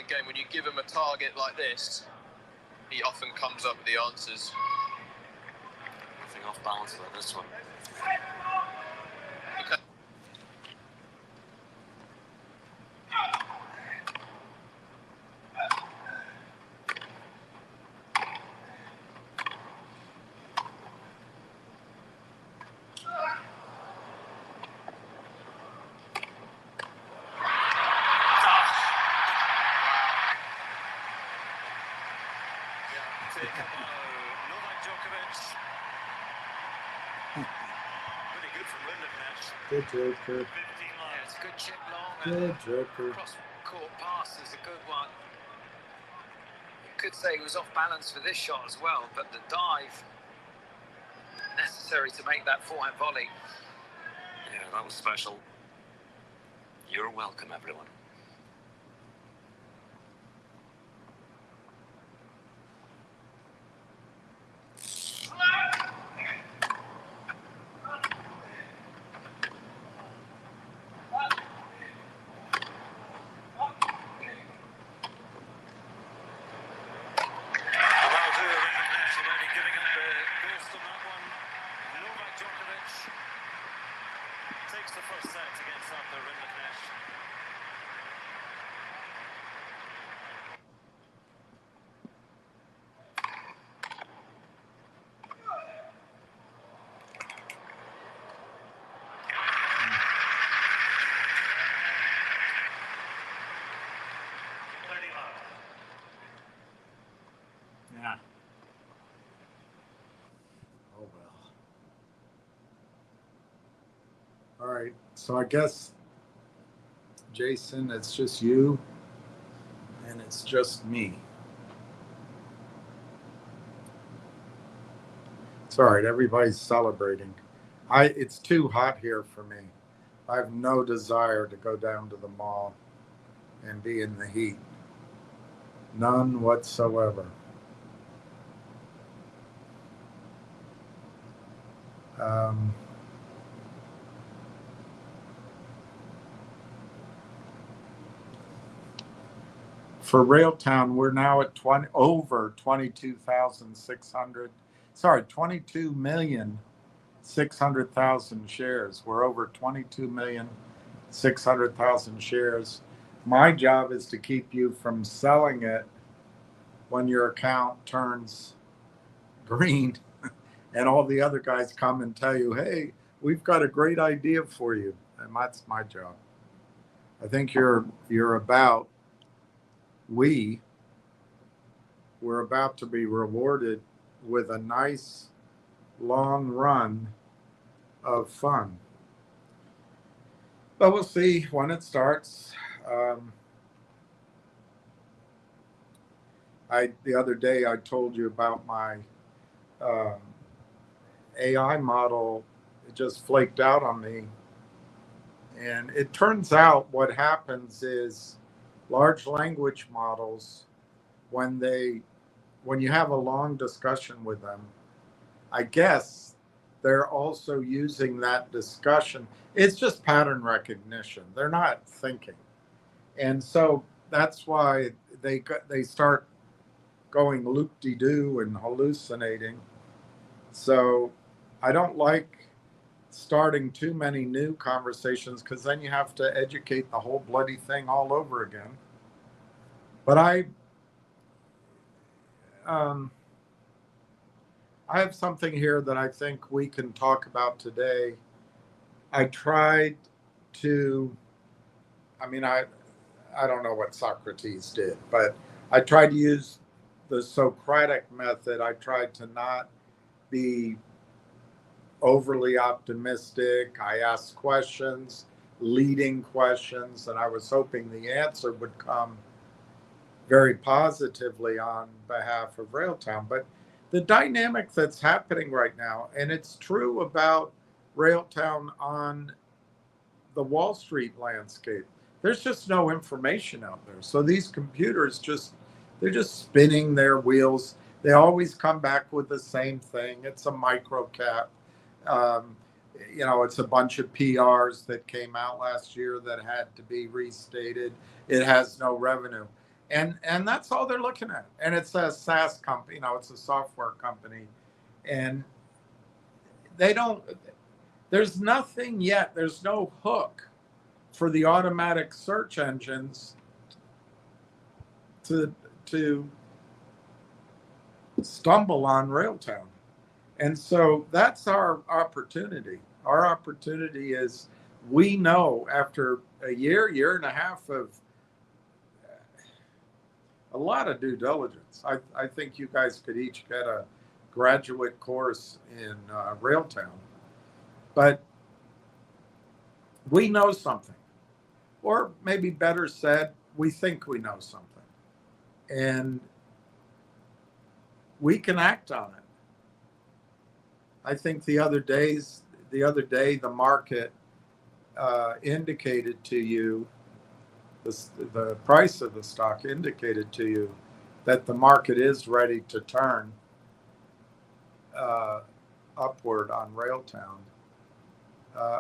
again, when you give him a target like this, he often comes up with the answers. Nothing off balance about this one. Okay. Good Joker. Yeah, it's a good chip long. Good Joker. Cross-court pass is a good one. You could say he was off balance for this shot as well, but the dive necessary to make that forehand volley. Yeah, that was special. You're welcome, everyone. Takes the first set against Arthur Rinderknecht. Yeah. Oh well. All right. So I guess, Jason, it's just you and it's just me. It's all right. Everybody's celebrating. It's too hot here for me. I have no desire to go down to the mall and be in the heat. None whatsoever. For Railtown, we're now at over 22,600. Sorry, 22,600,000 shares. We're over 22,600,000 shares. My job is to keep you from selling it when your account turns green and all the other guys come and tell you, hey, we've got a great idea for you. And that's my job. I think we're about to be rewarded with a nice long run of fun. But we'll see when it starts. The other day I told you about my AI model. It just flaked out on me. And it turns out what happens is large language models, when you have a long discussion with them, I guess they're also using that discussion. It's just pattern recognition. They're not thinking. And so that's why they start going loop-de-doo and hallucinating. So I don't like starting too many new conversations because then you have to educate the whole bloody thing all over again. But I have something here that I think we can talk about today. I tried to, I don't know what Socrates did, but I tried to use the Socratic method. I tried to not be overly optimistic. I asked questions, leading questions, and I was hoping the answer would come very positively on behalf of Railtown. But the dynamic that's happening right now, and it's true about Railtown on the Wall Street landscape, there's just no information out there. So these computers they're just spinning their wheels. They always come back with the same thing. It's a micro cap. It's a bunch of PRs that came out last year that had to be restated. It has no revenue. And that's all they're looking at. And it's a SaaS company, it's a software company, and they don't. There's nothing yet. There's no hook for the automatic search engines to stumble on Railtown. And so that's our opportunity. Our opportunity is, we know after a year and a half of a lot of due diligence, I think you guys could each get a graduate course in Railtown, but we know something, or maybe better said, we think we know something, and we can act on it. I think the other day, the market indicated to you, the price of the stock indicated to you that the market is ready to turn upward on Railtown.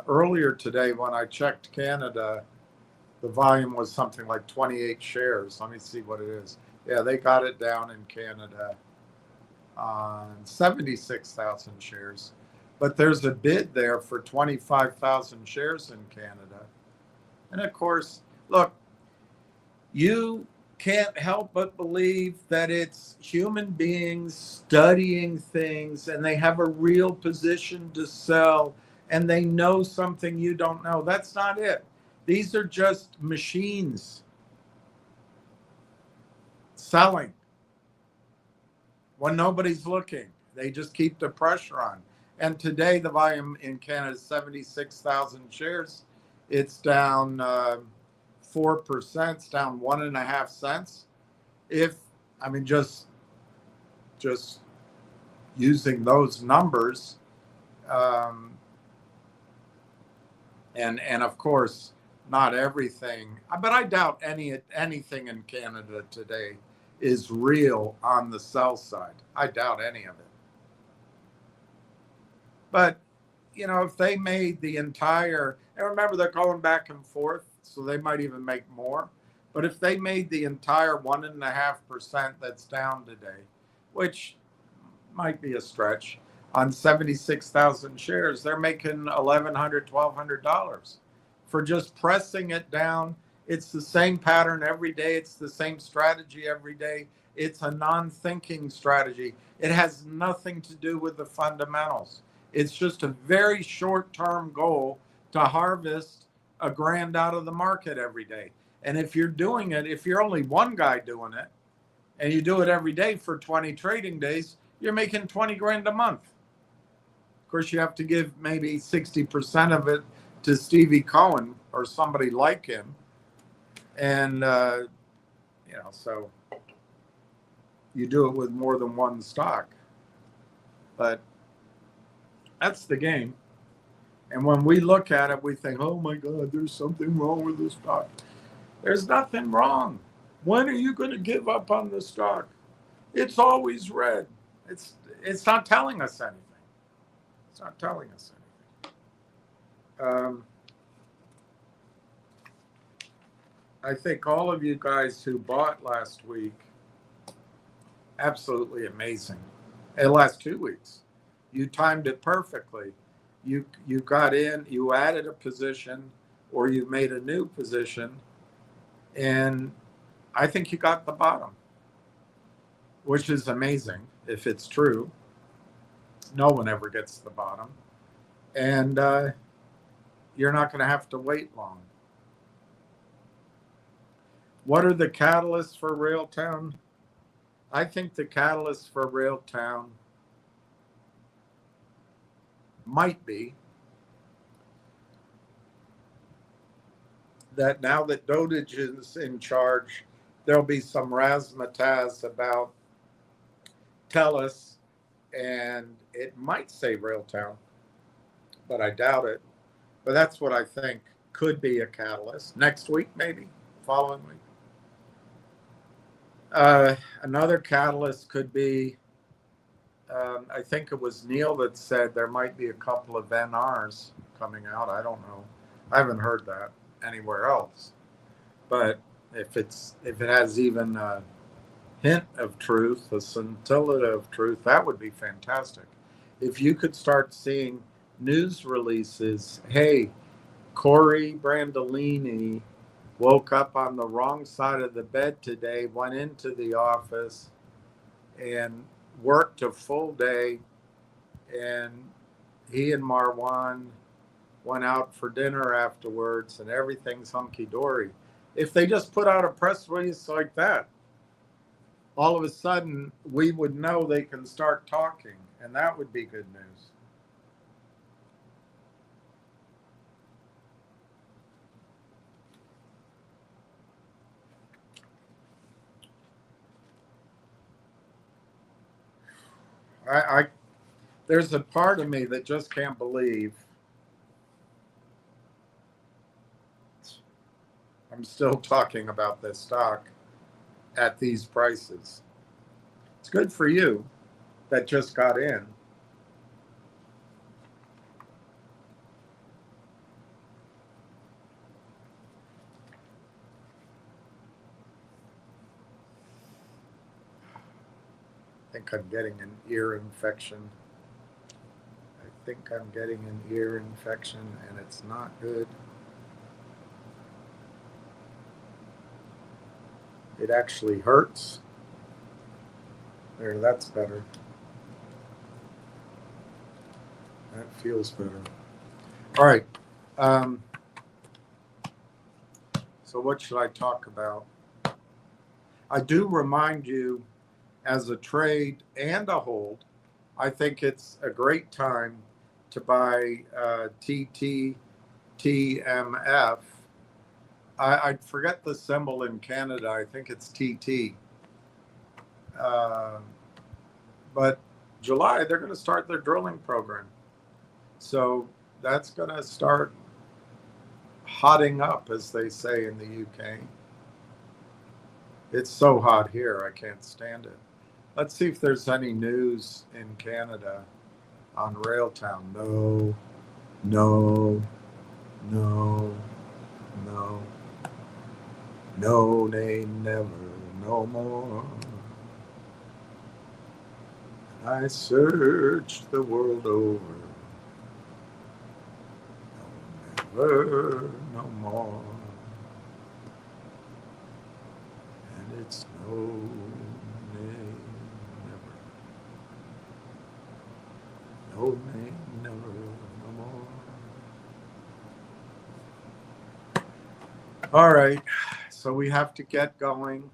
Earlier today, when I checked Canada, the volume was something like 28 shares. Let me see what it is. Yeah, they got it down in Canada on 76,000 shares. But there's a bid there for 25,000 shares in Canada. And of course, look, you can't help but believe that it's human beings studying things, and they have a real position to sell, and they know something you don't know. That's not it. These are just machines selling when nobody's looking. They just keep the pressure on. And today the volume in Canada is 76,000 shares. It's down 4%. It's down 1.5 cents. Just using those numbers, and of course not everything, but I doubt anything in Canada today is real on the sell side. I doubt any of it. But if they made the entire, and remember they're going back and forth, so they might even make more. But if they made the entire 1.5% that's down today, which might be a stretch, on 76,000 shares, they're making $1,100, $1,200 for just pressing it down. It's the same pattern every day. It's the same strategy every day. It's a non-thinking strategy. It has nothing to do with the fundamentals. It's just a very short-term goal to harvest $1,000 out of the market every day. And if you're doing it, if you're only one guy doing it, and you do it every day for 20 trading days, you're making 20 grand a month. Of course, you have to give maybe 60% of it to Stevie Cohen or somebody like him. And, so you do it with more than one stock. But that's the game. And when we look at it, we think, oh my God, there's something wrong with this stock. There's nothing wrong. When are you going to give up on the stock? It's always red. It's not telling us anything. It's not telling us anything. I think all of you guys who bought last week, absolutely amazing. And last 2 weeks, you timed it perfectly. You got in, you added a position, or you made a new position, and I think you got the bottom, which is amazing if it's true. No one ever gets the bottom, and you're not going to have to wait long. What are the catalysts for Railtown? I think the catalyst for Railtown might be that now that Dotage is in charge, there'll be some razzmatazz about Telus, and it might say Railtown, but I doubt it. But that's what I think could be a catalyst. Next week, maybe, following week. Another catalyst could be, I think it was Neil that said there might be a couple of NRs coming out. I don't know. I haven't heard that anywhere else. But if it has even a hint of truth, a scintilla of truth, that would be fantastic. If you could start seeing news releases, hey, Corey Brandolini woke up on the wrong side of the bed today, went into the office and worked a full day, and he and Marwan went out for dinner afterwards, and everything's hunky-dory. If they just put out a press release like that, all of a sudden we would know they can start talking, and that would be good news. I there's a part of me that just can't believe I'm still talking about this stock at these prices. It's good for you that just got in. I think I'm getting an ear infection. I think I'm getting an ear infection, and it's not good. It actually hurts. There, that's better. That feels better. All right. So what should I talk about? I do remind you, as a trade and a hold, I think it's a great time to buy TTTMF. I forget the symbol in Canada. I think it's TT. But July, they're going to start their drilling program. So that's going to start hotting up, as they say in the UK. It's so hot here, I can't stand it. Let's see if there's any news in Canada on Railtown. No, no, no, no. No, they never, no more. I searched the world over. No, never, no more. And it's no, nay, never. No, nay, never, no more. All right. So we have to get going,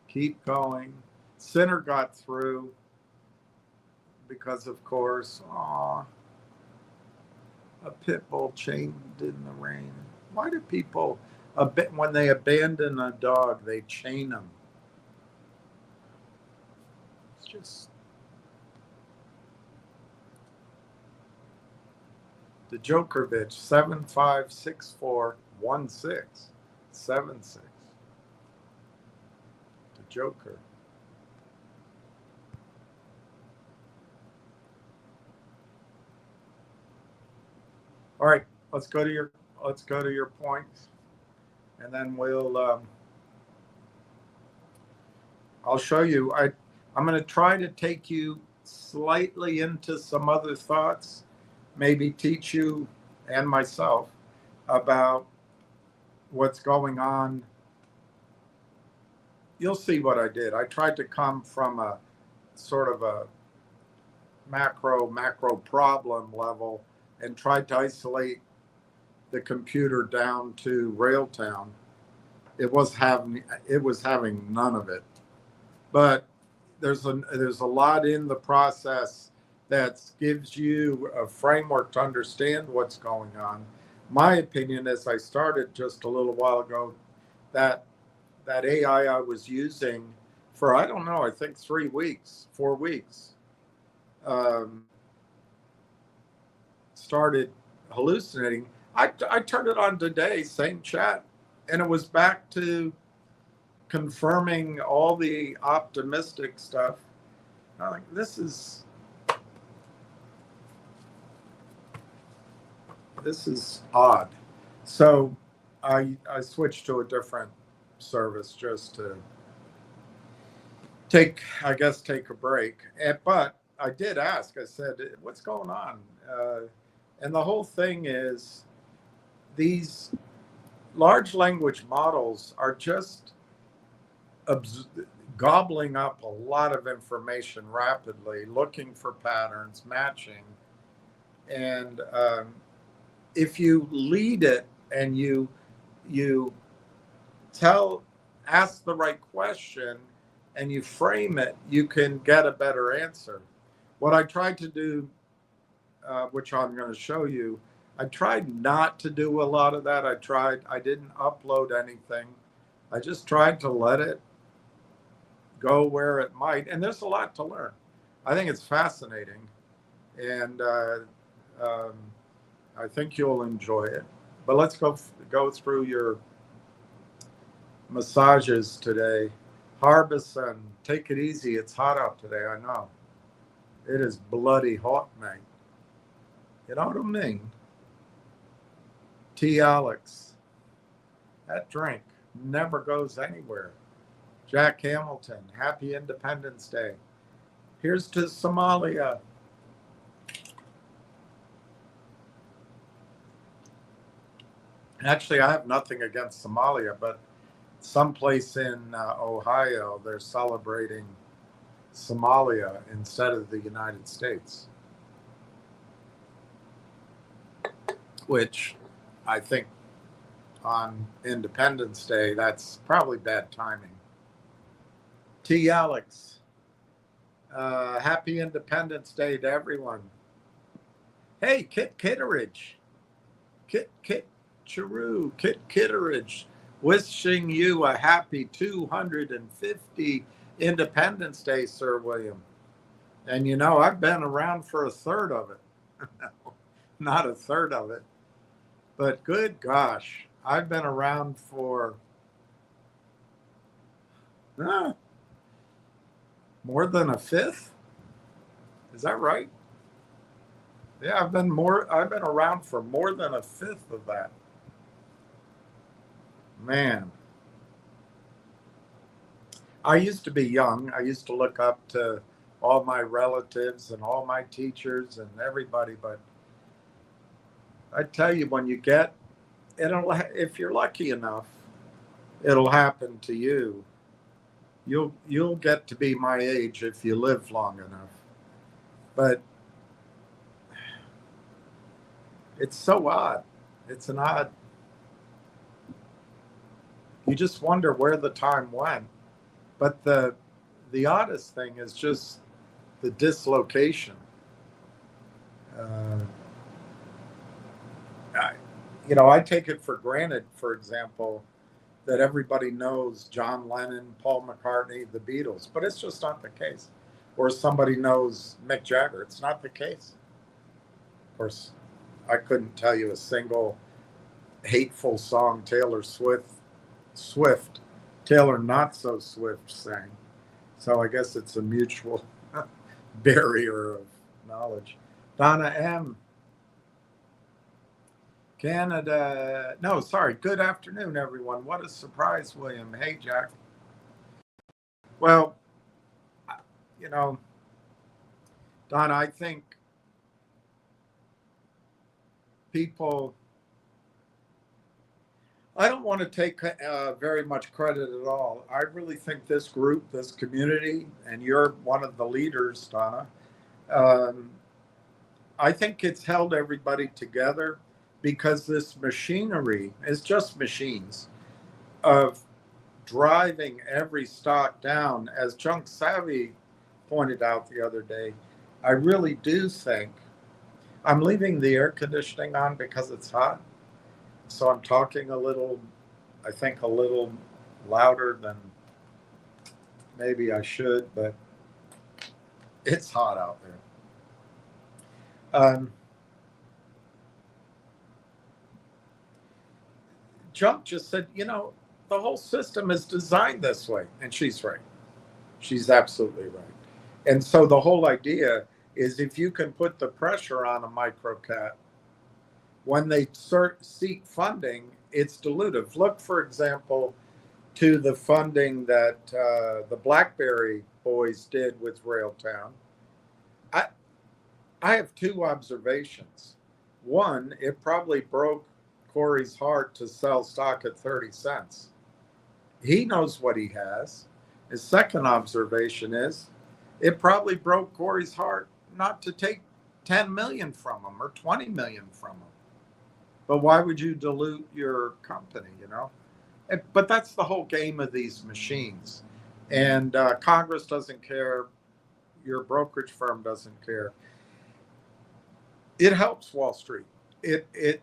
keep going. Sinner got through because, of course, a pit bull chained in the rain. Why do people, when they abandon a dog, they chain them? It's just... The Djokovic, 756416. 76. The Joker. All right, let's go to your points, and then we'll I'll show you. I'm going to try to take you slightly into some other thoughts, maybe teach you and myself about what's going on. You'll see what I did. I tried to come from a sort of a macro problem level and tried to isolate the computer down to Railtown. It was having none of it. But there's a lot in the process that gives you a framework to understand what's going on. My opinion, as I started just a little while ago, that AI I was using for, I don't know, I think 4 weeks, started hallucinating. I turned it on today, same chat, and it was back to confirming all the optimistic stuff. I'm like, this is odd. So I switched to a different service just to take a break. But I did ask, I said, what's going on? And the whole thing is these large language models are just gobbling up a lot of information rapidly, looking for patterns, matching. And if you lead it and you ask the right question and you frame it, you can get a better answer. What I tried to do, which I'm going to show you, I tried not to do a lot of that. I didn't upload anything. I just tried to let it go where it might. And there's a lot to learn. I think it's fascinating. And I think you'll enjoy it. But let's go through your massages today. Harbison, take it easy. It's hot out today, I know. It is bloody hot, mate. You know what I mean? T. Alex, that drink never goes anywhere. Jack Hamilton, happy Independence Day. Here's to Somalia. Actually, I have nothing against Somalia, but someplace in Ohio, they're celebrating Somalia instead of the United States, which I think on Independence Day, that's probably bad timing. T. Alex, happy Independence Day to everyone. Hey, Kit Kitteridge. Kit Kitteridge, wishing you a happy 250 Independence Day, Sir William. And you know, I've been around for a third of it. Not a third of it. But good gosh, I've been around for more than a fifth. Is that right? Yeah, I've been around for more than a fifth of that. Man. I used to be young. I used to look up to all my relatives and all my teachers and everybody, but I tell you, when you get, if you're lucky enough, it'll happen to you. You'll get to be my age if you live long enough. But it's so odd. It's an odd. You just wonder where the time went. But the oddest thing is just the dislocation. I take it for granted, for example, that everybody knows John Lennon, Paul McCartney, the Beatles, but it's just not the case. Or somebody knows Mick Jagger. It's not the case. Of course, I couldn't tell you a single hateful song Taylor Taylor Not So Swift sang. So I guess it's a mutual barrier of knowledge. Donna M. Canada. No, sorry. Good afternoon, everyone. What a surprise, William. Hey, Jack. Well, Donna, I think people, I don't want to take very much credit at all. I really think this group, this community, and you're one of the leaders, Donna, I think it's held everybody together because this machinery is just machines of driving every stock down. As Junk Savvy pointed out the other day, I really do think, I'm leaving the air conditioning on because it's hot. So I'm talking a little louder than maybe I should, but it's hot out there. Junk just said, the whole system is designed this way. And she's right. She's absolutely right. And so the whole idea is if you can put the pressure on a microcap, when they seek funding, it's dilutive. Look, for example, to the funding that the BlackBerry boys did with Railtown, I have two observations. One, it probably broke Corey's heart to sell stock at 30 cents. He knows what he has. His second observation is it probably broke Corey's heart not to take 10 million from him or 20 million from him. But why would you dilute your company, you know? But that's the whole game of these machines. And Congress doesn't care. Your brokerage firm doesn't care. It helps Wall Street. It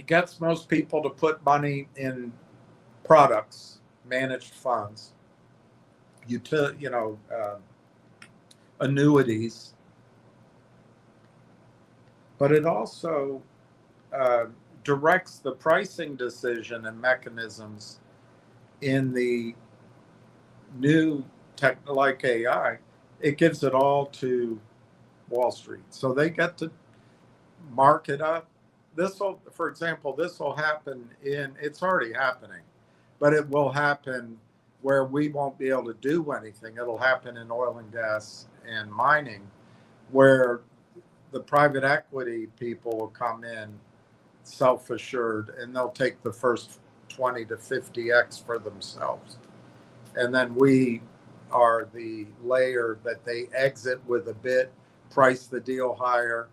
gets most people to put money in products, managed funds, annuities. But it also directs the pricing decision and mechanisms in the new tech like AI. It gives it all to Wall Street. So they get to mark it up. This will, for example, this will happen it's already happening, but it will happen where we won't be able to do anything. It'll happen in oil and gas and mining, where the private equity people will come in self-assured and they'll take the first 20 to 50x for themselves. And then we are the layer that they exit with a bit, price the deal higher,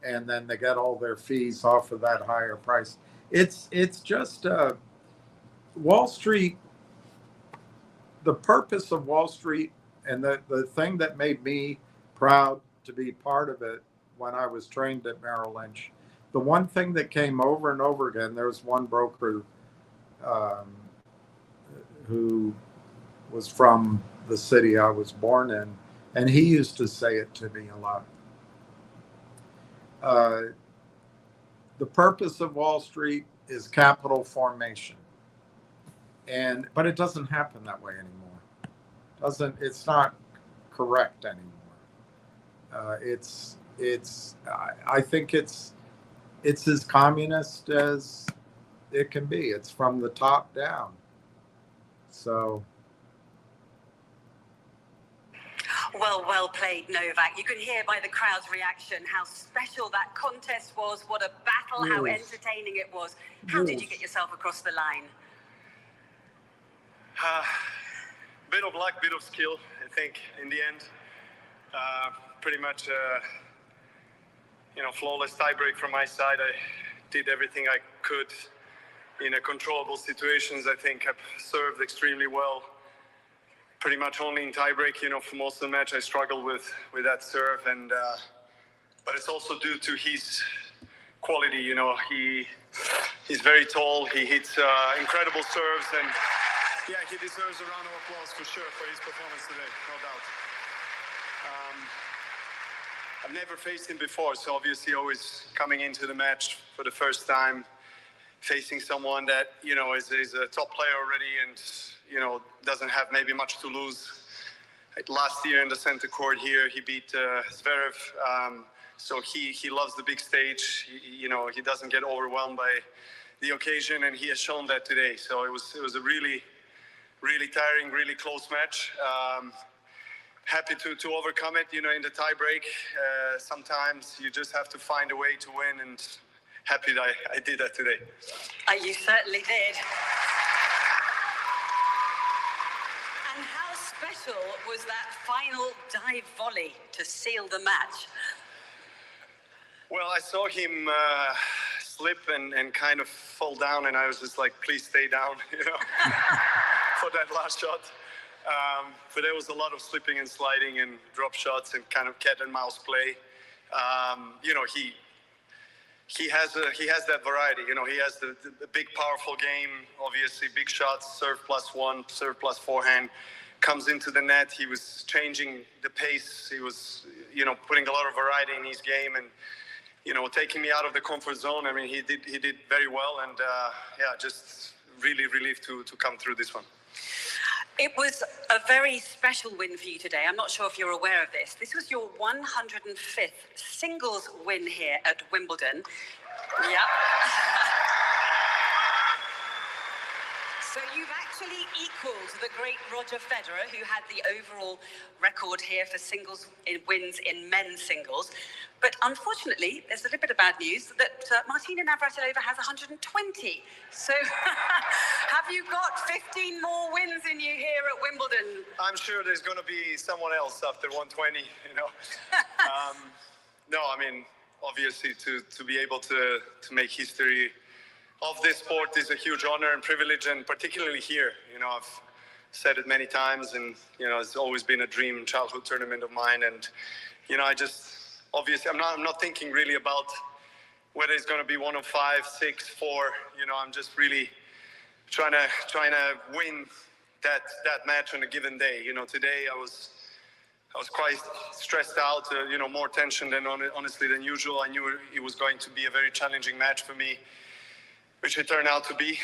and then they get all their fees off of that higher price. It's just Wall Street. The purpose of Wall Street, and the thing that made me proud to be part of it when I was trained at Merrill Lynch, the one thing that came over and over again, there was one broker who was from the city I was born in, and he used to say it to me a lot. The purpose of Wall Street is capital formation, but it doesn't happen that way anymore. It's not correct anymore. I think it's as communist as it can be. It's from the top down. So. Well played, Novak. You can hear by the crowd's reaction how special that contest was, what a battle, how entertaining it was. How did you get yourself across the line? Bit of luck, bit of skill, I think, in the end. Pretty much, flawless tiebreak from my side. I did everything I could in a controllable situations. I think I served extremely well. Pretty much only in tiebreak, for most of the match, I struggled with that serve, and but it's also due to his quality. He's very tall. He hits incredible serves, and yeah, he deserves a round of applause for sure for his performance today, no doubt. I've never faced him before, so obviously always coming into the match for the first time, facing someone that is a top player already and doesn't have maybe much to lose. Last year in the center court here, he beat Zverev, so he loves the big stage. He doesn't get overwhelmed by the occasion, and he has shown that today. So it was a really, really tiring, really close match. Happy to overcome it. In the tiebreak, sometimes you just have to find a way to win, and happy that I did that today. You certainly did. And how special was that final dive volley to seal the match? Well, I saw him slip and kind of fall down, and I was just like, please stay down, for that last shot. But there was a lot of slipping and sliding and drop shots and kind of cat and mouse play. He has that variety. He has the big, powerful game, obviously big shots, serve +1, serve plus forehand, comes into the net. He was changing the pace. He was, putting a lot of variety in his game and, taking me out of the comfort zone. I mean, he did very well, and just really relieved to come through this one. It was a very special win for you today. I'm not sure if you're aware of this. This was your 105th singles win here at Wimbledon. Yeah. So you've equaled the great Roger Federer, who had the overall record here for singles wins in men's singles. But unfortunately, there's a little bit of bad news that Martina Navratilova has 120. So have you got 15 more wins in you here at Wimbledon? I'm sure there's going to be someone else after 120, you know. No, I mean, obviously to be able to make history of this sport is a huge honor and privilege, and particularly here, you know, I've said it many times, and, you know, it's always been a dream childhood tournament of mine. And, you know, obviously, I'm not thinking really about whether it's going to be 1 of 5, 6, 4. You know, I'm just really trying to win that match on a given day. You know, today I was quite stressed out. You know, more tension than honestly than usual. I knew it was going to be a very challenging match for me, which it turned out to be.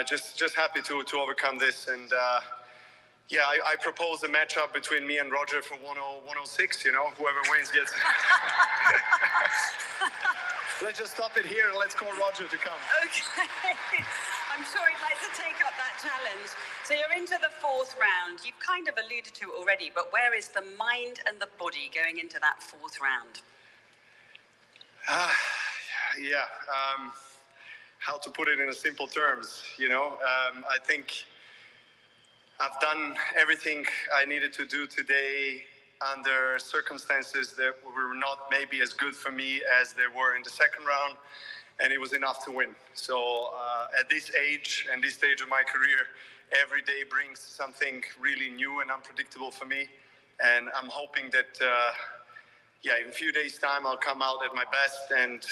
Just happy to overcome this. And yeah, I propose a matchup between me and Roger for 106. You know, whoever wins gets. Let's just stop it here and let's call Roger to come. Okay. I'm sure he'd like to take up that challenge. So you're into the 4th round. You've kind of alluded to it already, but where is the mind and the body going into that 4th round? Yeah. How to put it in simple terms, you know? I think I've done everything I needed to do today under circumstances that were not maybe as good for me as they were in the 2nd round, and it was enough to win. So at this age and this stage of my career, every day brings something really new and unpredictable for me. And I'm hoping that, in a few days' time, I'll come out at my best. And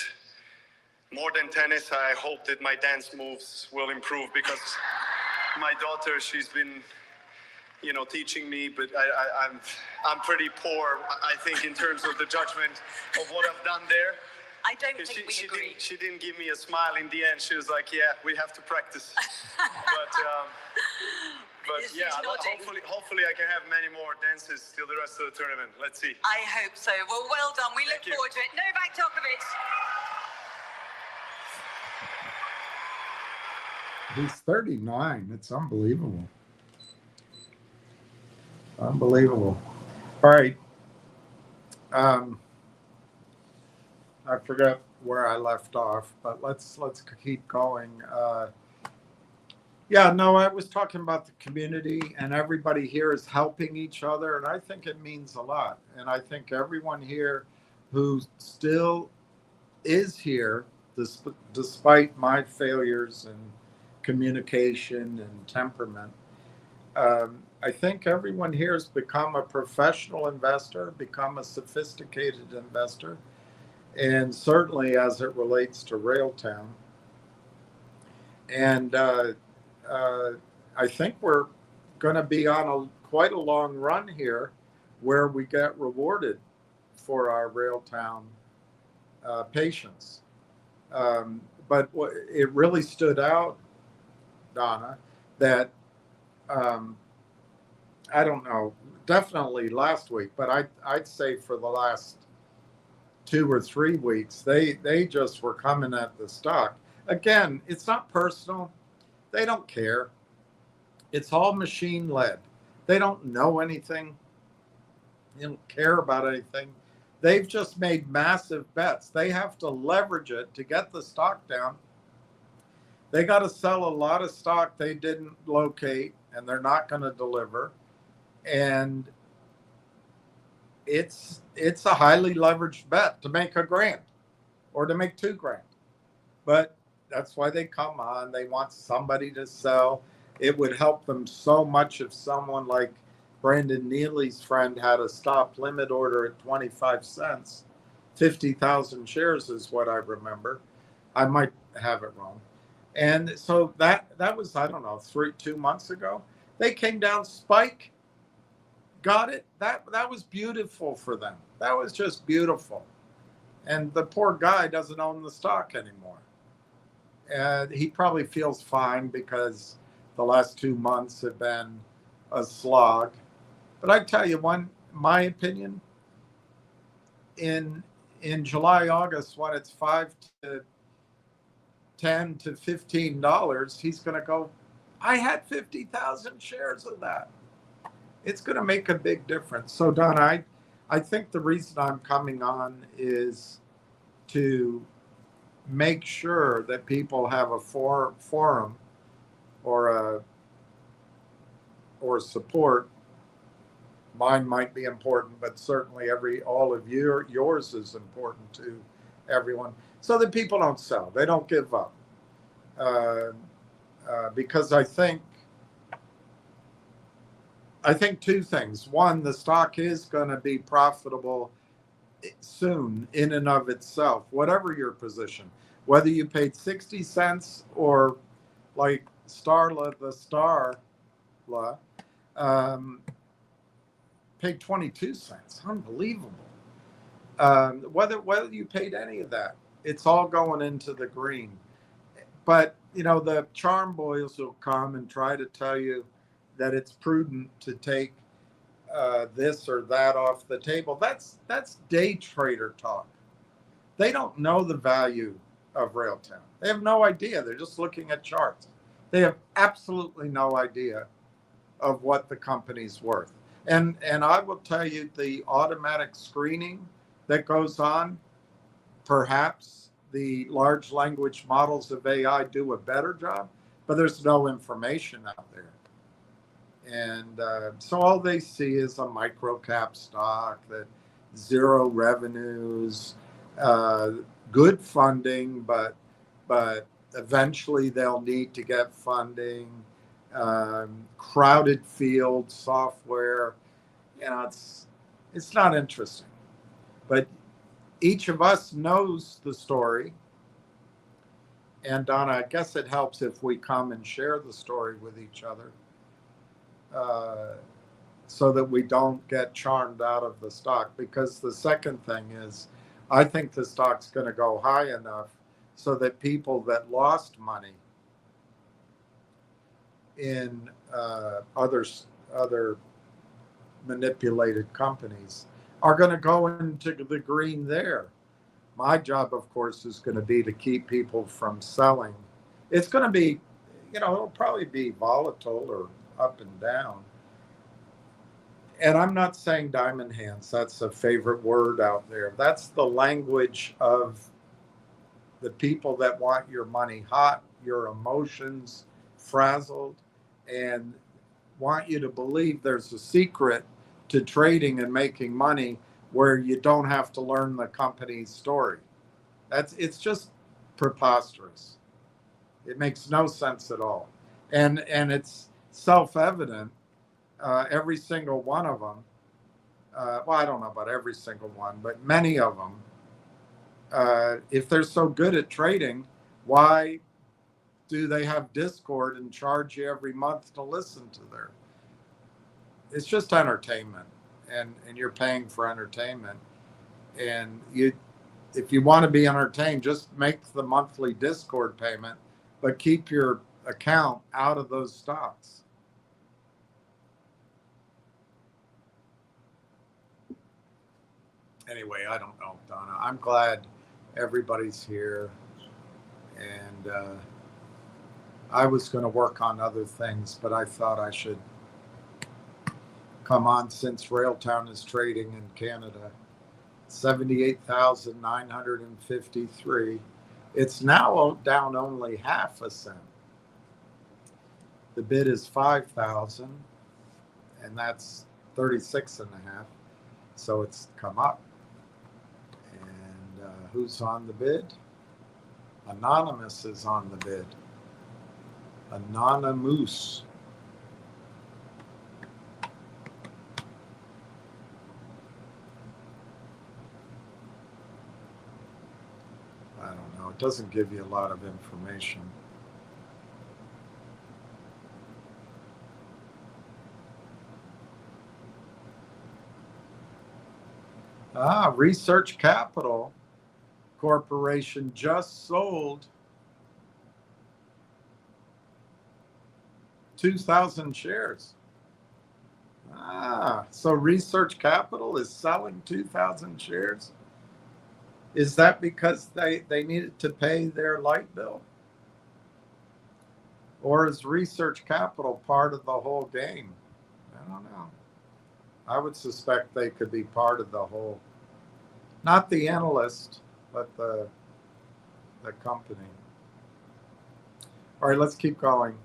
more than tennis, I hope that my dance moves will improve, because my daughter, she's been, you know, teaching me, but I'm pretty poor, I think, in terms of the judgment of what I've done there. I don't think we agree. She didn't give me a smile in the end. She was like, yeah, we have to practice. But yeah, hopefully I can have many more dances till the rest of the tournament. Let's see. I hope so. Well done. We look forward to it. Novak Djokovic. He's 39. It's unbelievable. Unbelievable. All right. I forgot where I left off, but let's keep going. I was talking about the community, and everybody here is helping each other, and I think it means a lot. And I think everyone here who still is here, despite my failures in communication and temperament, I think everyone here has become a professional investor, become a sophisticated investor, and certainly as it relates to Railtown. And I think we're going to be on quite a long run here where we get rewarded for our Railtown patience. But it really stood out, Donna, that I don't know, definitely last week, but I'd say for the last 2 or 3 weeks, they just were coming at the stock. Again, it's not personal. They don't care. It's all machine led. They don't know anything. They don't care about anything. They've just made massive bets. They have to leverage it to get the stock down. They got to sell a lot of stock they didn't locate, and they're not going to deliver. And it's a highly leveraged bet to make $1,000 or to make $2,000. But that's why they come on. They want somebody to sell. It would help them so much if someone like Brandon Neely's friend had a stop limit order at 25 cents. 50,000 shares is what I remember. I might have it wrong. And so that was, I don't know, 2 months ago. They came down, spike, got it. That was beautiful for them. That was just beautiful. And the poor guy doesn't own the stock anymore. And he probably feels fine because the last 2 months have been a slog. But I tell you my opinion, in July, August, when it's 5 to $10 to $15, he's going to go I had 50,000 shares of that. It's going to make a big difference. So, Don, I think the reason I'm coming on is to make sure that people have a forum or support. Mine might be important, but certainly all of yours is important to everyone, so that people don't sell, they don't give up. Because I think two things. One, the stock is going to be profitable soon in and of itself, whatever your position, whether you paid 60 cents or like Starla, paid 22 cents. Unbelievable. Whether you paid any of that, it's all going into the green. But, the charm boys will come and try to tell you that it's prudent to take this or that off the table. That's day trader talk. They don't know the value of Railtown. They have no idea. They're just looking at charts. They have absolutely no idea of what the company's worth. And I will tell you, the automatic screening that goes on, perhaps the large language models of AI do a better job, but there's no information out there. And so all they see is a micro cap stock that zero revenues, good funding, but eventually they'll need to get funding, crowded field software. It's not interesting. But each of us knows the story. And Donna, I guess it helps if we come and share the story with each other, so that we don't get charmed out of the stock. Because the second thing is, I think the stock's going to go high enough so that people that lost money in other manipulated companies are going to go into the green there. My job, of course, is going to be to keep people from selling. It's going to be, it'll probably be volatile or up and down. And I'm not saying diamond hands. That's a favorite word out there. That's the language of the people that want your money hot, your emotions frazzled, and want you to believe there's a secret to trading and making money where you don't have to learn the company's story. It's just preposterous. It makes no sense at all. And it's self-evident. Every single one of them, well, I don't know about every single one, but many of them, if they're so good at trading, why do they have Discord and charge you every month to listen to their? It's just entertainment, and you're paying for entertainment. And if you want to be entertained, just make the monthly Discord payment, but keep your account out of those stocks. Anyway, I don't know, Donna. I'm glad everybody's here. And I was going to work on other things, but I thought I should come on since Railtown is trading in Canada. 78,953. It's now down only half a cent. The bid is 5,000, and that's 36 and a half. So it's come up. And who's on the bid? Anonymous is on the bid. Anonymous. I don't know. It doesn't give you a lot of information. Research Capital Corporation just sold 2,000 shares. So Research Capital is selling 2,000 shares? Is that because they needed to pay their light bill? Or is research capital part of the whole game? I don't know. I would suspect they could be part of the whole, not the analyst, but the company. All right, let's keep going.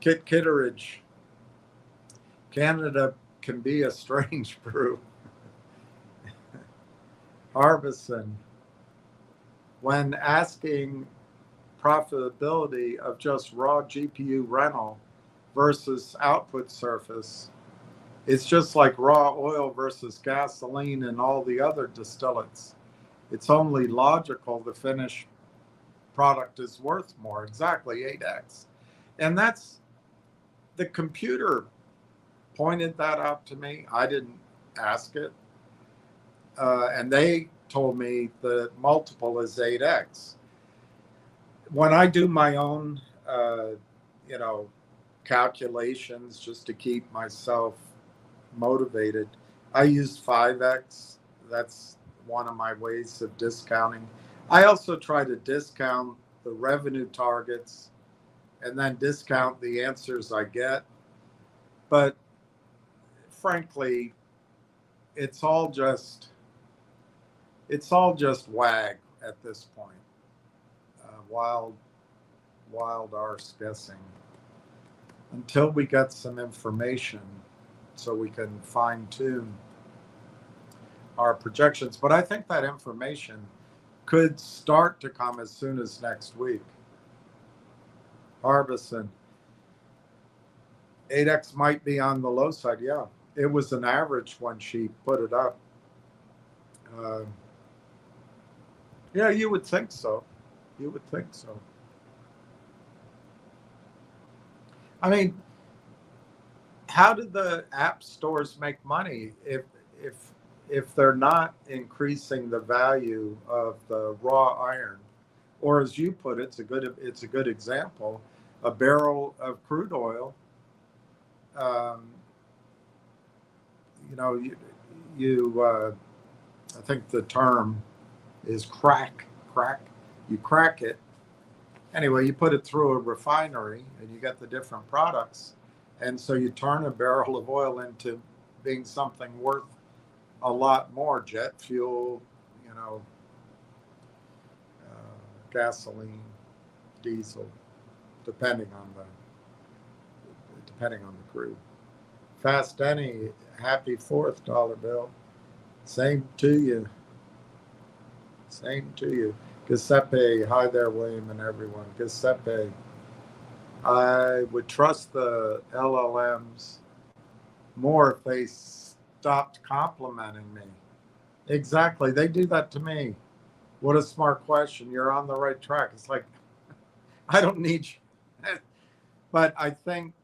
Kit Kitteridge. Canada can be a strange brew. Harbison. When asking profitability of just raw GPU rental versus output surface, it's just like raw oil versus gasoline and all the other distillates. It's only logical the finished product is worth more. Exactly, 8x. And that's, the computer pointed that out to me. I didn't ask it. And they told me the multiple is 8x. When I do my own, calculations just to keep myself motivated, I use 5x. That's one of my ways of discounting. I also try to discount the revenue targets and then discount the answers I get. But frankly, it's all just wag at this point. Wild arse guessing until we get some information so we can fine tune our projections. But I think that information could start to come as soon as next week. Harbison, 8x might be on the low side. Yeah, it was an average when she put it up. Yeah, you would think so. You would think so. I mean, how do the app stores make money if they're not increasing the value of the raw iron? Or as you put it, it's a good example. A barrel of crude oil, I think the term is crack. You crack it. Anyway, you put it through a refinery and you get the different products. And so you turn a barrel of oil into being something worth a lot more. Jet fuel, gasoline, diesel, depending on the crude. Fast Denny, happy 4th dollar bill. Same to you. Giuseppe, hi there, William and everyone. Giuseppe, I would trust the LLMs more if they stopped complimenting me. Exactly. They do that to me. What a smart question. You're on the right track. It's like, I don't need you. But I think,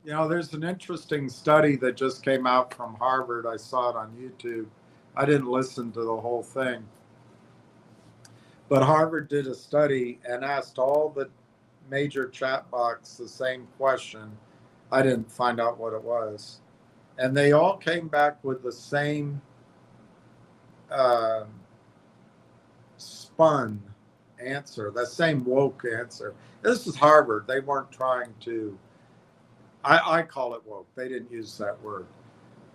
there's an interesting study that just came out from Harvard. I saw it on YouTube. I didn't listen to the whole thing. But Harvard did a study and asked all the major chat box the same question. I didn't find out what it was. And they all came back with the same spun answer, the same woke answer. This is Harvard. They weren't trying to, I call it woke. They didn't use that word.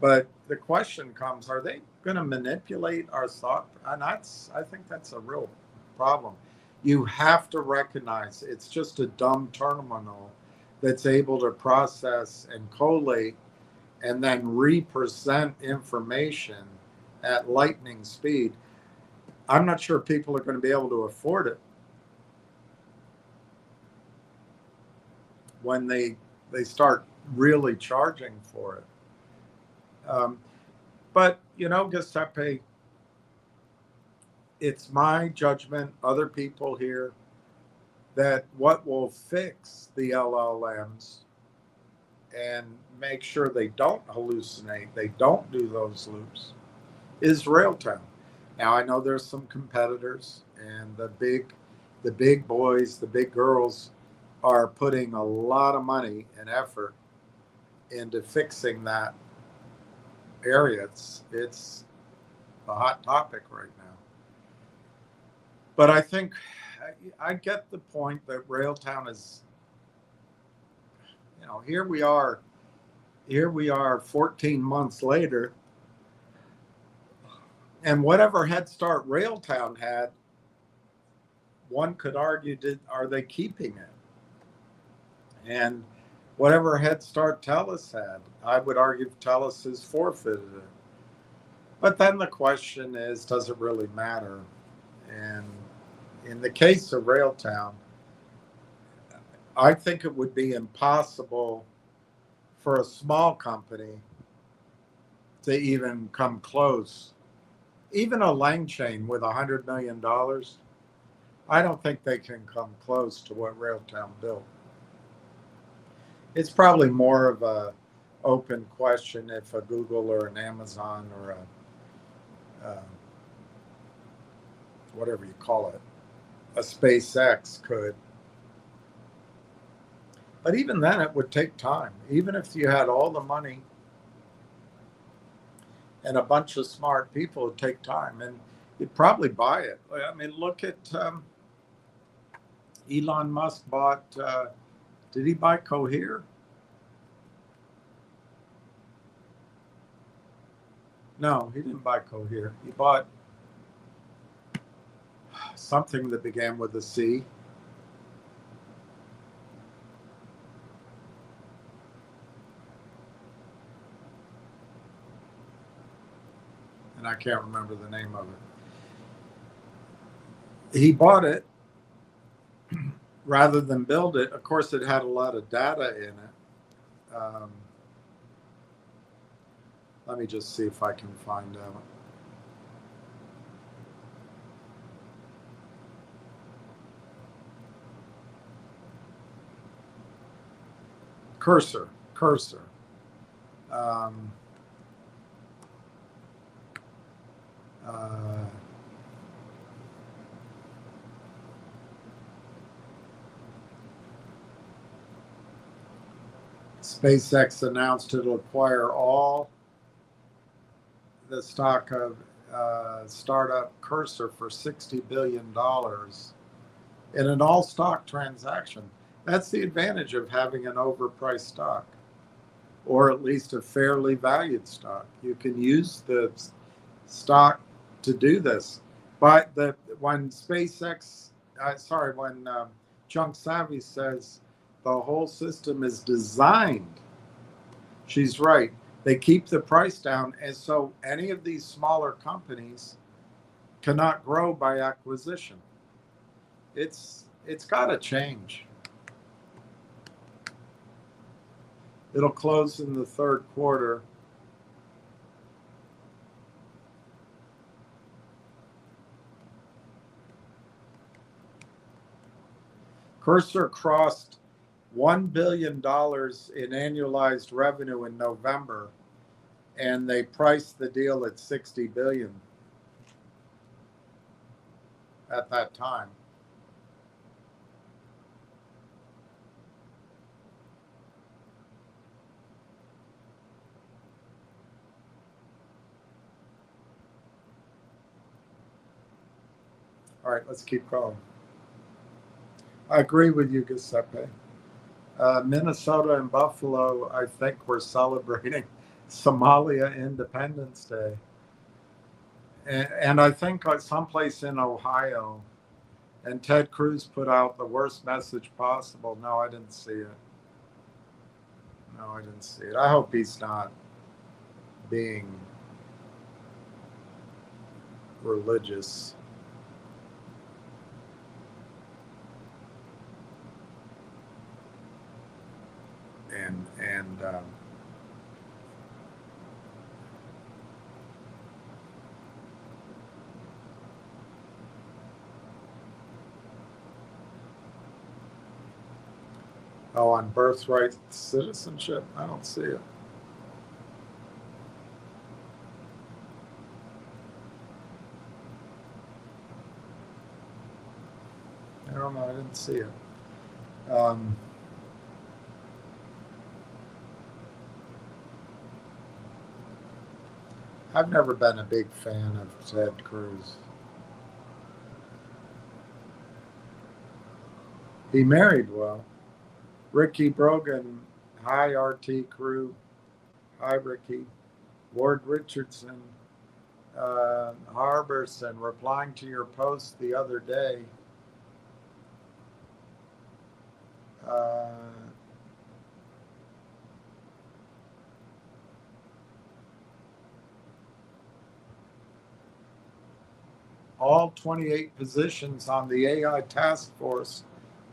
But the question comes, are they going to manipulate our thought? And I think that's a real problem. You have to recognize it's just a dumb terminal that's able to process and collate and then represent information at lightning speed. I'm not sure people are going to be able to afford it when they start really charging for it. But, Giuseppe, it's my judgment, other people here, that what will fix the LLMs and make sure they don't hallucinate, they don't do those loops, is Railtown. Now, I know there's some competitors, and the big boys, the big girls are putting a lot of money and effort into fixing that area. It's a hot topic right now. But I think I get the point that Railtown is, here we are 14 months later, and whatever head start Railtown had, one could argue, are they keeping it? And whatever head start Telus had, I would argue Telus has forfeited it. But then the question is, does it really matter? And in the case of Railtown, I think it would be impossible for a small company to even come close. Even a Lang chain with $100 million, I don't think they can come close to what Railtown built. It's probably more of a open question if a Google or an Amazon or a whatever you call it, a SpaceX could. But even then, it would take time. Even if you had all the money and a bunch of smart people, it'd take time. And you'd probably buy it. I mean, look at Elon Musk bought, did he buy Cohere? No, he didn't buy Cohere. He bought something that began with a C. And I can't remember the name of it. He bought it rather than build it. Of course, it had a lot of data in it. Let me just see if I can find out. Cursor. SpaceX announced it'll acquire all the stock of startup Cursor for $60 billion in an all-stock transaction. That's the advantage of having an overpriced stock, or at least a fairly valued stock. You can use the stock to do this. But when Junk Savvy says the whole system is designed, she's right. They keep the price down, and so any of these smaller companies cannot grow by acquisition. It's got to change. It'll close in the third quarter. Cursor crossed $1 billion in annualized revenue in November, and they priced the deal at $60 billion at that time. All right, let's keep going. I agree with you, Giuseppe. Minnesota and Buffalo, I think, were celebrating Somalia Independence Day. And I think someplace in Ohio, and Ted Cruz put out the worst message possible. No, I didn't see it. I hope he's not being religious. And on birthright citizenship, I don't see it. I don't know. I didn't see it. I've never been a big fan of Ted Cruz. He married well. Ricky Brogan, hi RT crew. Hi Ricky. Ward Richardson, Harberson, replying to your post the other day. All 28 positions on the AI task force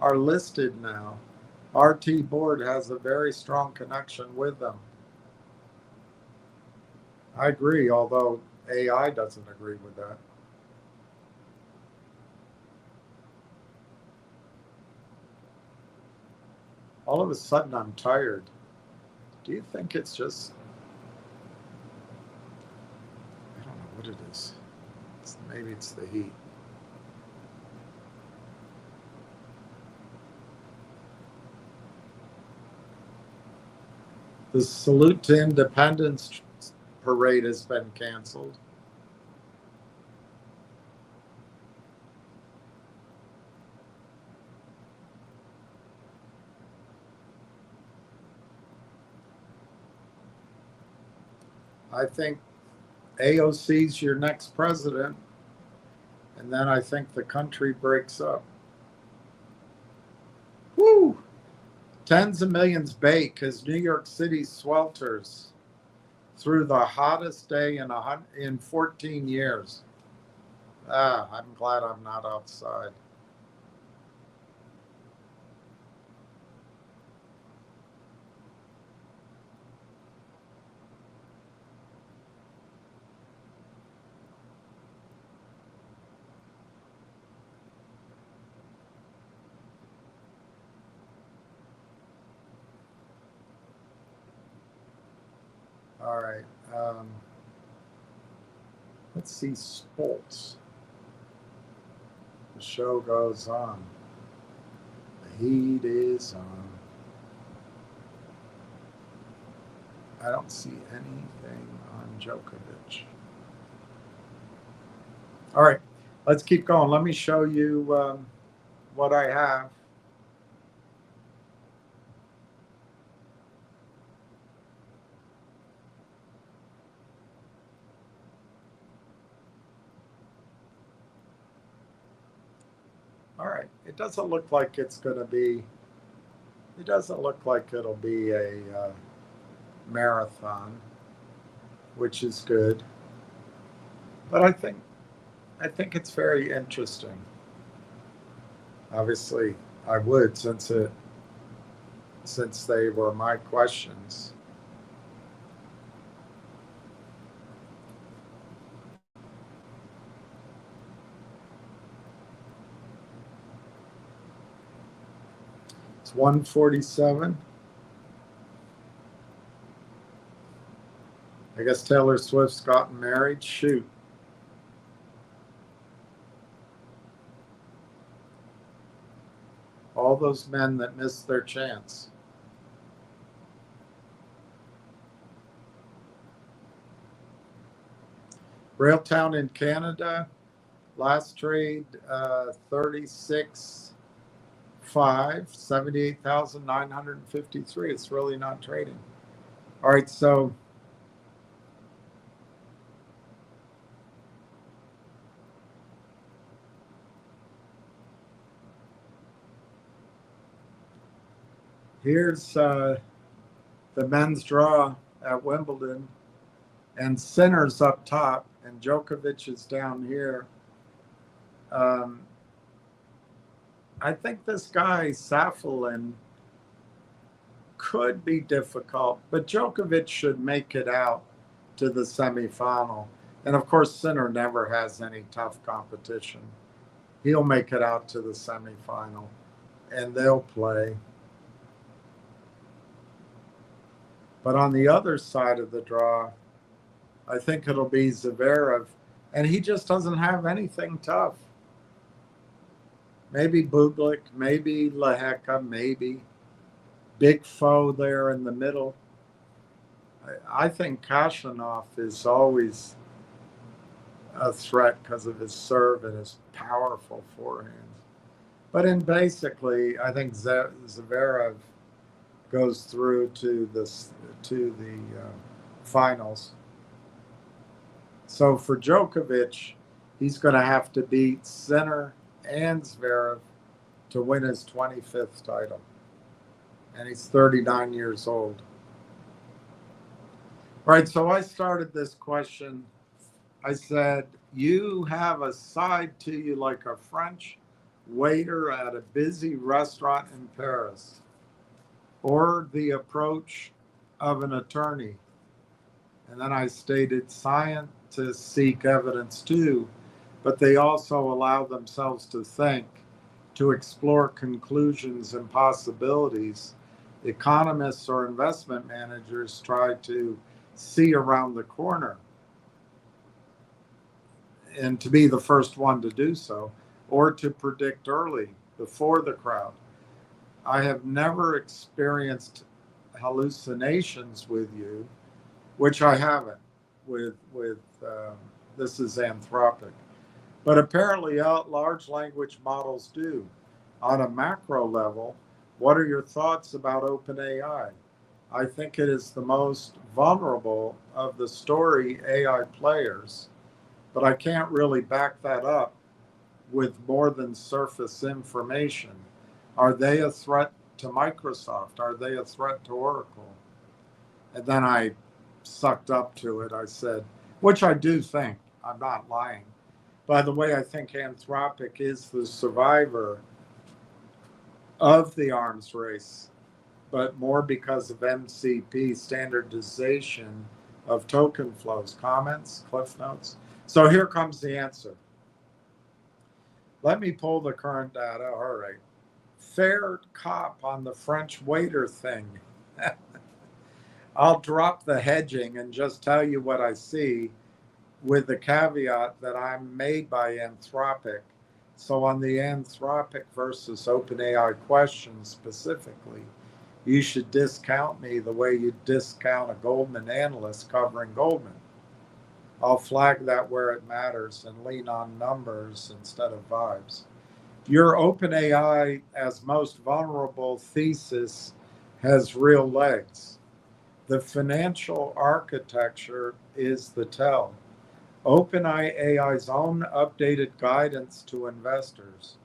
are listed now. RT board has a very strong connection with them. I agree, although AI doesn't agree with that. All of a sudden, I'm tired. Do you think it's just, I don't know what it is. Maybe it's the heat. The Salute to Independence parade has been canceled. I think AOC's your next president, and then I think the country breaks up. Woo! Tens of millions bake as New York City swelters through the hottest day in 14 years. I'm glad I'm not outside. All right. Let's see sports. The show goes on. The heat is on. I don't see anything on Djokovic. All right, let's keep going. Let me show you what I have. All right, it doesn't look like it's going to be, it doesn't look like it'll be a marathon, which is good. But I think it's very interesting. Obviously, I would since they were my questions. It's 1:47. I guess Taylor Swift's gotten married. Shoot. All those men that missed their chance. Railtown in Canada, last trade 36.5, 78,953. It's really not trading. All right, so here's the men's draw at Wimbledon, and Sinner's up top, and Djokovic is down here. I think this guy, Safulin, could be difficult, but Djokovic should make it out to the semifinal. And of course, Sinner never has any tough competition. He'll make it out to the semifinal, and they'll play. But on the other side of the draw, I think it'll be Zverev, and he just doesn't have anything tough. Maybe Bublik, maybe Lehecka, maybe. Big foe there in the middle. I think Kashanov is always a threat because of his serve and his powerful forehand. But in basically, I think Zverev goes through to the finals. So for Djokovic, he's going to have to beat Sinner and Zverev to win his 25th title. And he's 39 years old. Right, so I started this question. I said, you have a side to you like a French waiter at a busy restaurant in Paris, or the approach of an attorney. And then I stated, scientists seek evidence too, but they also allow themselves to think, to explore conclusions and possibilities. Economists or investment managers try to see around the corner and to be the first one to do so, or to predict early before the crowd. I have never experienced hallucinations with you, which I haven't with this is Anthropic. But apparently large language models do. On a macro level, what are your thoughts about OpenAI? I think it is the most vulnerable of the story AI players, but I can't really back that up with more than surface information. Are they a threat to Microsoft? Are they a threat to Oracle? And then I sucked up to it. I said, which I do think, I'm not lying. By the way, I think Anthropic is the survivor of the arms race, but more because of MCP, standardization of token flows. Comments, Cliff Notes? So here comes the answer. Let me pull the current data. All right. Fair cop on the French waiter thing. I'll drop the hedging and just tell you what I see, with the caveat that I'm made by Anthropic. So on the Anthropic versus OpenAI question specifically, you should discount me the way you discount a Goldman analyst covering Goldman. I'll flag that where it matters and lean on numbers instead of vibes. Your OpenAI as most vulnerable thesis has real legs. The financial architecture is the tell. OpenAI's own updated guidance to investors.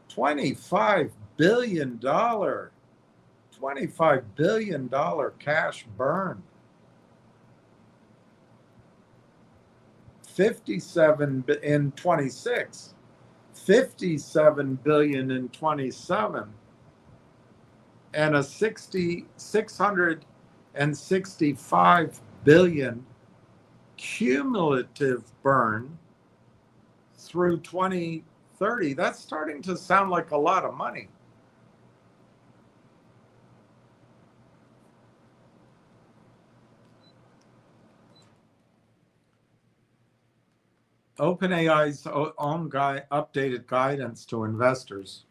$25 billion cash burn. 57 in 26, 57 billion in 27, and a 665 billion cumulative burn through 2030. That's starting to sound like a lot of money. OpenAI's own updated guidance to investors.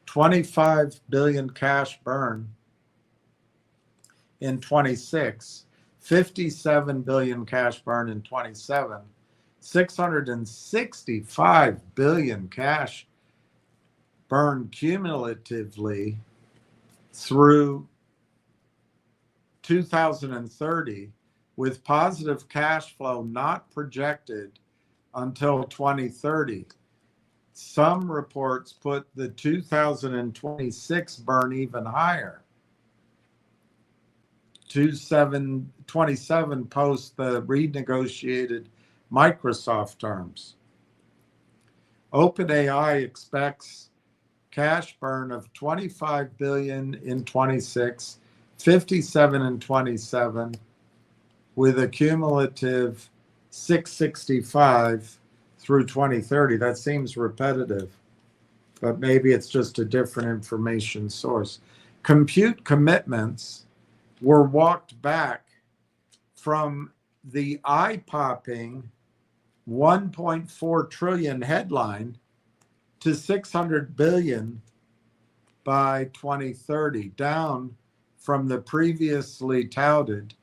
25 billion cash burn in 26, 57 billion cash burn in 27, 665 billion cash burn cumulatively through 2030, with positive cash flow not projected until 2030. Some reports put the 2026 burn even higher. 27 post the renegotiated Microsoft terms. OpenAI expects cash burn of 25 billion in 26, 57 in 27, with a cumulative 665 through 2030. That seems repetitive, but maybe it's just a different information source. Compute commitments were walked back from the eye-popping 1.4 trillion headline to 600 billion by 2030, down from the previously touted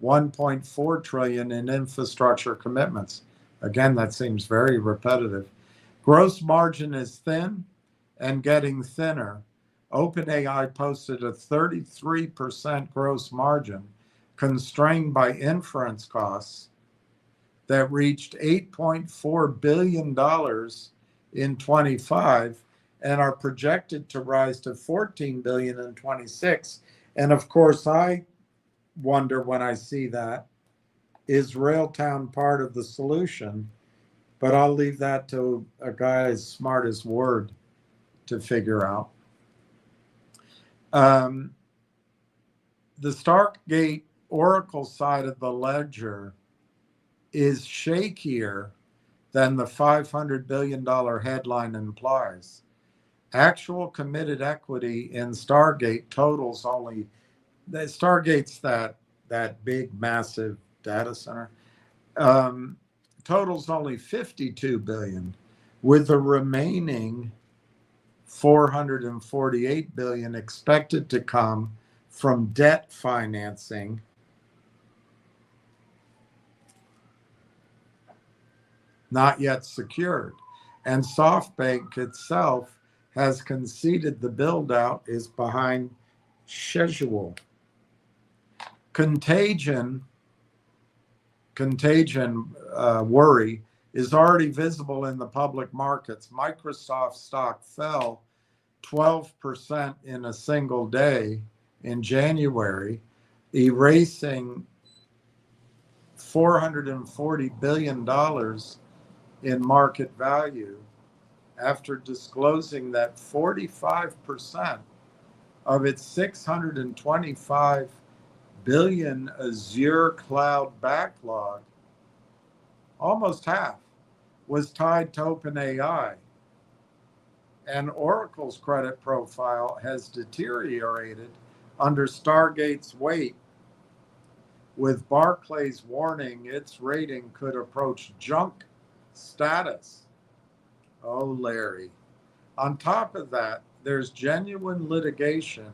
1.4 trillion in infrastructure commitments. Again, that seems very repetitive. Gross margin is thin, and getting thinner, OpenAI posted a 33% gross margin constrained by inference costs that reached $8.4 billion in 25 and are projected to rise to $14 billion in 26. And of course, I wonder when I see that, is Railtown part of the solution? But I'll leave that to a guy as smart as Word to figure out. The Stargate Oracle side of the ledger is shakier than the $500 billion headline implies. Actual committed equity in Stargate totals only, Stargate's that big, massive data center, totals only 52 billion, with the remaining 448 billion expected to come from debt financing not yet secured. And SoftBank itself has conceded the build out is behind schedule. Contagion worry is already visible in the public markets. Microsoft stock fell 12% in a single day in January, erasing $440 billion in market value after disclosing that 45% of its 625 billion Azure cloud backlog, almost half, was tied to OpenAI. And Oracle's credit profile has deteriorated under Stargate's weight, with Barclays warning its rating could approach junk status. Oh, Larry. On top of that, there's genuine litigation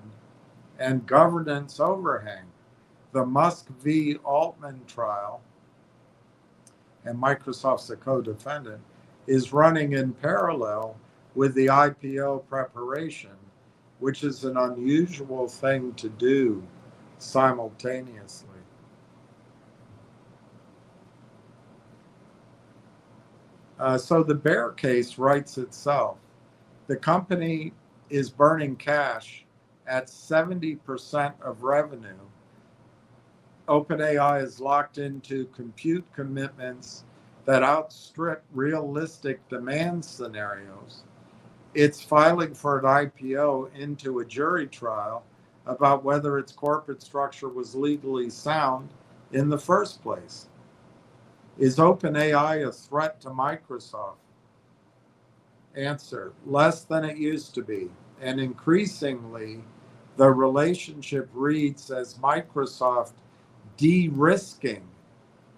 and governance overhang. The Musk v. Altman trial, and Microsoft's a co-defendant, is running in parallel with the IPO preparation, which is an unusual thing to do simultaneously. So the bear case writes itself. The company is burning cash at 70% of revenue. OpenAI is locked into compute commitments that outstrip realistic demand scenarios. It's filing for an IPO into a jury trial about whether its corporate structure was legally sound in the first place. Is OpenAI a threat to Microsoft? Answer, less than it used to be. And increasingly, the relationship reads as Microsoft de-risking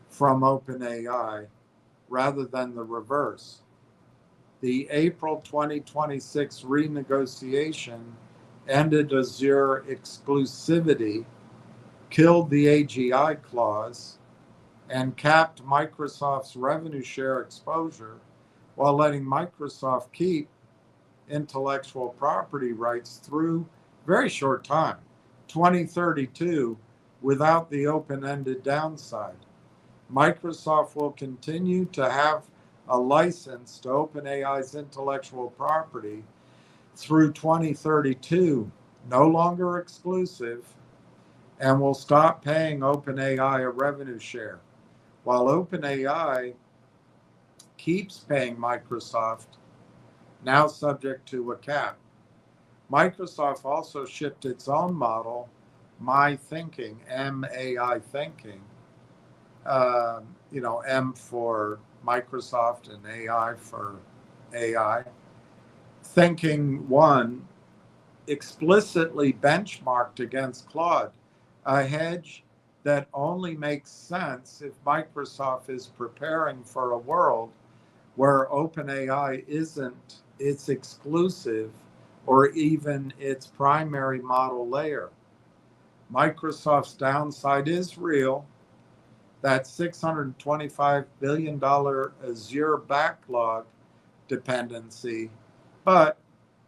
from OpenAI rather than the reverse. The April 2026 renegotiation ended Azure exclusivity, killed the AGI clause, and capped Microsoft's revenue share exposure while letting Microsoft keep intellectual property rights through very short time, 2032, without the open-ended downside. Microsoft will continue to have a license to OpenAI's intellectual property through 2032, no longer exclusive, and will stop paying OpenAI a revenue share, while OpenAI keeps paying Microsoft, now subject to a cap. Microsoft also shipped its own model, My Thinking, MAI Thinking, M for Microsoft and AI for AI. Thinking 1 explicitly benchmarked against Claude, a hedge that only makes sense if Microsoft is preparing for a world where OpenAI isn't its exclusive or even its primary model layer. Microsoft's downside is real. That $625 billion Azure backlog dependency, but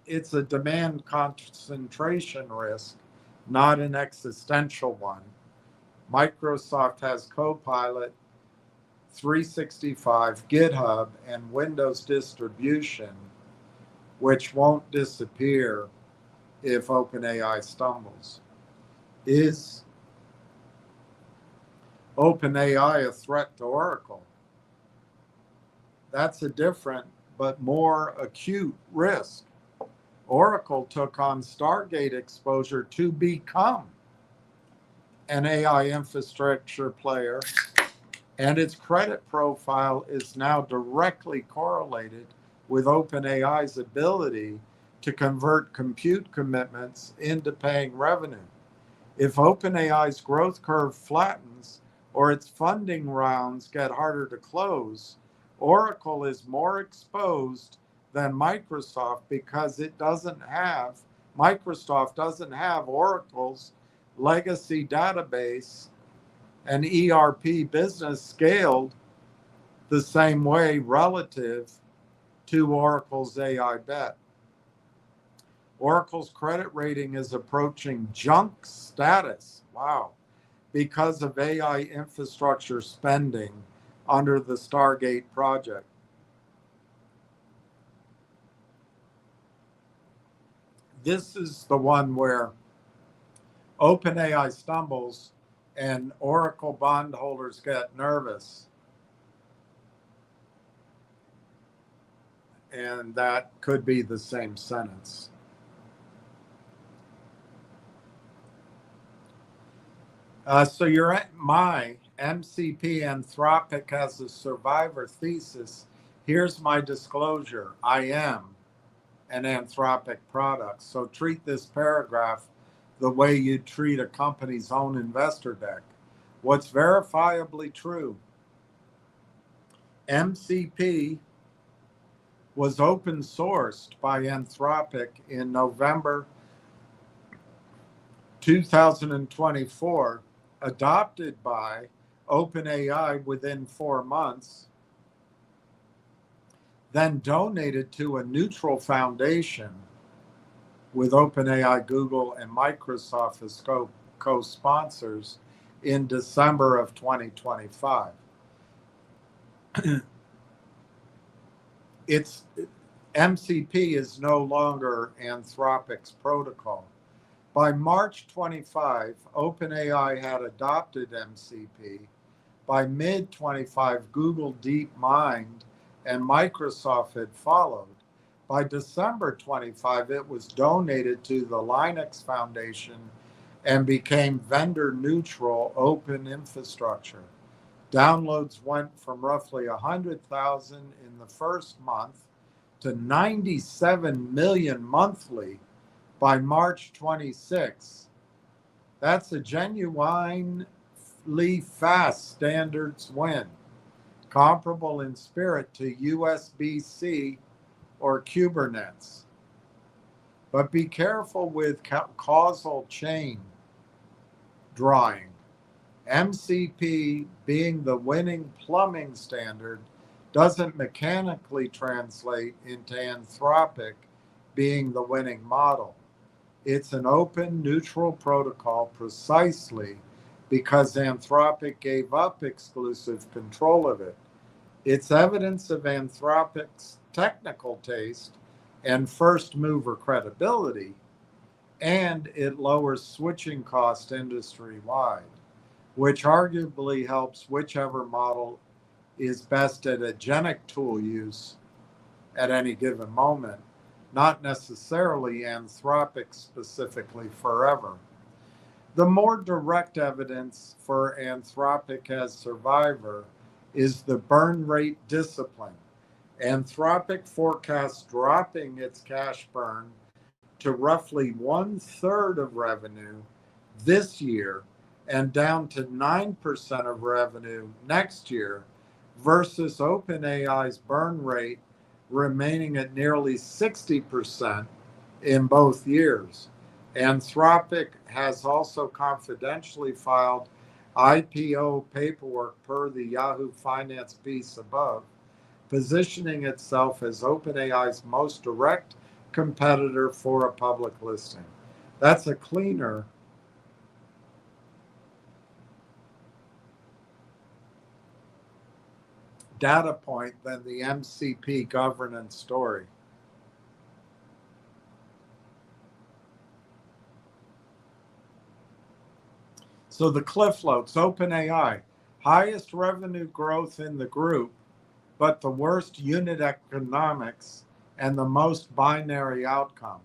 it's a demand concentration risk, not an existential one. Microsoft has Copilot, 365, GitHub, and Windows distribution, which won't disappear if OpenAI stumbles. Is OpenAI a threat to Oracle? That's a different but more acute risk. Oracle took on Stargate exposure to become an AI infrastructure player, and its credit profile is now directly correlated with OpenAI's ability to convert compute commitments into paying revenue. If OpenAI's growth curve flattens or its funding rounds get harder to close, Oracle is more exposed than Microsoft because Microsoft doesn't have Oracle's legacy database and ERP business scaled the same way relative to Oracle's AI bet. Oracle's credit rating is approaching junk status. Wow. Because of AI infrastructure spending under the Stargate project. This is the one where OpenAI stumbles and Oracle bondholders get nervous. And that could be the same sentence. So you're at my MCP Anthropic as a survivor thesis. Here's my disclosure. I am an Anthropic product. So treat this paragraph the way you treat a company's own investor deck. What's verifiably true? MCP was open sourced by Anthropic in November 2024, adopted by OpenAI within 4 months, then donated to a neutral foundation with OpenAI, Google, and Microsoft as co-sponsors in December of 2025. MCP is no longer Anthropic's protocol. By March 25, OpenAI had adopted MCP. By mid-25, Google DeepMind and Microsoft had followed. By December 25, it was donated to the Linux Foundation and became vendor-neutral open infrastructure. Downloads went from roughly 100,000 in the first month to 97 million monthly by March 26. That's a genuinely fast standards win, comparable in spirit to USB-C or Kubernetes. But be careful with causal chain drawing. MCP, being the winning plumbing standard, doesn't mechanically translate into Anthropic being the winning model. It's an open, neutral protocol precisely because Anthropic gave up exclusive control of it. It's evidence of Anthropic's technical taste and first mover credibility, and it lowers switching cost industry-wide, which arguably helps whichever model is best at agentic tool use at any given moment, not necessarily Anthropic specifically forever. The more direct evidence for Anthropic as survivor is the burn rate discipline. Anthropic forecasts dropping its cash burn to roughly 1/3 of revenue this year and down to 9% of revenue next year versus OpenAI's burn rate remaining at nearly 60% in both years. Anthropic has also confidentially filed IPO paperwork per the Yahoo Finance piece above, positioning itself as OpenAI's most direct competitor for a public listing. That's a cleaner data point than the MCP governance story. So the cliff notes, OpenAI, highest revenue growth in the group, but the worst unit economics and the most binary outcome.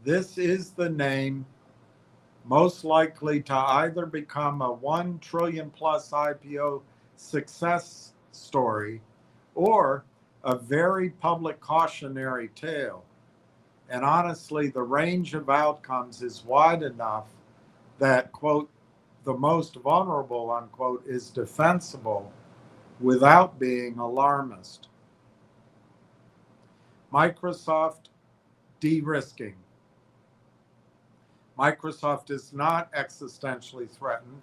This is the name most likely to either become a 1 trillion plus IPO success story or a very public cautionary tale. And honestly, the range of outcomes is wide enough that, quote, the most vulnerable, unquote, is defensible without being alarmist. Microsoft de-risking. Microsoft is not existentially threatened.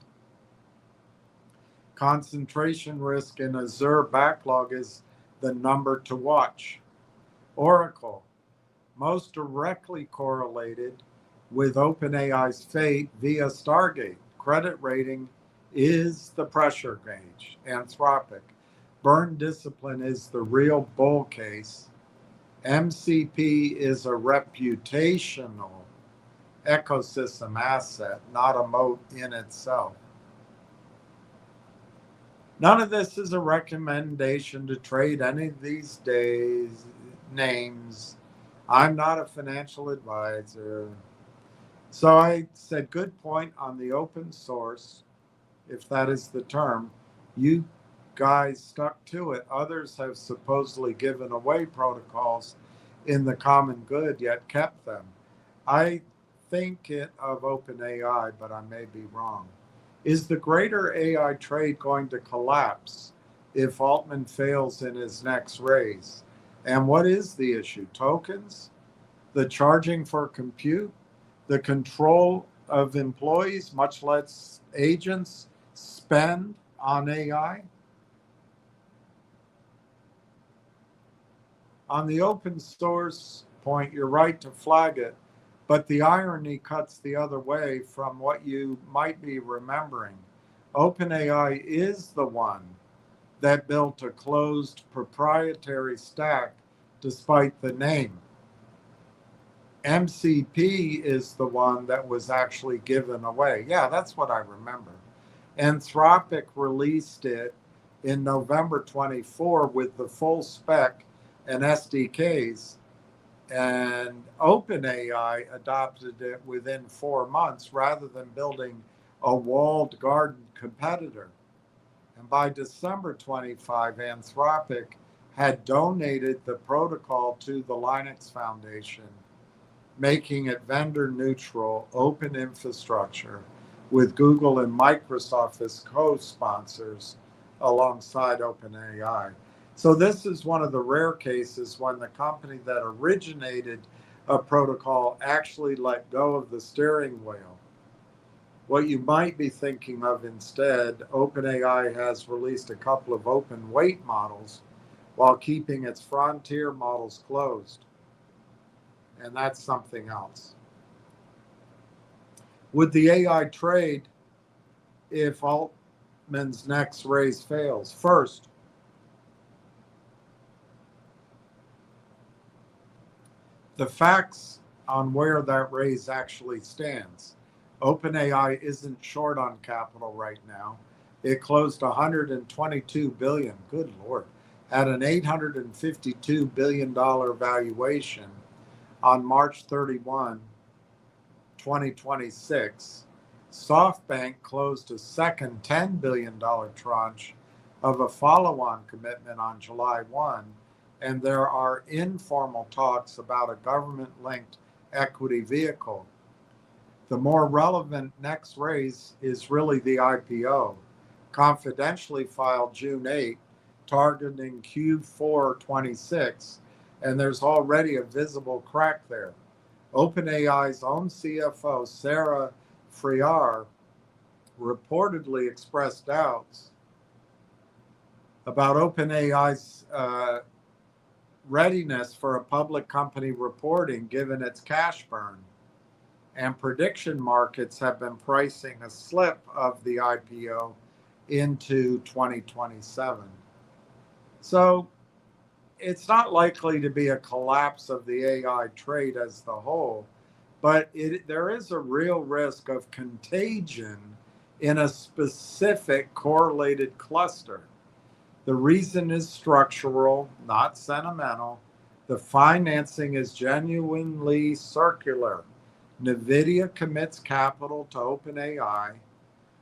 Concentration risk in Azure backlog is the number to watch. Oracle, most directly correlated with OpenAI's fate via Stargate. Credit rating is the pressure gauge. Anthropic, burn discipline is the real bull case. MCP is a reputational ecosystem asset, not a moat in itself. None of this is a recommendation to trade any of these names. I'm not a financial advisor. So I said, good point on the open source, if that is the term. You guys stuck to it. Others have supposedly given away protocols in the common good, yet kept them. I think it of OpenAI, but I may be wrong. Is the greater AI trade going to collapse if Altman fails in his next raise? And what is the issue? Tokens? The charging for compute? The control of employees, much less agents, spend on AI? On the open source point, you're right to flag it, but the irony cuts the other way from what you might be remembering. OpenAI is the one that built a closed proprietary stack despite the name. MCP is the one that was actually given away. Yeah, that's what I remember. Anthropic released it in November 24 with the full spec and SDKs, and OpenAI adopted it within 4 months rather than building a walled garden competitor. And by December 25, Anthropic had donated the protocol to the Linux Foundation, making it vendor neutral, open infrastructure with Google and Microsoft as co-sponsors alongside OpenAI. So this is one of the rare cases when the company that originated a protocol actually let go of the steering wheel. What you might be thinking of instead, OpenAI has released a couple of open weight models while keeping its frontier models closed. And that's something else. Would the AI trade if Altman's next raise fails? First, the facts on where that raise actually stands. OpenAI isn't short on capital right now. It closed 122 billion, good Lord, at an $852 billion valuation on March 31, 2026. SoftBank closed a second $10 billion tranche of a follow-on commitment on July 1, and there are informal talks about a government-linked equity vehicle. The more relevant next raise is really the IPO, confidentially filed June 8, targeting Q4 26, and there's already a visible crack there. OpenAI's own CFO, Sarah Friar, reportedly expressed doubts about OpenAI's readiness for a public company reporting given its cash burn. And prediction markets have been pricing a slip of the IPO into 2027. So it's not likely to be a collapse of the AI trade as the whole, but there is a real risk of contagion in a specific correlated cluster. The reason is structural, not sentimental. The financing is genuinely circular. NVIDIA commits capital to OpenAI.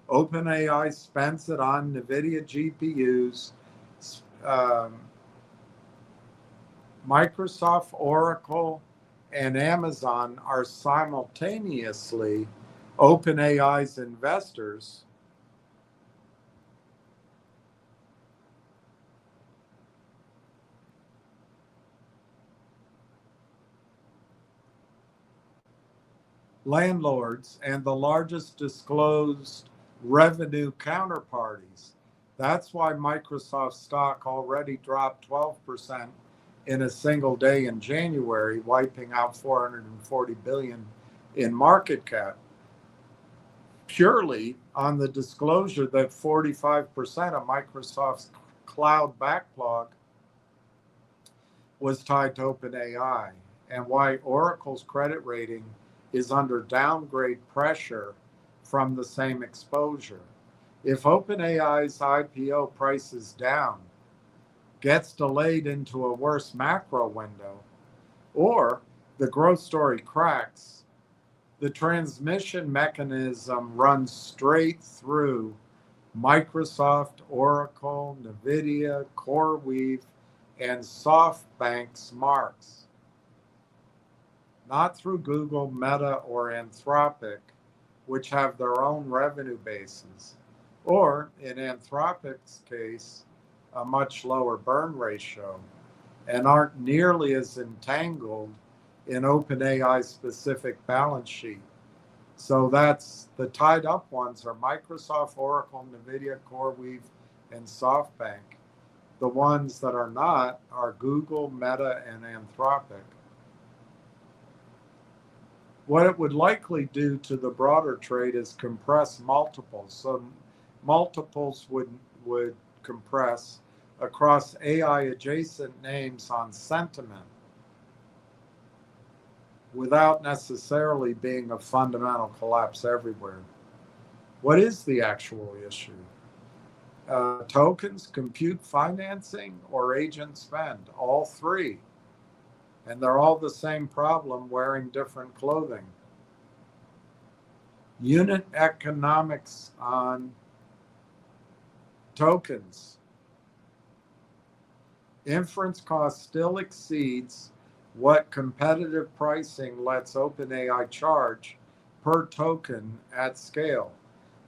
OpenAI spends it on NVIDIA GPUs. Microsoft, Oracle, and Amazon are simultaneously OpenAI's investors. Landlords and the largest disclosed revenue counterparties. That's why Microsoft stock already dropped 12% in a single day in January, wiping out 440 billion in market cap, purely on the disclosure that 45% of Microsoft's cloud backlog was tied to OpenAI, and why Oracle's credit rating is under downgrade pressure from the same exposure. If OpenAI's IPO price is down, gets delayed into a worse macro window, or the growth story cracks, the transmission mechanism runs straight through Microsoft, Oracle, NVIDIA, CoreWeave, and SoftBank's marks. Not through Google, Meta, or Anthropic, which have their own revenue bases, or in Anthropic's case, a much lower burn ratio, and aren't nearly as entangled in OpenAI's specific balance sheet. So that's the tied up ones are Microsoft, Oracle, NVIDIA, CoreWeave, and SoftBank. The ones that are not are Google, Meta, and Anthropic. What it would likely do to the broader trade is compress multiples. So multiples would compress across AI adjacent names on sentiment without necessarily being a fundamental collapse everywhere. What is the actual issue? Tokens, compute financing, or agent spend? All three. And they're all the same problem, wearing different clothing. Unit economics on tokens. Inference cost still exceeds what competitive pricing lets OpenAI charge per token at scale.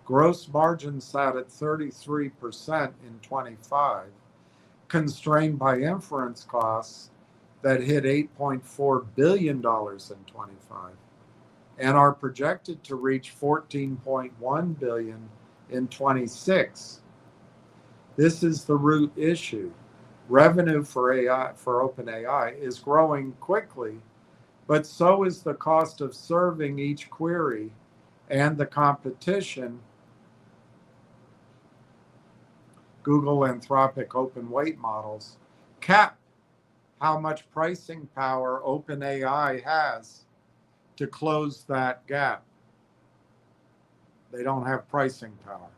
Gross margin sat at 33% in 25, constrained by inference costs that hit $8.4 billion in 25 and are projected to reach $14.1 billion in 26. This is the root issue. Revenue for OpenAI is growing quickly, but so is the cost of serving each query, and the competition. Google, Anthropic, open weight models cap how much pricing power OpenAI has to close that gap. They don't have pricing power.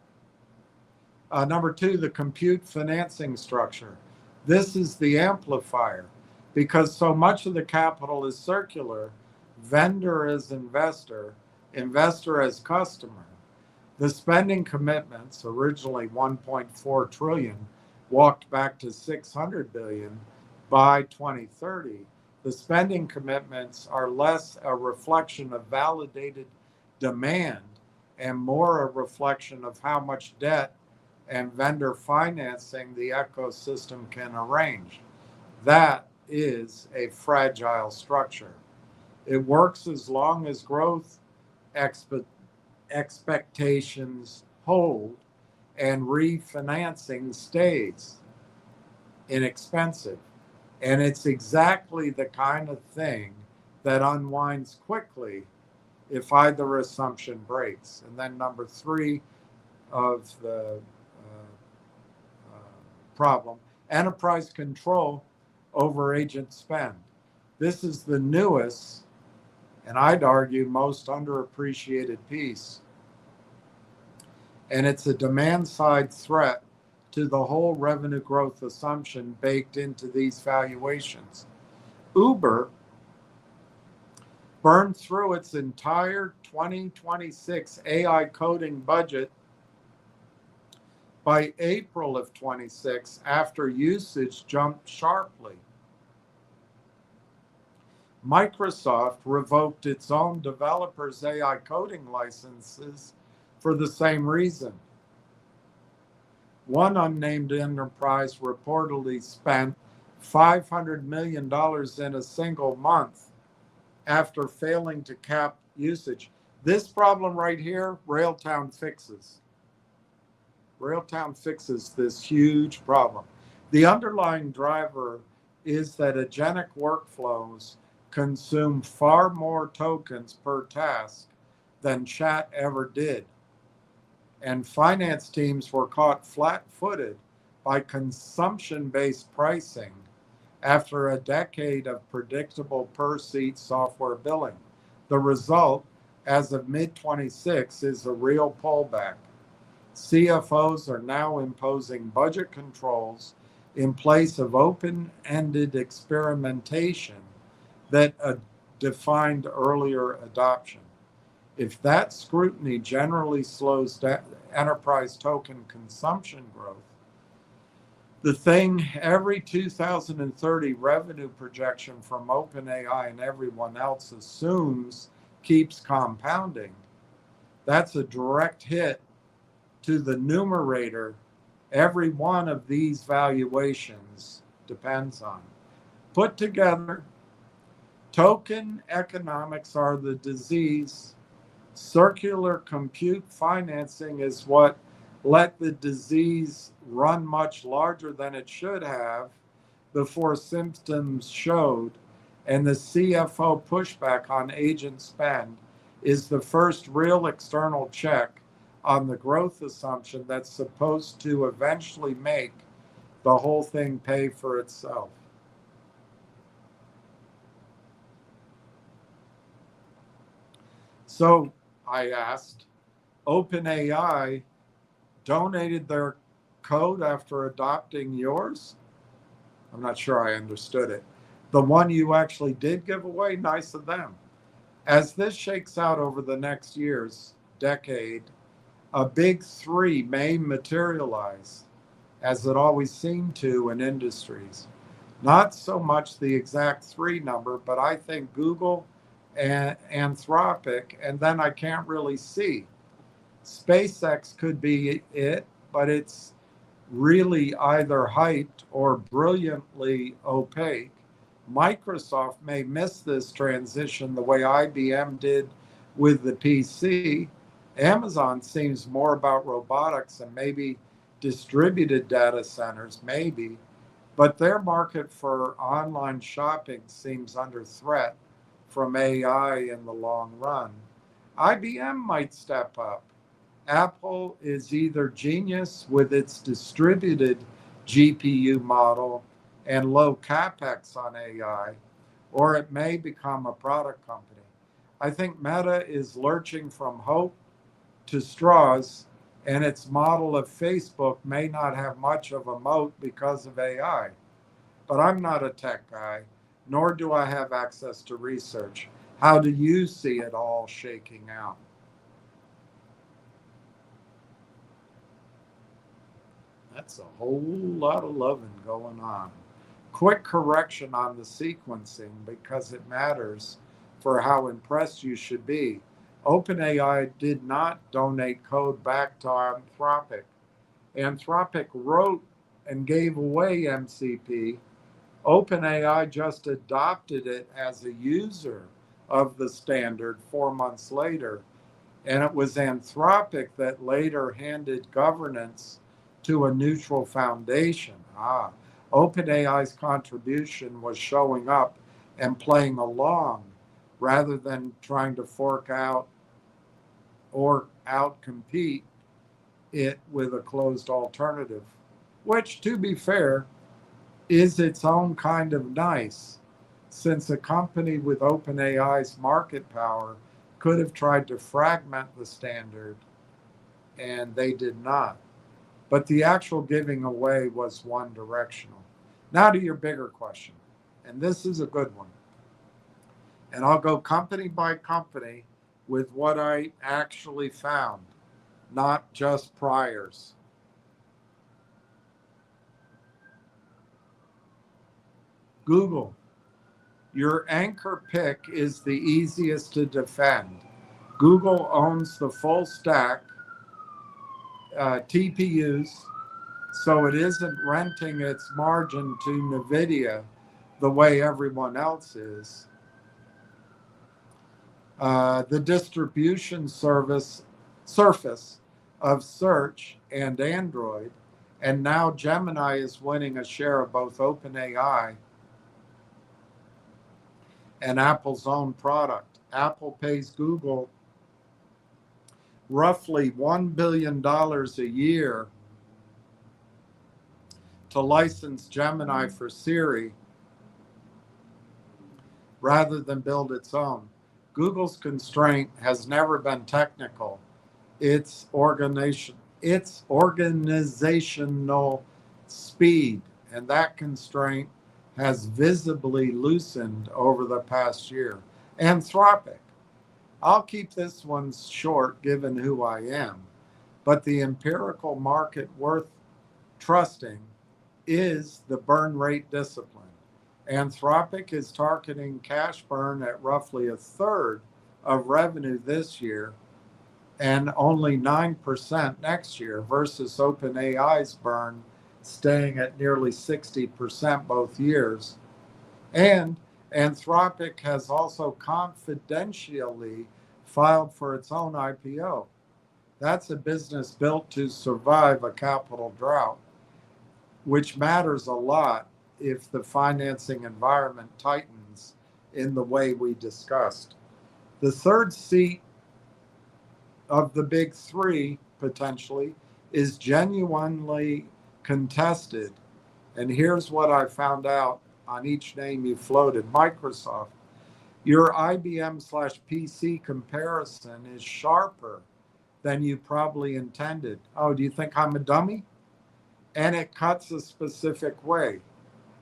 Number two, the compute financing structure. This is the amplifier because so much of the capital is circular, vendor as investor, investor as customer. The spending commitments, originally 1.4 trillion, walked back to 600 billion by 2030. The spending commitments are less a reflection of validated demand and more a reflection of how much debt and vendor financing the ecosystem can arrange. That is a fragile structure. It works as long as growth expectations hold and refinancing stays inexpensive. And it's exactly the kind of thing that unwinds quickly if either assumption breaks. And then number three of the problem, enterprise control over agent spend. This is the newest, and I'd argue most underappreciated piece. And it's a demand side threat to the whole revenue growth assumption baked into these valuations. Uber burned through its entire 2026 AI coding budget by April of 26 after usage jumped sharply. Microsoft revoked its own developers' AI coding licenses for the same reason. One unnamed enterprise reportedly spent $500 million in a single month after failing to cap usage. This problem right here, Railtown fixes. Railtown fixes this huge problem. The underlying driver is that agentic workflows consume far more tokens per task than chat ever did. And finance teams were caught flat-footed by consumption-based pricing after a decade of predictable per-seat software billing. The result, as of mid-26, is a real pullback. CFOs are now imposing budget controls in place of open-ended experimentation that defined earlier adoption. If that scrutiny generally slows down enterprise token consumption growth, the thing every 2030 revenue projection from OpenAI and everyone else assumes keeps compounding, that's a direct hit to the numerator every one of these valuations depends on. Put together, token economics are the disease. Circular compute financing is what let the disease run much larger than it should have before symptoms showed. And the CFO pushback on agent spend is the first real external check on the growth assumption that's supposed to eventually make the whole thing pay for itself. So I asked, OpenAI donated their code after adopting yours? I'm not sure I understood it. The one you actually did give away, nice of them. As this shakes out over the next years, decade, a big three may materialize, as it always seemed to in industries. Not so much the exact three number, but I think Google and Anthropic, and then I can't really see. SpaceX could be it, but it's really either hyped or brilliantly opaque. Microsoft may miss this transition the way IBM did with the PC. Amazon seems more about robotics and maybe distributed data centers, maybe, but their market for online shopping seems under threat from AI in the long run. IBM might step up. Apple is either genius with its distributed GPU model and low capex on AI, or it may become a product company. I think Meta is lurching from hope to straws, and its model of Facebook may not have much of a moat because of AI. But I'm not a tech guy, nor do I have access to research. How do you see it all shaking out? That's a whole lot of loving going on. Quick correction on the sequencing because it matters for how impressed you should be. OpenAI did not donate code back to Anthropic. Anthropic wrote and gave away MCP. OpenAI just adopted it as a user of the standard 4 months later. And it was Anthropic that later handed governance to a neutral foundation. OpenAI's contribution was showing up and playing along rather than trying to fork out or outcompete it with a closed alternative, which, to be fair, is its own kind of nice, since a company with OpenAI's market power could have tried to fragment the standard, and they did not. But the actual giving away was one directional. Now to your bigger question, and this is a good one. And I'll go company by company with what I actually found, not just priors. Google. Your anchor pick is the easiest to defend. Google owns the full stack, TPUs, so it isn't renting its margin to NVIDIA the way everyone else is. The distribution surface of search and Android, and now Gemini is winning a share of both OpenAI and Apple's own product. Apple pays Google roughly $1 billion a year to license Gemini for Siri rather than build its own. Google's constraint has never been technical. It's organizational speed, and that constraint has visibly loosened over the past year. Anthropic. I'll keep this one short given who I am, but the empirical market worth trusting is the burn rate discipline. Anthropic is targeting cash burn at roughly a third of revenue this year and only 9% next year versus OpenAI's burn staying at nearly 60% both years. And Anthropic has also confidentially filed for its own IPO. That's a business built to survive a capital drought, which matters a lot if the financing environment tightens in the way we discussed. The third seat of the big three, potentially, is genuinely contested. And here's what I found out on each name you floated. Microsoft. Your IBM/PC comparison is sharper than you probably intended. Oh, do you think I'm a dummy? And it cuts a specific way.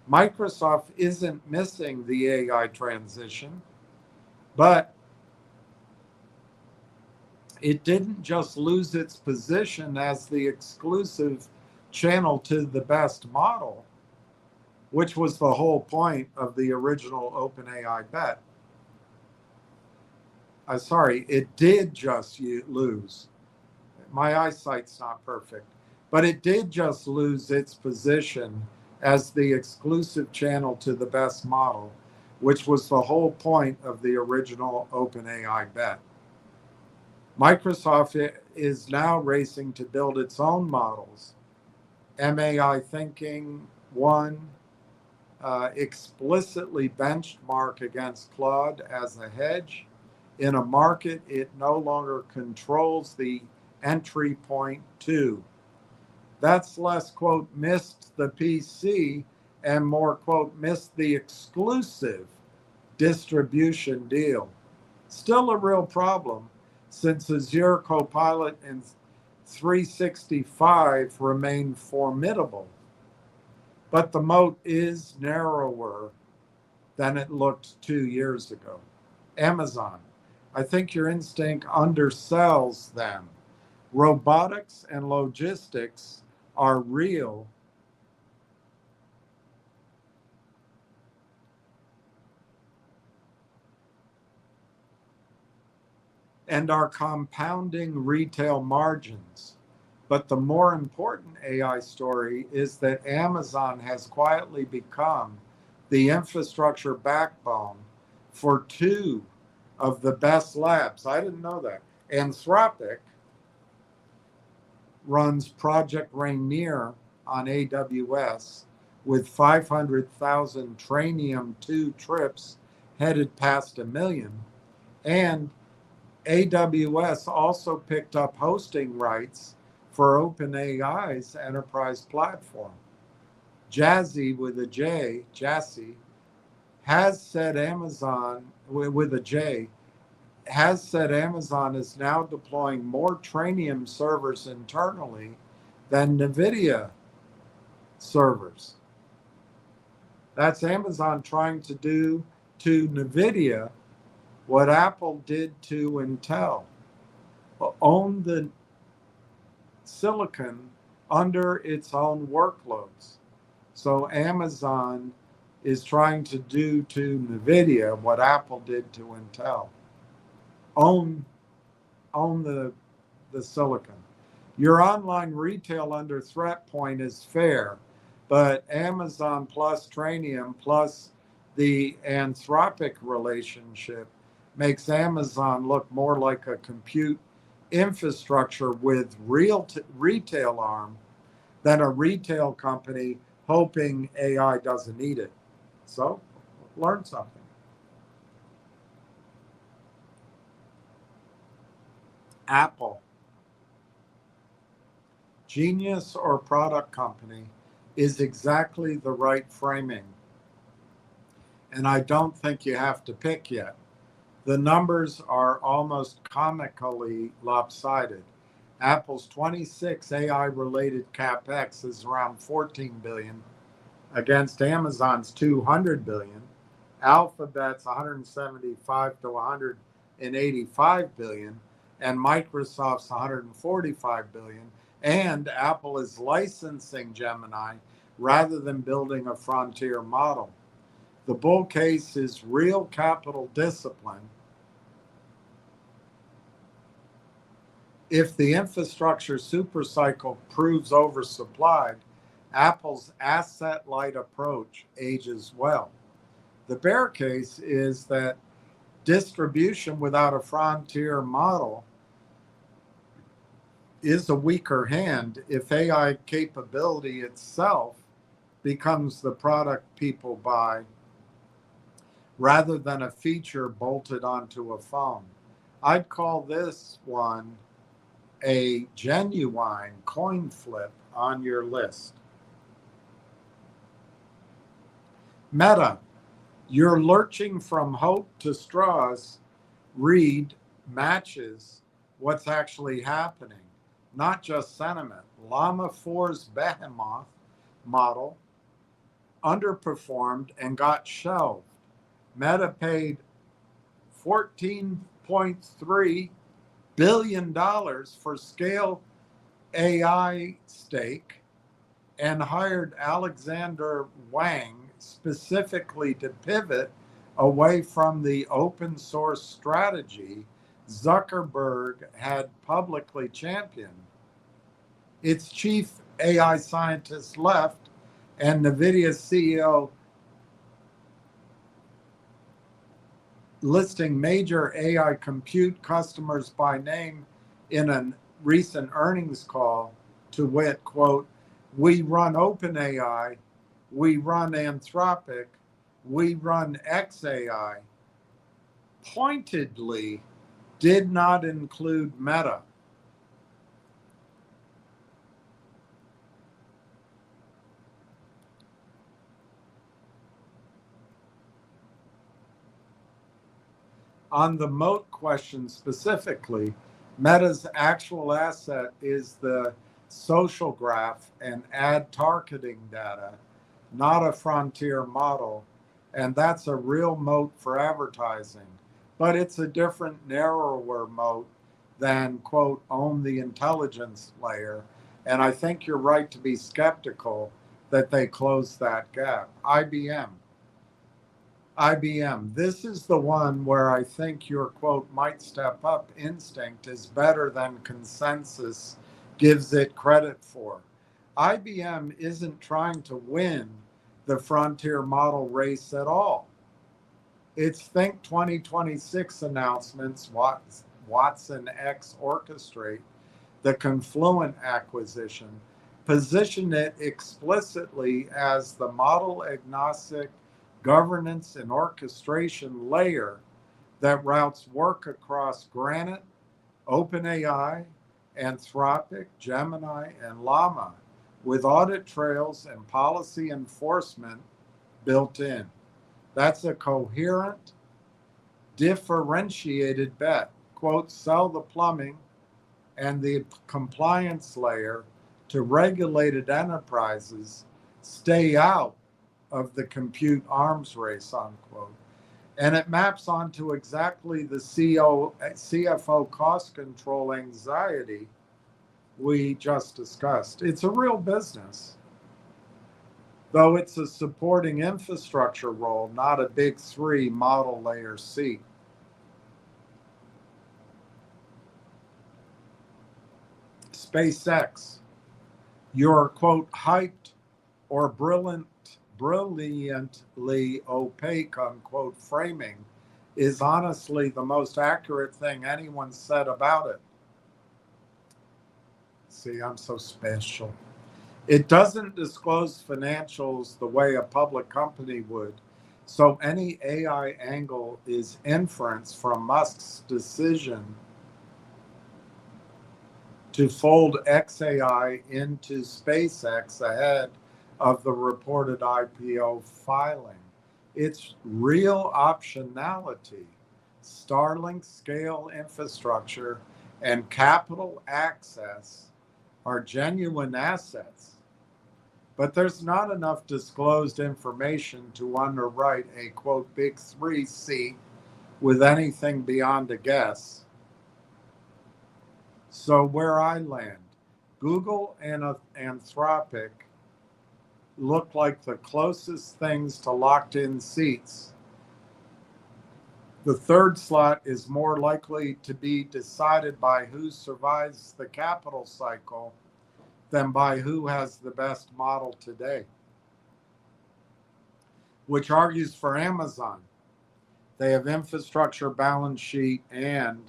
Microsoft isn't missing the AI transition, but it didn't just lose its position as the exclusive channel to the best model, which was the whole point of the original OpenAI bet. It did just lose. My eyesight's not perfect, but it did just lose its position as the exclusive channel to the best model, which was the whole point of the original OpenAI bet. Microsoft is now racing to build its own models. MAI Thinking One explicitly benchmark against Claude as a hedge in a market it no longer controls the entry point to. That's less, quote, missed the PC and more, quote, missed the exclusive distribution deal. Still a real problem since Azure Copilot and 365 remain formidable. But the moat is narrower than it looked 2 years ago. Amazon. I think your instinct undersells them. Robotics and logistics are real. And are compounding retail margins. But the more important AI story is that Amazon has quietly become the infrastructure backbone for two of the best labs. I didn't know that. Anthropic runs Project Rainier on AWS, with 500,000 Trainium-2 trips headed past 1 million. And AWS also picked up hosting rights for OpenAI's enterprise platform. Jazzy with a J, Jassy, has said Amazon, with a J, has said Amazon is now deploying more Trainium servers internally than NVIDIA servers. That's Amazon trying to do to NVIDIA what Apple did to Intel, own the silicon under its own workloads. So Amazon is trying to do to NVIDIA what Apple did to Intel. Own the silicon. Your online retail under threat point is fair, but Amazon plus Trainium plus the Anthropic relationship makes Amazon look more like a compute infrastructure with real retail arm than a retail company hoping AI doesn't need it. So, learn something. Apple. Genius or product company is exactly the right framing. And I don't think you have to pick yet. The numbers are almost comically lopsided. Apple's 26 AI-related capex is around 14 billion against Amazon's 200 billion, Alphabet's 175 to 185 billion, and Microsoft's 145 billion. And Apple is licensing Gemini rather than building a frontier model. The bull case is real capital discipline. If the infrastructure supercycle proves oversupplied, Apple's asset-light approach ages well. The bear case is that distribution without a frontier model is a weaker hand if AI capability itself becomes the product people buy rather than a feature bolted onto a phone. I'd call this one a genuine coin flip on your list. Meta, you're lurching from hope to straws. Read matches what's actually happening, not just sentiment. Llama 4's Behemoth model underperformed and got shelved. Meta paid $14.3 billion for Scale AI stake and hired Alexander Wang specifically to pivot away from the open source strategy Zuckerberg had publicly championed. Its chief AI scientist left, and NVIDIA's CEO listing major AI compute customers by name in a recent earnings call, to wit, quote, "We run OpenAI, we run Anthropic, we run xAI," pointedly did not include Meta. On the moat question specifically, Meta's actual asset is the social graph and ad targeting data, not a frontier model. And that's a real moat for advertising. But it's a different, narrower moat than, quote, own the intelligence layer. And I think you're right to be skeptical that they closed that gap. IBM, this is the one where I think your, quote, might step up instinct is better than consensus gives it credit for. IBM isn't trying to win the frontier model race at all. Its Think 2026 announcements, Watson X Orchestrate, the Confluent acquisition, position it explicitly as the model agnostic governance and orchestration layer that routes work across Granite, OpenAI, Anthropic, Gemini, and Llama, with audit trails and policy enforcement built in. That's a coherent, differentiated bet. Quote, sell the plumbing and the compliance layer to regulated enterprises, stay out of the compute arms race, unquote. And it maps onto exactly the CFO cost control anxiety we just discussed. It's a real business, though it's a supporting infrastructure role, not a big three model layer seat. SpaceX, your quote, hyped or brilliantly opaque, unquote, framing is honestly the most accurate thing anyone said about it. See, I'm so special. It doesn't disclose financials the way a public company would, so any AI angle is inference from Musk's decision to fold XAI into SpaceX ahead of the reported IPO filing. It's real optionality. Starlink scale infrastructure and capital access are genuine assets, but there's not enough disclosed information to underwrite a quote big three seat with anything beyond a guess. So where I land, Google and Anthropic look like the closest things to locked in seats. The third slot is more likely to be decided by who survives the capital cycle than by who has the best model today, which argues for Amazon. They have infrastructure, balance sheet, and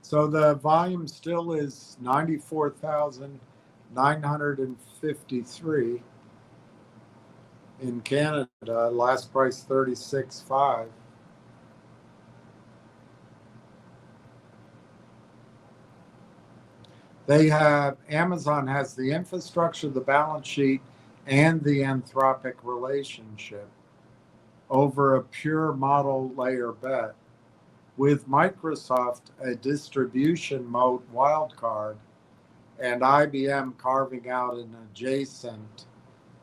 so the volume still is 94,953 in Canada. Last price 36.5. They have, Amazon has the infrastructure, the balance sheet, and the Anthropic relationship over a pure model layer bet, with Microsoft a distribution mode wildcard and IBM carving out an adjacent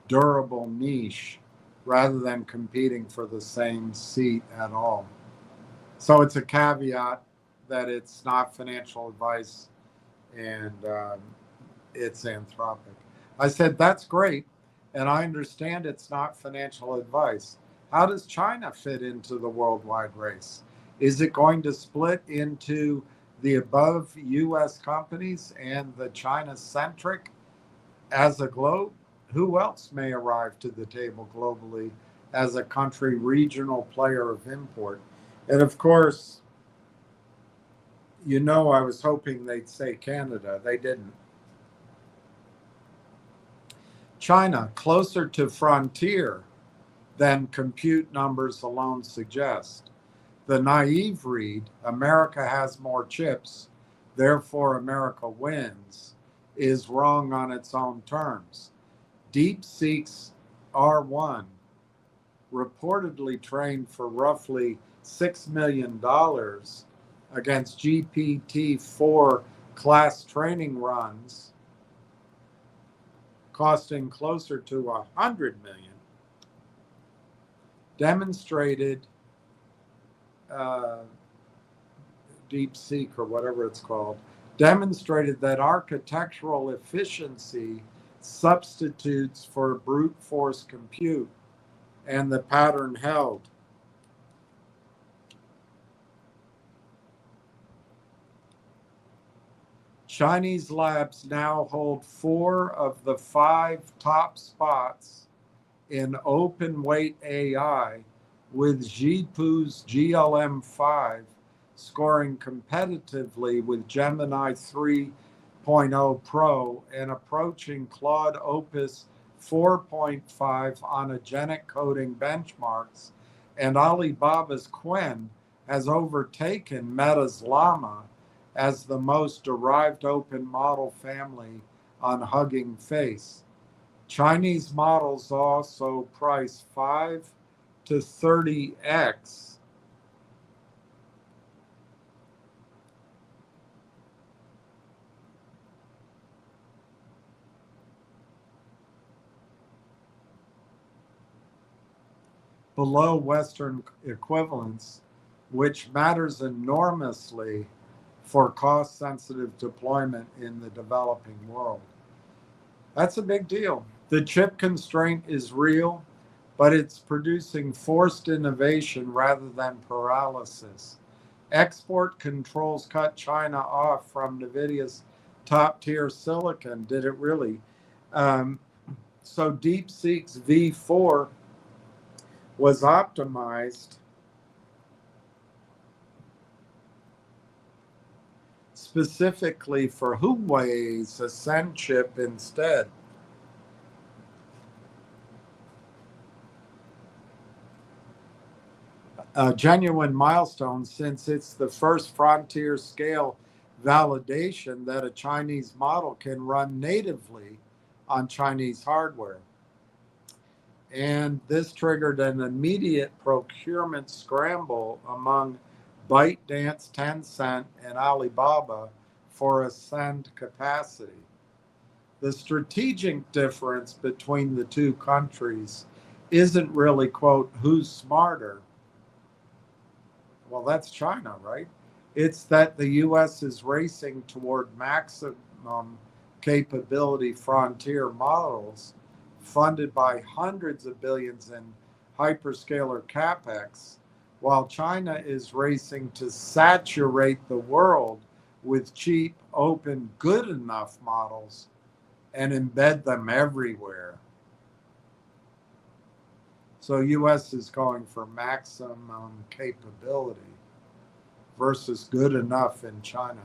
durable niche rather than competing for the same seat at all. So it's a caveat that it's not financial advice and it's Anthropic. I said, that's great. And I understand it's not financial advice. How does China fit into the worldwide race? Is it going to split into the above US companies and the China-centric as a globe? Who else may arrive to the table globally as a country regional player of import? And of course, you know, I was hoping they'd say Canada. They didn't. China, closer to frontier than compute numbers alone suggest. The naive read, America has more chips, therefore America wins, is wrong on its own terms. DeepSeek's R1, reportedly trained for roughly $6 million against GPT-4 class training runs, costing closer to $100 million, demonstrated DeepSeek or whatever it's called, demonstrated that architectural efficiency substitutes for brute force compute, and the pattern held. Chinese labs now hold 4 of the 5 top spots in open weight AI, with Zhipu's GLM5 scoring competitively with Gemini 3.0 Pro and approaching Claude Opus 4.5 on agentic coding benchmarks, and Alibaba's Qwen has overtaken Meta's Llama as the most derived open model family on Hugging Face. Chinese models also price 5 to 30x below Western equivalents, which matters enormously for cost-sensitive deployment in the developing world. That's a big deal. The chip constraint is real, but it's producing forced innovation rather than paralysis. Export controls cut China off from NVIDIA's top-tier silicon. Did it really? So DeepSeek's V4 was optimized specifically for Huawei's Ascend chip instead. A genuine milestone, since it's the first frontier scale validation that a Chinese model can run natively on Chinese hardware. And this triggered an immediate procurement scramble among ByteDance, Tencent, and Alibaba for Ascend capacity. The strategic difference between the two countries isn't really, quote, who's smarter. Well, that's China, right? It's that the US is racing toward maximum capability frontier models funded by hundreds of billions in hyperscaler capex, while China is racing to saturate the world with cheap, open, good enough models and embed them everywhere. So US is going for maximum capability versus good enough in China.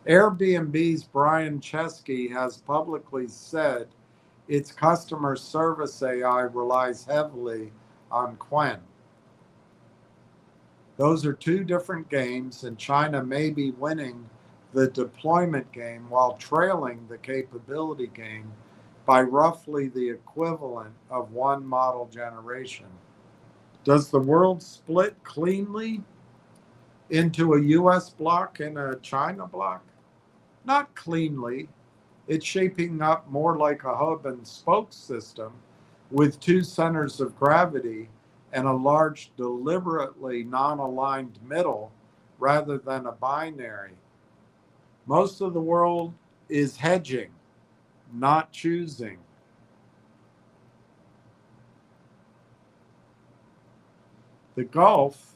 Airbnb's Brian Chesky has publicly said its customer service AI relies heavily on Qwen. Those are two different games, and China may be winning the deployment game while trailing the capability game by roughly the equivalent of one model generation. Does the world split cleanly into a US block and a China block? Not cleanly. It's shaping up more like a hub and spoke system with two centers of gravity and a large, deliberately non-aligned middle rather than a binary. Most of the world is hedging, not choosing. The Gulf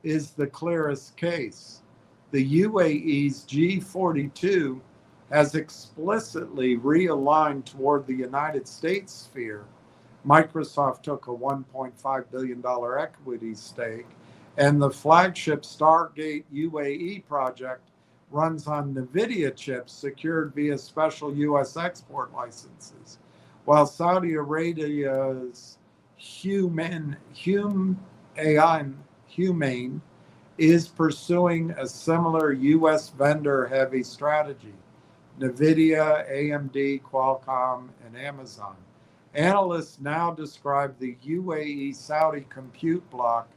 is the clearest case. The UAE's G42 has explicitly realigned toward the United States sphere. Microsoft took a $1.5 billion equity stake, and the flagship Stargate UAE project runs on NVIDIA chips secured via special U.S. export licenses, while Saudi Arabia's Humane is pursuing a similar U.S. vendor-heavy strategy. NVIDIA, AMD, Qualcomm, and Amazon. Analysts now describe the UAE Saudi compute bloc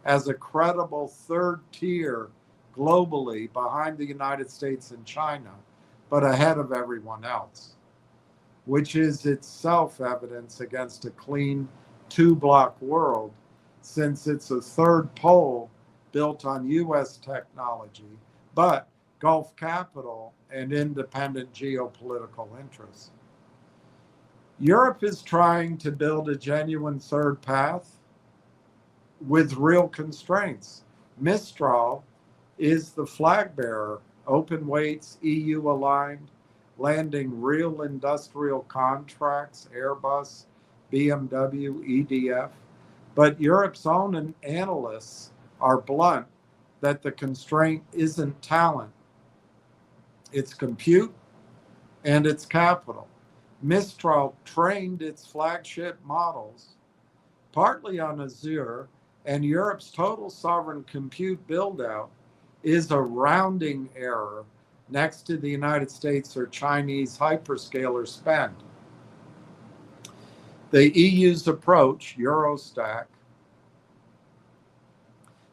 as a credible third tier globally behind the United States and China, but ahead of everyone else, which is itself evidence against a clean two-block world, since it's a third pole built on U.S. technology, but Gulf capital and independent geopolitical interests. Europe is trying to build a genuine third path with real constraints. Mistral is the flag bearer open weights, EU aligned, landing real industrial contracts, Airbus, BMW, EDF. But Europe's own analysts are blunt that the constraint isn't talent, it's compute and it's capital. Mistral trained its flagship models partly on Azure, and Europe's total sovereign compute buildout is a rounding error next to the United States or Chinese hyperscaler spend. The EU's approach, Eurostack,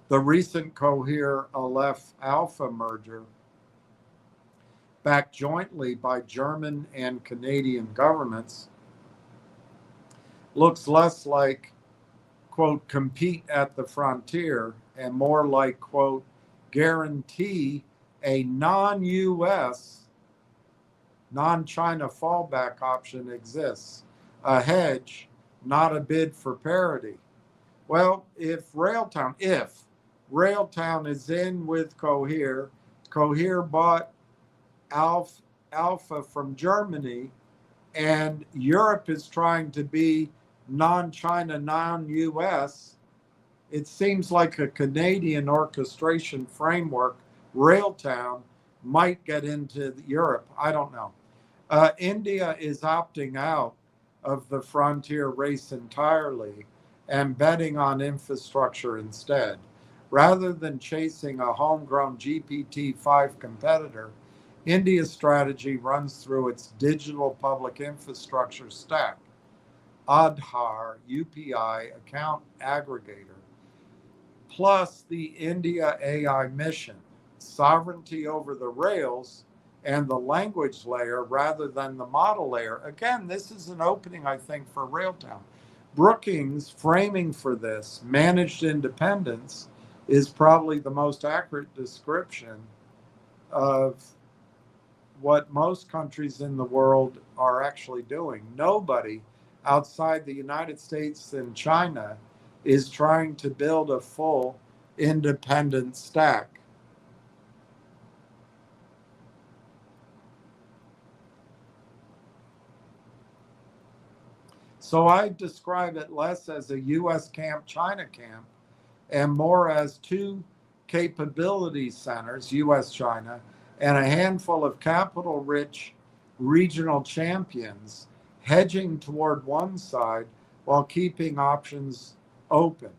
the recent Cohere Aleph Alpha merger, backed jointly by German and Canadian governments, looks less like, quote, compete at the frontier and more like, quote, guarantee a non-US, non-China fallback option exists, a hedge, not a bid for parity. Well, if Railtown is in with Cohere bought Alpha from Germany, and Europe is trying to be non-China, non-US, it seems like a Canadian orchestration framework, Railtown, might get into Europe. I don't know. India is opting out of the frontier race entirely and betting on infrastructure instead. Rather than chasing a homegrown GPT-5 competitor, India's strategy runs through its digital public infrastructure stack, Aadhaar UPI account aggregator, plus the India AI mission, sovereignty over the rails and the language layer rather than the model layer. Again, this is an opening, I think, for Railtown. Brookings' framing for this, managed independence, is probably the most accurate description of what most countries in the world are actually doing. Nobody outside the United States and China is trying to build a full independent stack. So I describe it less as a US camp, China camp, and more as two capability centers, US, China, and a handful of capital rich regional champions hedging toward one side while keeping options open.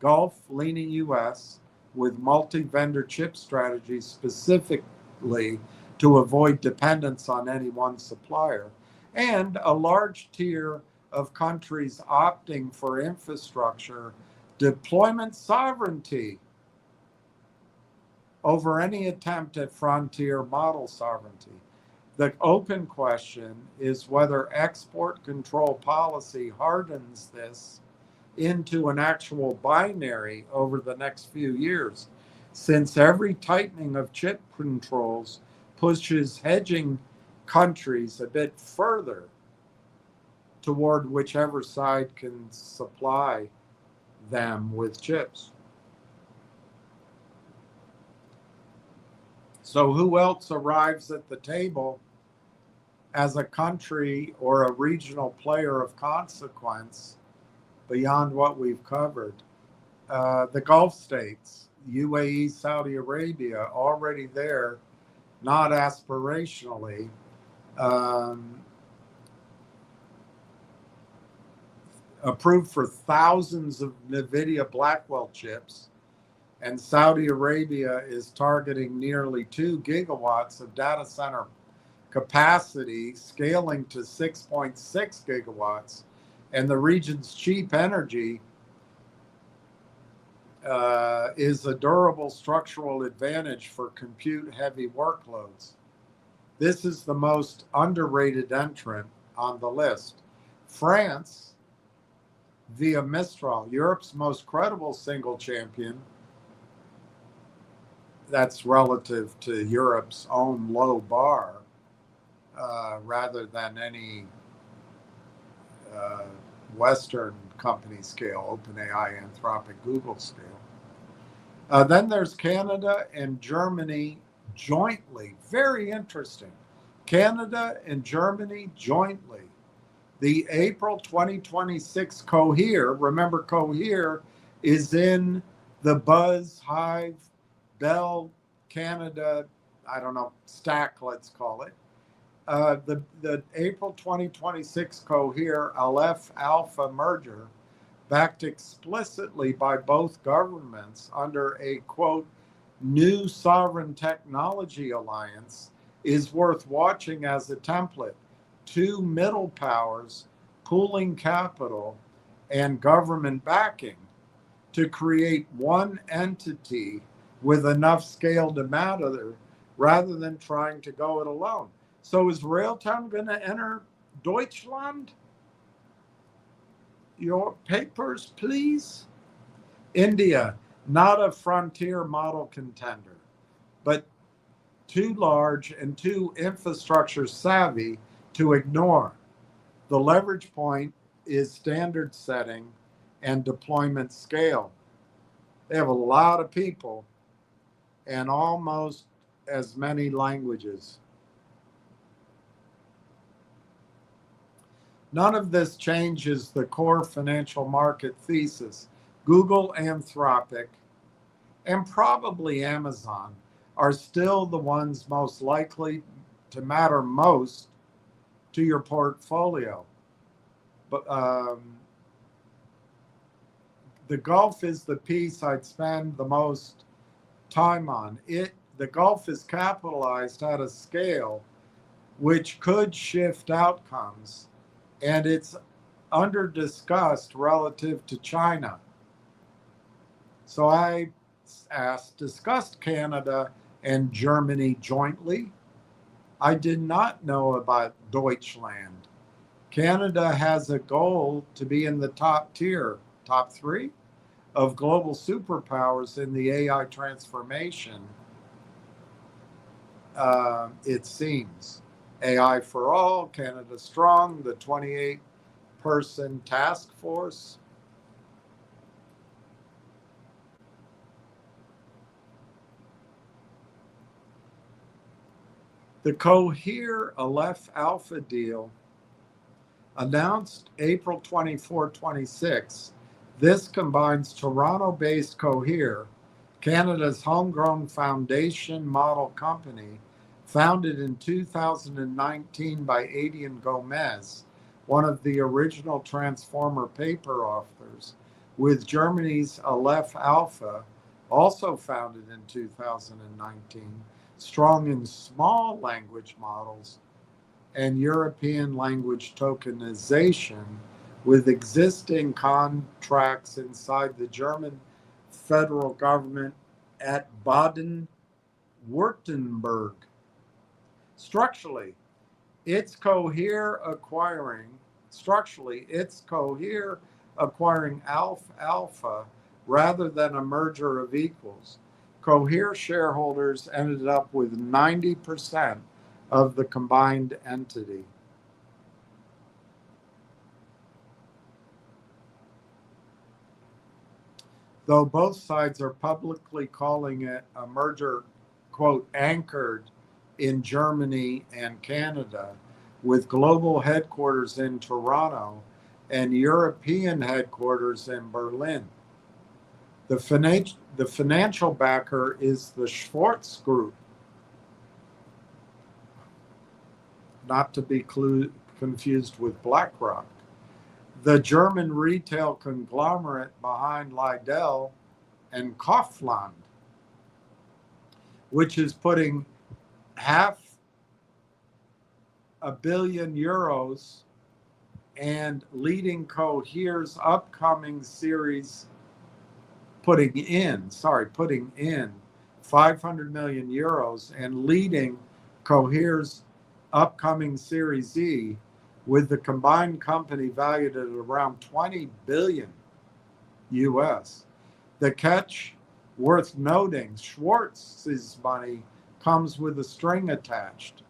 Gulf leaning US with multi vendor chip strategies specifically to avoid dependence on any one supplier, and a large tier of countries opting for infrastructure deployment sovereignty over any attempt at frontier model sovereignty. The open question is whether export control policy hardens this into an actual binary over the next few years, since every tightening of chip controls pushes hedging countries a bit further toward whichever side can supply them with chips. So who else arrives at the table as a country or a regional player of consequence beyond what we've covered? The Gulf states, UAE, Saudi Arabia, already there, not aspirationally. Approved for thousands of NVIDIA Blackwell chips, and Saudi Arabia is targeting nearly 2 gigawatts of data center capacity, scaling to 6.6 gigawatts, and the region's cheap energy is a durable structural advantage for compute-heavy workloads. This is the most underrated entrant on the list. France, via Mistral, Europe's most credible single champion, that's relative to Europe's own low bar, rather than any Western company scale, OpenAI, Anthropic, Google scale. Then there's Canada and Germany jointly, very interesting, Canada and Germany jointly, the April 2026 Cohere, remember Cohere is in the Buzz, Hive, Bell, Canada, I don't know, stack, let's call it. The April 2026 Cohere Aleph Alpha merger, backed explicitly by both governments under a quote, new sovereign technology alliance, is worth watching as a template. Two middle powers pooling capital and government backing to create one entity with enough scale to matter rather than trying to go it alone. So is Railtown going to enter Deutschland? Your papers, please. India, not a frontier model contender, but too large and too infrastructure savvy to ignore. The leverage point is standard setting and deployment scale. They have a lot of people and almost as many languages. None of this changes the core financial market thesis. Google, Anthropic, and probably Amazon are still the ones most likely to matter most to your portfolio. But the Gulf is the piece I'd spend the most time on. The Gulf is capitalized at a scale which could shift outcomes, and it's under discussed relative to China. So I discussed Canada and Germany jointly. I did not know about Deutschland. Canada has a goal to be in the top tier, top three of global superpowers in the AI transformation. It seems. AI for All, Canada Strong, the 28-person task force. The Cohere Aleph Alpha deal announced April 24, 26. This combines Toronto-based Cohere, Canada's homegrown foundation model company, founded in 2019 by Adrian Gomez, one of the original Transformer paper authors, with Germany's Aleph Alpha, also founded in 2019, strong in small language models and European language tokenization, with existing contracts inside the German federal government at Baden-Württemberg. Structurally, it's Cohere acquiring Alpha rather than a merger of equals. Cohere shareholders ended up with 90% of the combined entity. Though both sides are publicly calling it a merger, quote, anchored in Germany and Canada, with global headquarters in Toronto and European headquarters in Berlin. The financial backer is the Schwartz Group, not to be confused with BlackRock, the German retail conglomerate behind Lidl and Kaufland, which is putting €500 million and leading Cohere's upcoming series, putting in €500 million and leading Cohere's upcoming Series E, with the combined company valued at around $20 billion US. The catch worth noting, Schwartz's money comes with a string attached.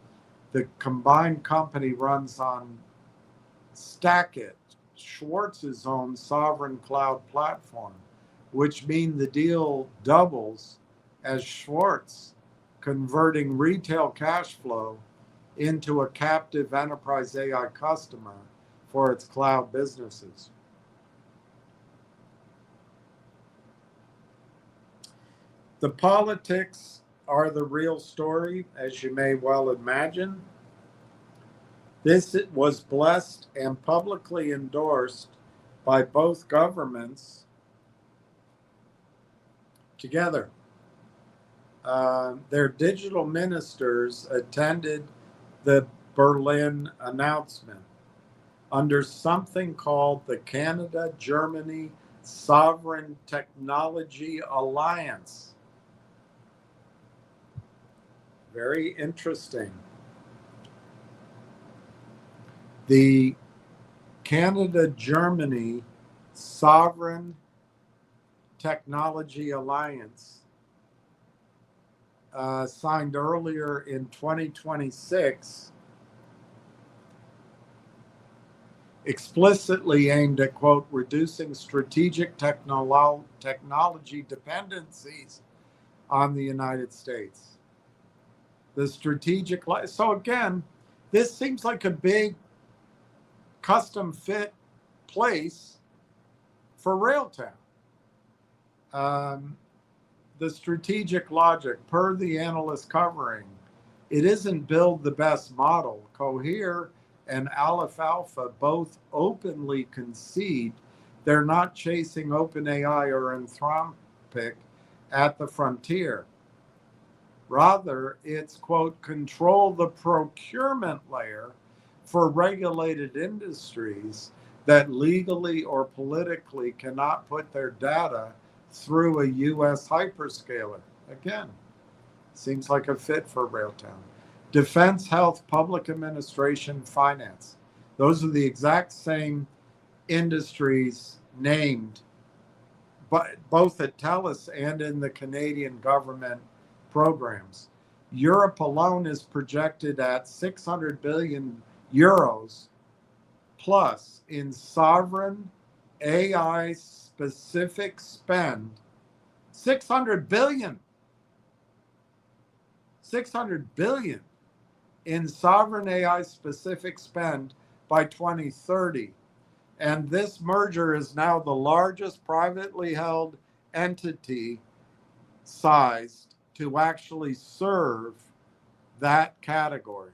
The combined company runs on Stackit, Schwartz's own sovereign cloud platform, which means the deal doubles as Schwartz converting retail cash flow into a captive enterprise AI customer for its cloud businesses. The politics are the real story, as you may well imagine. This was blessed and publicly endorsed by both governments together. Their digital ministers attended the Berlin announcement under something called the Canada-Germany Sovereign Technology Alliance. Very interesting. The Canada-Germany Sovereign Technology Alliance signed earlier in 2026 explicitly aimed at, quote, reducing strategic technology dependencies on the United States. The strategic, so again, this seems like a big custom fit place for Railtown. The strategic logic, per the analyst covering, it isn't build the best model. Cohere and Aleph Alpha both openly concede they're not chasing OpenAI or Anthropic at the frontier. Rather, it's, quote, control the procurement layer for regulated industries that legally or politically cannot put their data through a U.S. hyperscaler. Again, seems like a fit for Railtown. Defense, health, public administration, finance. Those are the exact same industries named, but both at Telus and in the Canadian government programs. Europe alone is projected at 600 billion euros plus in sovereign AI specific spend. 600 billion in sovereign AI specific spend by 2030. And this merger is now the largest privately held entity sized to actually serve that category.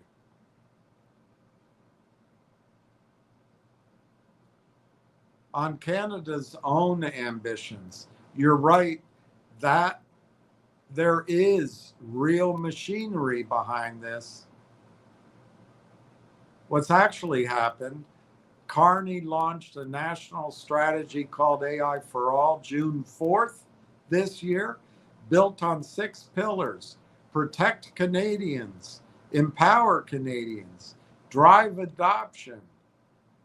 On Canada's own ambitions, you're right that there is real machinery behind this. What's actually happened, Carney launched a national strategy called AI for All June 4th this year, built on 6 pillars: protect Canadians, empower Canadians, drive adoption,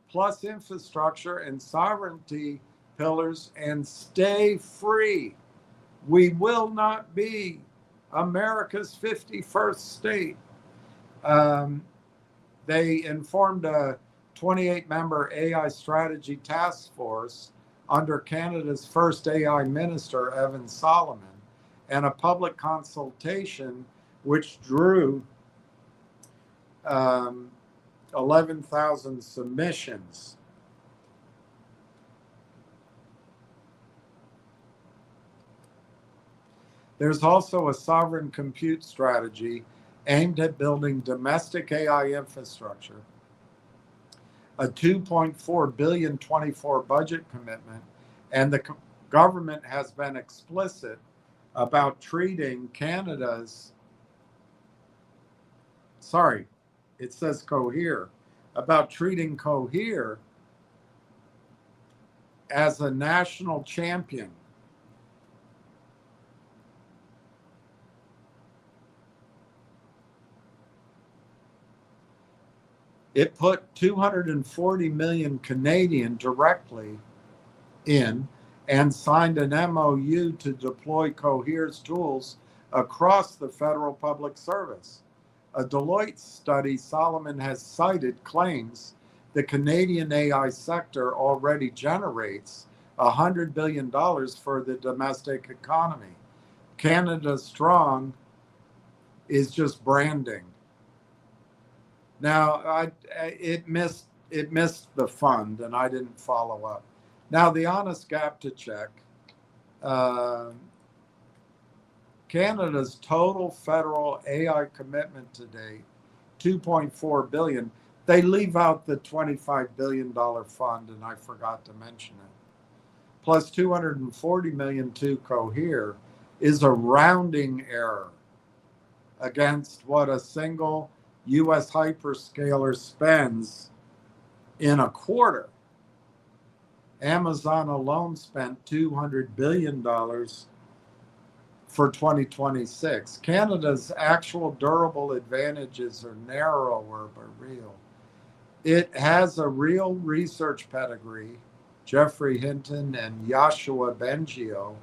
plus infrastructure and sovereignty pillars, and stay free. We will not be America's 51st state. They informed a 28-member AI strategy task force under Canada's first AI minister, Evan Solomon, and a public consultation which drew 11,000 submissions. There's also a sovereign compute strategy aimed at building domestic AI infrastructure, a $2.4 billion 24 budget commitment, and the government has been explicit about treating Canada's, it says Cohere, about treating Cohere as a national champion. It put 240 million Canadian directly in and signed an MOU to deploy Cohere's tools across the federal public service. A Deloitte study Solomon has cited claims the Canadian AI sector already generates $100 billion for the domestic economy. Canada's strong is just branding. Now, it missed the fund, and I didn't follow up. Now, the honest gap to check. Canada's total federal AI commitment to date, $2.4 billion. They leave out the $25 billion fund, and I forgot to mention it. Plus $240 million to Cohere is a rounding error against what a single U.S. hyperscaler spends in a quarter. Amazon alone spent $200 billion for 2026. Canada's actual durable advantages are narrower but real. It has a real research pedigree. Jeffrey Hinton and Yoshua Bengio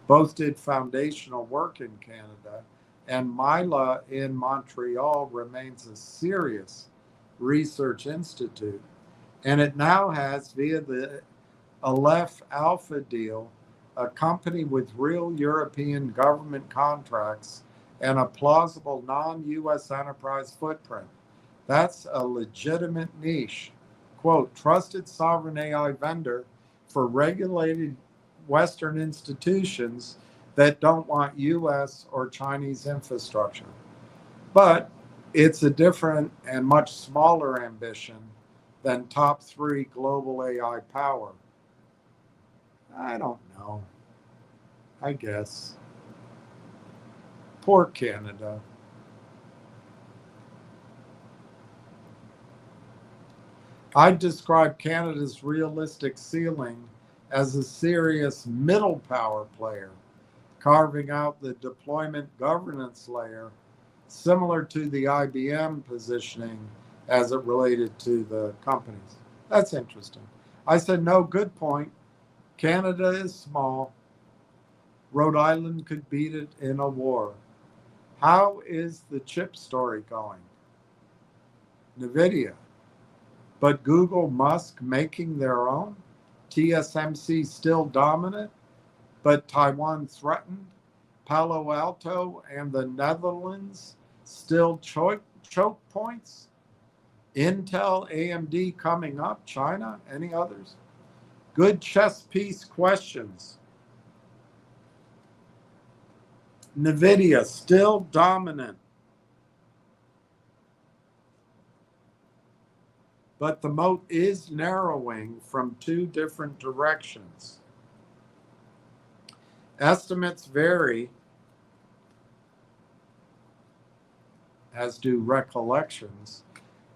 both did foundational work in Canada, and MILA in Montreal remains a serious research institute. And it now has, via the RLAIF Alpha deal, a company with real European government contracts and a plausible non-US enterprise footprint. That's a legitimate niche. Quote, trusted sovereign AI vendor for regulated Western institutions that don't want US or Chinese infrastructure. But it's a different and much smaller ambition than top 3 global AI power. I don't know. I guess. Poor Canada. I'd describe Canada's realistic ceiling as a serious middle power player, carving out the deployment governance layer similar to the IBM positioning as it related to the companies. That's interesting. I said, no, good point. Canada is small. Rhode Island could beat it in a war. How is the chip story going? NVIDIA. But Google, Musk making their own? TSMC still dominant, but Taiwan threatened? Palo Alto and the Netherlands still choke points? Intel, AMD coming up? China? Any others? Good chess piece questions. NVIDIA still dominant. But the moat is narrowing from 2 different directions. Estimates vary, as do recollections,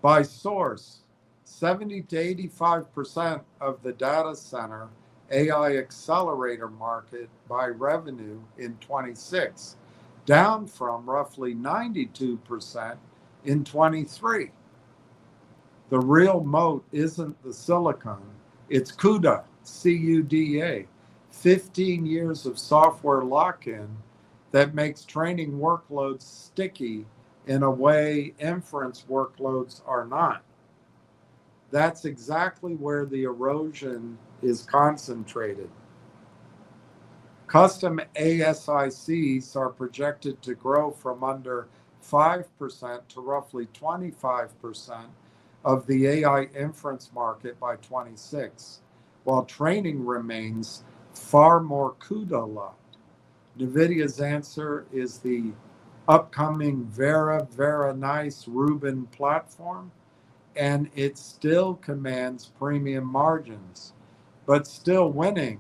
by source. 70 to 85% of the data center AI accelerator market by revenue in 26, down from roughly 92% in 23. The real moat isn't the silicon, it's CUDA, C-U-D-A, 15 years of software lock-in that makes training workloads sticky in a way inference workloads are not. That's exactly where the erosion is concentrated. Custom ASICs are projected to grow from under 5% to roughly 25% of the AI inference market by 26, while training remains far more CUDA-locked. NVIDIA's answer is the upcoming Vera Nice Rubin platform, and it still commands premium margins, but still winning,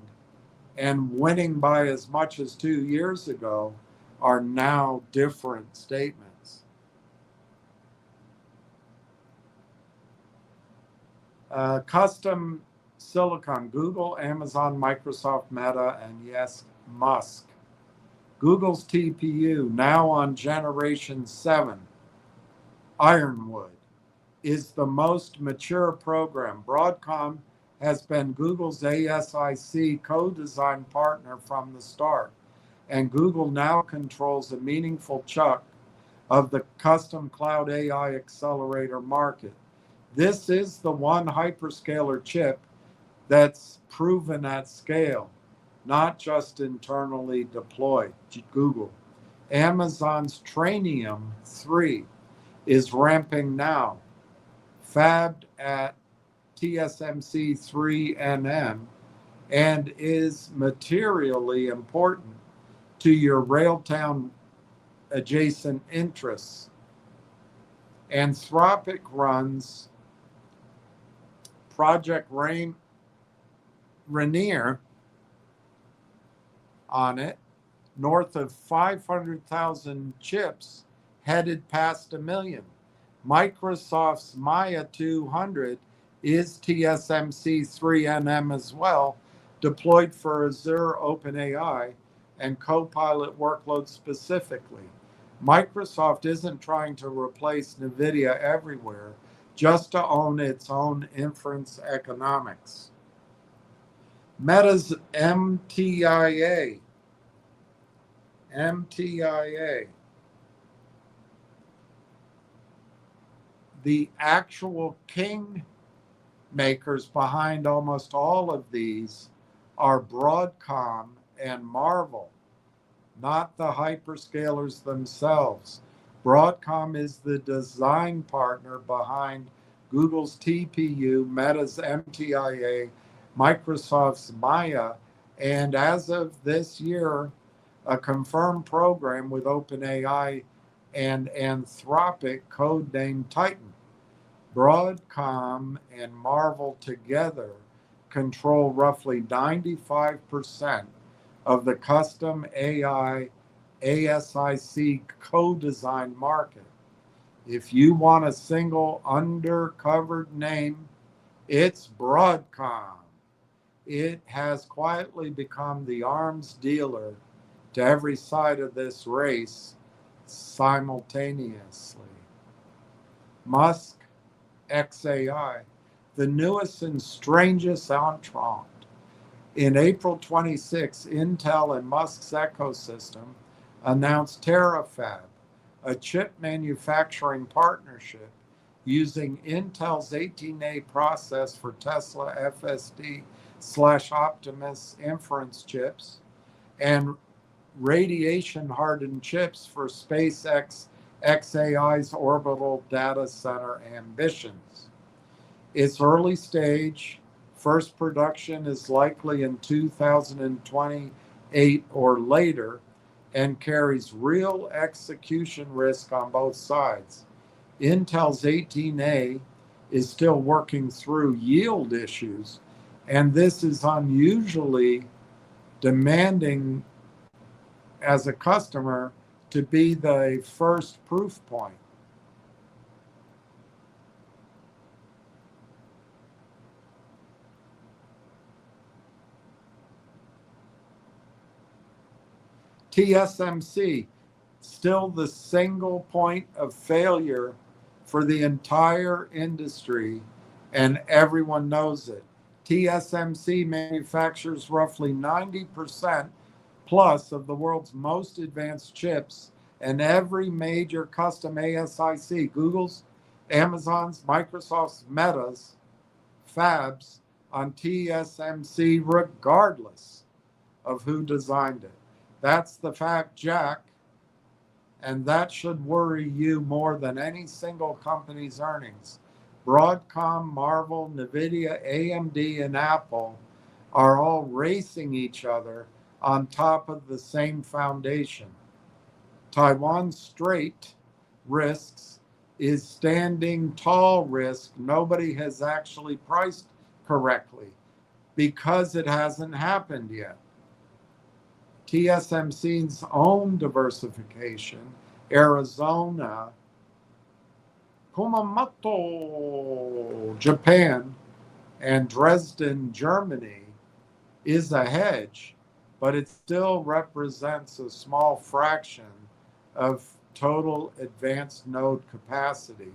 and winning by as much as 2 years ago, are now different statements. Custom silicon, Google, Amazon, Microsoft, Meta, and yes, Musk. Google's TPU, now on generation 7, Ironwood, is the most mature program. Broadcom has been Google's ASIC co-design partner from the start, and Google now controls a meaningful chunk of the custom cloud AI accelerator market. This is the one hyperscaler chip that's proven at scale, not just internally deployed. Google. Amazon's Trainium 3 is ramping now, fabbed at TSMC 3NM, and is materially important to your Railtown adjacent interests. Anthropic runs Project Rainier on it, north of 500,000 chips headed past 1 million. Microsoft's Maya 200 is TSMC 3NM as well, deployed for Azure OpenAI and Copilot workloads specifically. Microsoft isn't trying to replace NVIDIA everywhere, just to own its own inference economics. Meta's MTIA, the actual king makers behind almost all of these are Broadcom and Marvel, not the hyperscalers themselves. Broadcom is the design partner behind Google's TPU, Meta's MTIA, Microsoft's Maya, and as of this year, a confirmed program with OpenAI and Anthropic, codenamed Titan. Broadcom and Marvel together control roughly 95% of the custom AI ASIC co-design market. If you want a single undercovered name, it's Broadcom. It has quietly become the arms dealer to every side of this race simultaneously. Musk, XAI, the newest and strangest entrant. In April 26, Intel and Musk's ecosystem announced TerraFab, a chip manufacturing partnership using Intel's 18A process for Tesla FSD/Optimus inference chips and radiation-hardened chips for SpaceX XAI's orbital data center ambitions. It's early stage. First production is likely in 2028 or later and carries real execution risk on both sides. Intel's 18A is still working through yield issues, and this is unusually demanding as a customer to be the first proof point. TSMC, still the single point of failure for the entire industry, and everyone knows it. TSMC manufactures roughly 90% plus of the world's most advanced chips, and every major custom ASIC, Google's, Amazon's, Microsoft's, Meta's, fabs on TSMC regardless of who designed it. That's the fact, Jack, and that should worry you more than any single company's earnings. Broadcom, Marvel, NVIDIA, AMD, and Apple are all racing each other on top of the same foundation. Taiwan Strait risks is standing tall risk nobody has actually priced correctly because it hasn't happened yet. TSMC's own diversification, Arizona, Kumamoto, Japan, and Dresden, Germany, is a hedge, but it still represents a small fraction of total advanced node capacity,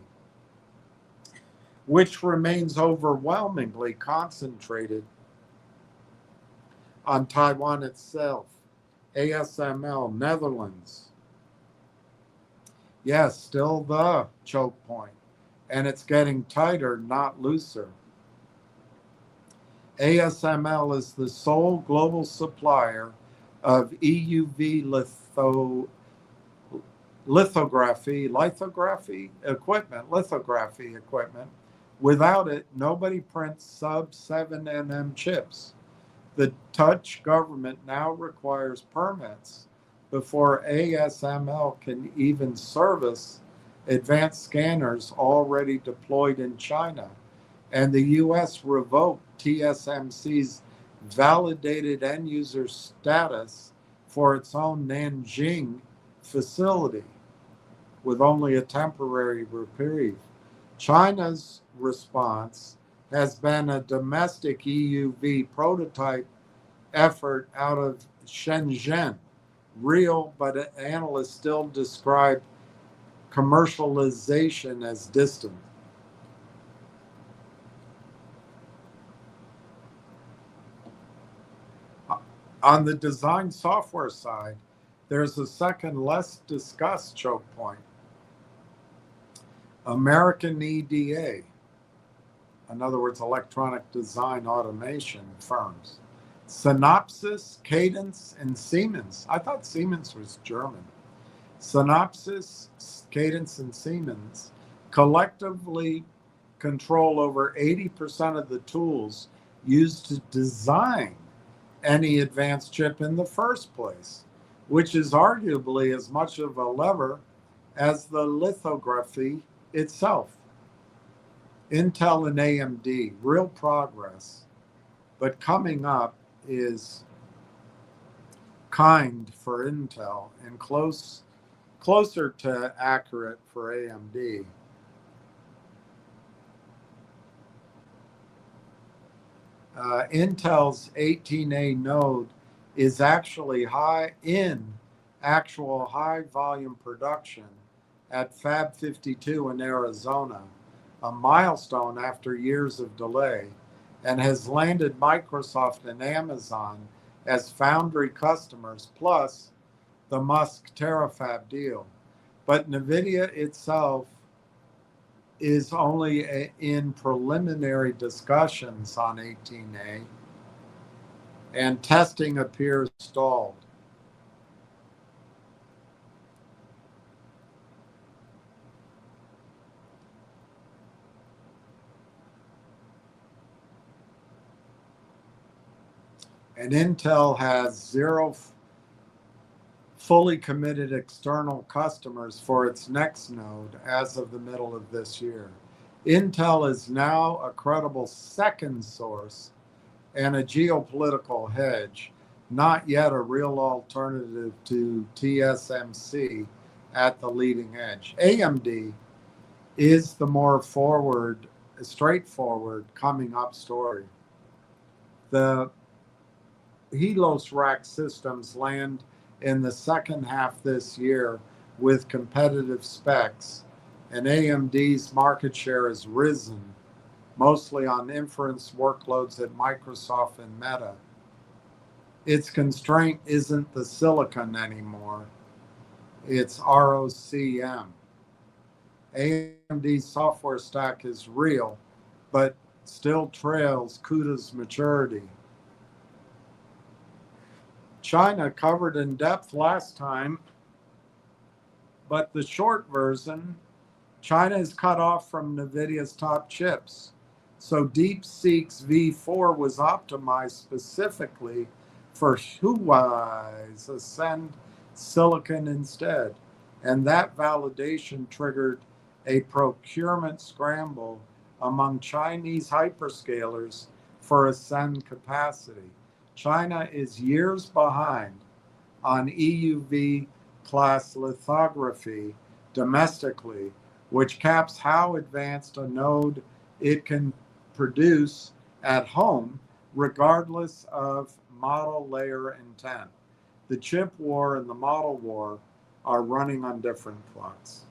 which remains overwhelmingly concentrated on Taiwan itself. ASML, Netherlands. Yes, still the choke point, and it's getting tighter, not looser. ASML is the sole global supplier of EUV lithography equipment. Without it, nobody prints sub 7 nm chips. The Dutch government now requires permits before ASML can even service advanced scanners already deployed in China. And the US revoked TSMC's validated end user status for its own Nanjing facility with only a temporary reprieve. China's response has been a domestic EUV prototype effort out of Shenzhen. Real, but analysts still describe commercialization as distant. On the design software side, there's a second less discussed choke point. American EDA, in other words, electronic design automation firms. Synopsys, Cadence, and Siemens. I thought Siemens was German. Synopsys, Cadence, and Siemens collectively control over 80% of the tools used to design any advanced chip in the first place, which is arguably as much of a lever as the lithography itself. Intel and AMD, real progress, but coming up is kind for Intel and closer to accurate for AMD. Intel's 18A node is actually actual high volume production at Fab 52 in Arizona, a milestone after years of delay, and has landed Microsoft and Amazon as foundry customers, plus the Musk Terafab deal. But NVIDIA itself is only in preliminary discussions on 18A, and testing appears stalled. And Intel has zero fully committed external customers for its next node as of the middle of this year. Intel is now a credible second source and a geopolitical hedge, not yet a real alternative to TSMC at the leading edge. AMD is the more straightforward coming up story. The Helios rack systems land in the second half this year with competitive specs, and AMD's market share has risen, mostly on inference workloads at Microsoft and Meta. Its constraint isn't the silicon anymore, it's ROCm. AMD's software stack is real, but still trails CUDA's maturity. China covered in depth last time, but the short version, China is cut off from NVIDIA's top chips. So DeepSeek's V4 was optimized specifically for Huawei's Ascend silicon instead. And that validation triggered a procurement scramble among Chinese hyperscalers for Ascend capacity. China is years behind on EUV class lithography domestically, which caps how advanced a node it can produce at home, regardless of model layer intent. The chip war and the model war are running on different clocks.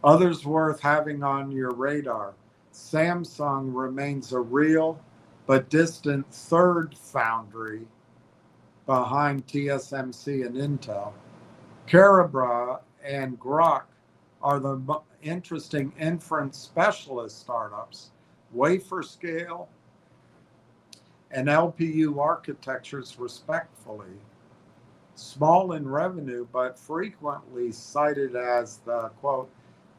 Others worth having on your radar. Samsung remains a real but distant third foundry behind TSMC and Intel. Carabra and Grok are the interesting inference specialist startups, wafer scale and LPU architectures respectively. Small in revenue, but frequently cited as the, quote,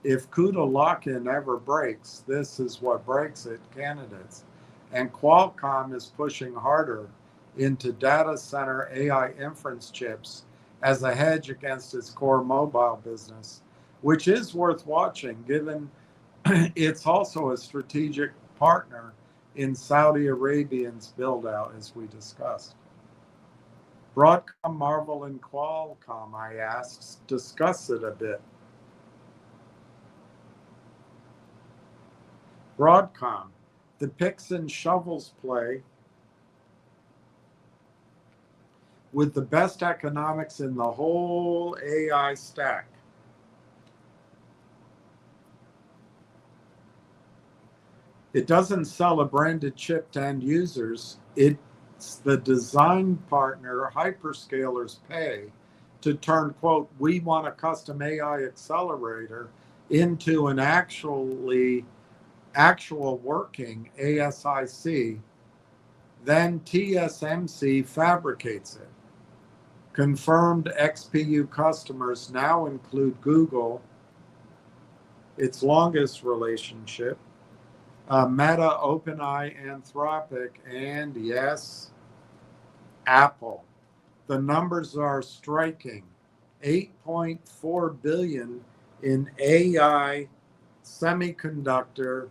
if CUDA lock-in ever breaks, this is what breaks it candidates. And Qualcomm is pushing harder into data center AI inference chips as a hedge against its core mobile business, which is worth watching given it's also a strategic partner in Saudi Arabia's build out, as we discussed. Broadcom, Marvel, and Qualcomm, I asked, discuss it a bit. Broadcom, the picks and shovels play with the best economics in the whole AI stack. It doesn't sell a branded chip to end users. It's the design partner hyperscalers pay to turn, quote, we want a custom AI accelerator into an actual working ASIC. Then TSMC fabricates it. Confirmed XPU customers now include Google, its longest relationship, Meta, OpenAI, Anthropic, and yes, Apple. The numbers are striking. 8.4 billion in AI semiconductor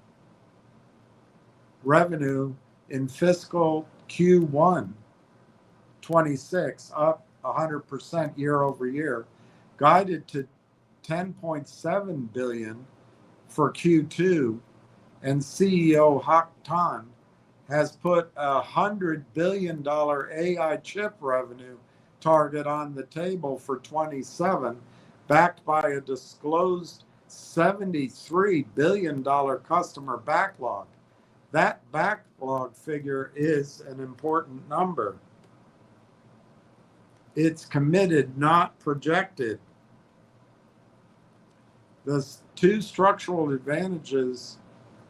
revenue in fiscal Q1 26, up 100% year over year, guided to 10.7 billion for Q2, and CEO Hock Tan has put $100 billion AI chip revenue target on the table for 27, backed by a disclosed $73 billion customer backlog. That backlog figure is an important number. It's committed, not projected. The two structural advantages.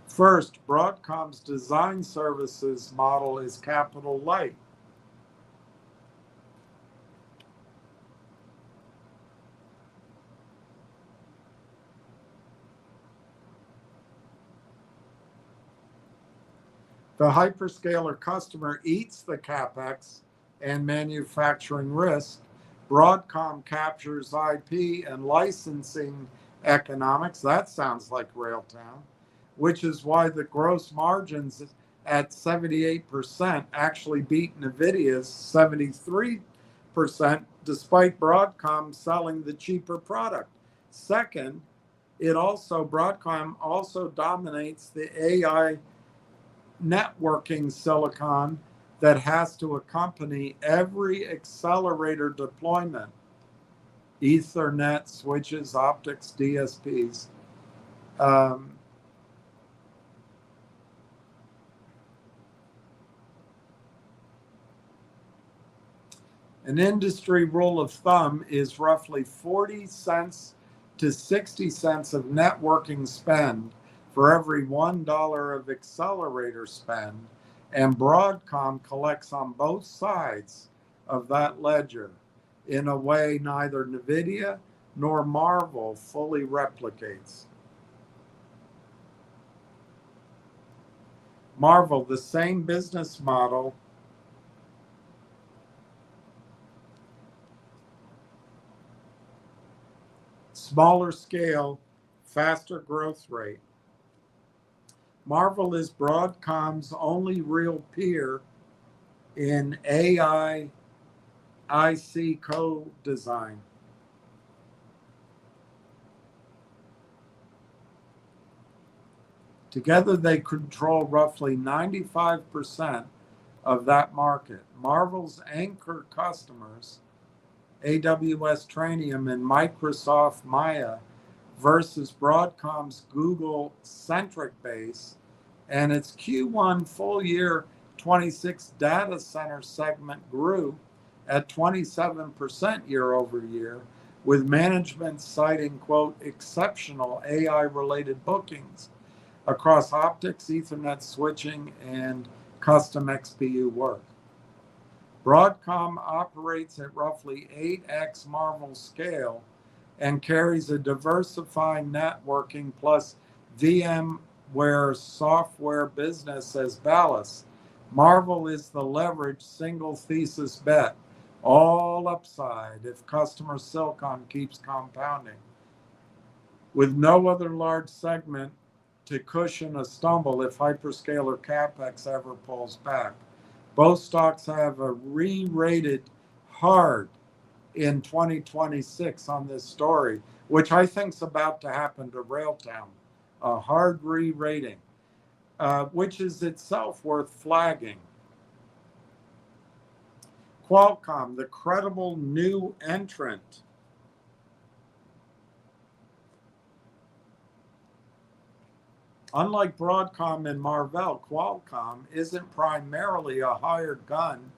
First, Broadcom's design services model is capital light. The hyperscaler customer eats the CapEx and manufacturing risk. Broadcom captures IP and licensing economics. That sounds like Railtown, which is why the gross margins at 78% actually beat NVIDIA's 73%, despite Broadcom selling the cheaper product. Second, Broadcom also dominates the AI networking silicon that has to accompany every accelerator deployment. Ethernet, switches, optics, DSPs. An industry rule of thumb is roughly 40 cents to 60 cents of networking spend for every $1 of accelerator spend, and Broadcom collects on both sides of that ledger in a way neither NVIDIA nor Marvel fully replicates. Marvel, the same business model, smaller scale, faster growth rate. Marvel is Broadcom's only real peer in AI IC co-design. Together, they control roughly 95% of that market. Marvel's anchor customers, AWS Trainium and Microsoft Maya, versus Broadcom's Google-centric base, and its Q1 full year 26 data center segment grew at 27% year over year, with management citing, quote, exceptional AI-related bookings across optics, Ethernet switching, and custom XPU work. Broadcom operates at roughly 8x Marvel scale and carries a diversifying networking plus VMware software business as ballast. Marvel is the leveraged single thesis bet, all upside if customer silicon keeps compounding. With no other large segment to cushion a stumble if hyperscaler capex ever pulls back. Both stocks have a re-rated hard in 2026 on this story, which I think is about to happen to Railtown. A hard re-rating, which is itself worth flagging. Qualcomm, the credible new entrant. Unlike Broadcom and Marvell, Qualcomm isn't primarily a hired gun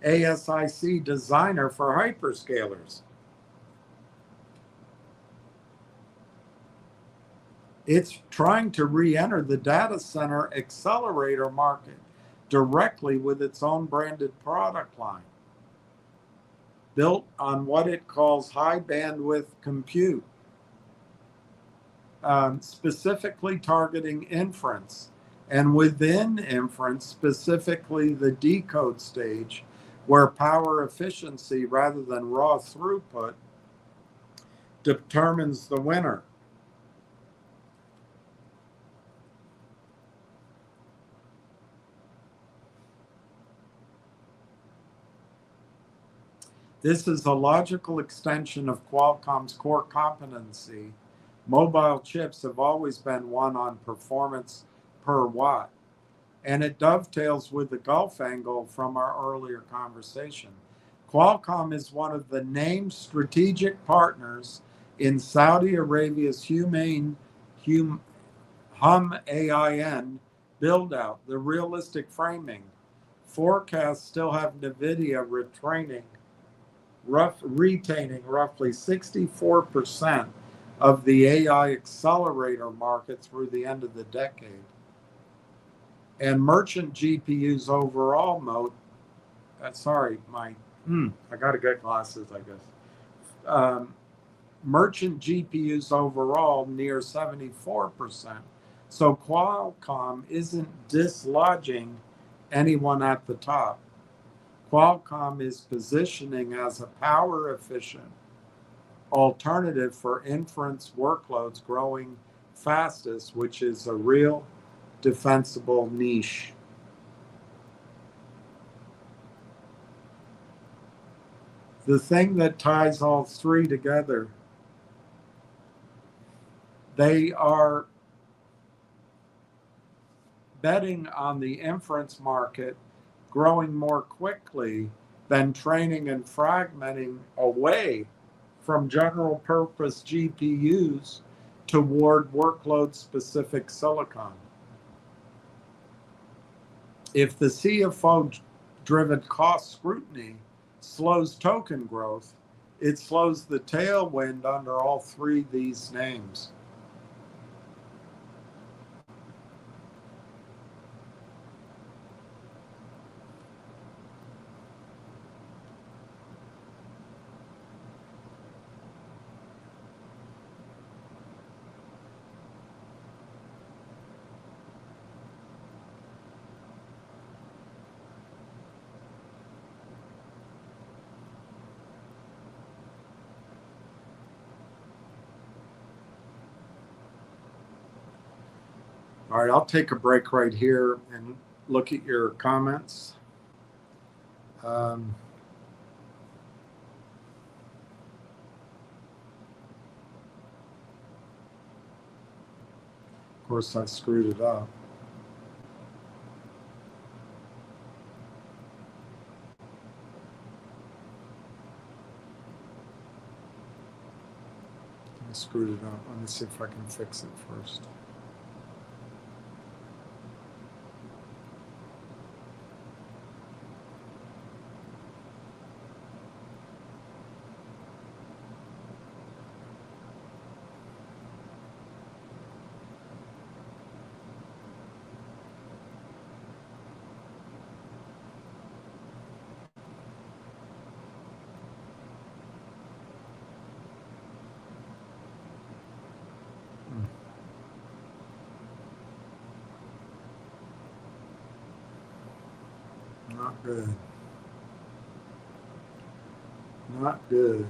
ASIC designer for hyperscalers. It's trying to re-enter the data center accelerator market directly with its own branded product line, built on what it calls high bandwidth compute, specifically targeting inference, and within inference, specifically the decode stage, where power efficiency rather than raw throughput determines the winner. This is a logical extension of Qualcomm's core competency. Mobile chips have always been won on performance per watt, and it dovetails with the Gulf angle from our earlier conversation. Qualcomm is one of the named strategic partners in Saudi Arabia's Hum AIN build-out. The realistic framing forecasts still have NVIDIA retaining roughly 64% of the AI accelerator market through the end of the decade. And merchant GPUs overall I gotta get glasses, I guess. Merchant GPUs overall near 74%. So Qualcomm isn't dislodging anyone at the top. Qualcomm is positioning as a power efficient alternative for inference workloads growing fastest, which is a real defensible niche. The thing that ties all three together, they are betting on the inference market growing more quickly than training and fragmenting away from general purpose GPUs toward workload specific silicon. If the CFO driven cost scrutiny slows token growth, it slows the tailwind under all three of these names. All right, I'll take a break right here and look at your comments. Of course, I screwed it up. I screwed it up. Let me see if I can fix it first. Not good. Not good.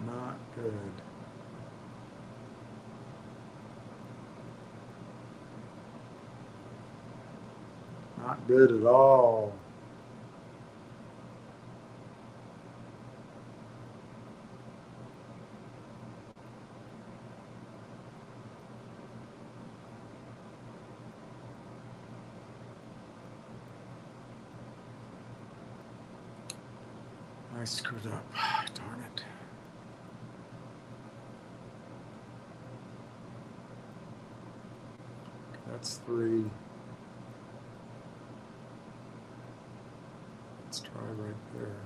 Not good. Not good at all. I screwed up. Darn it. That's 3. Let's try right there.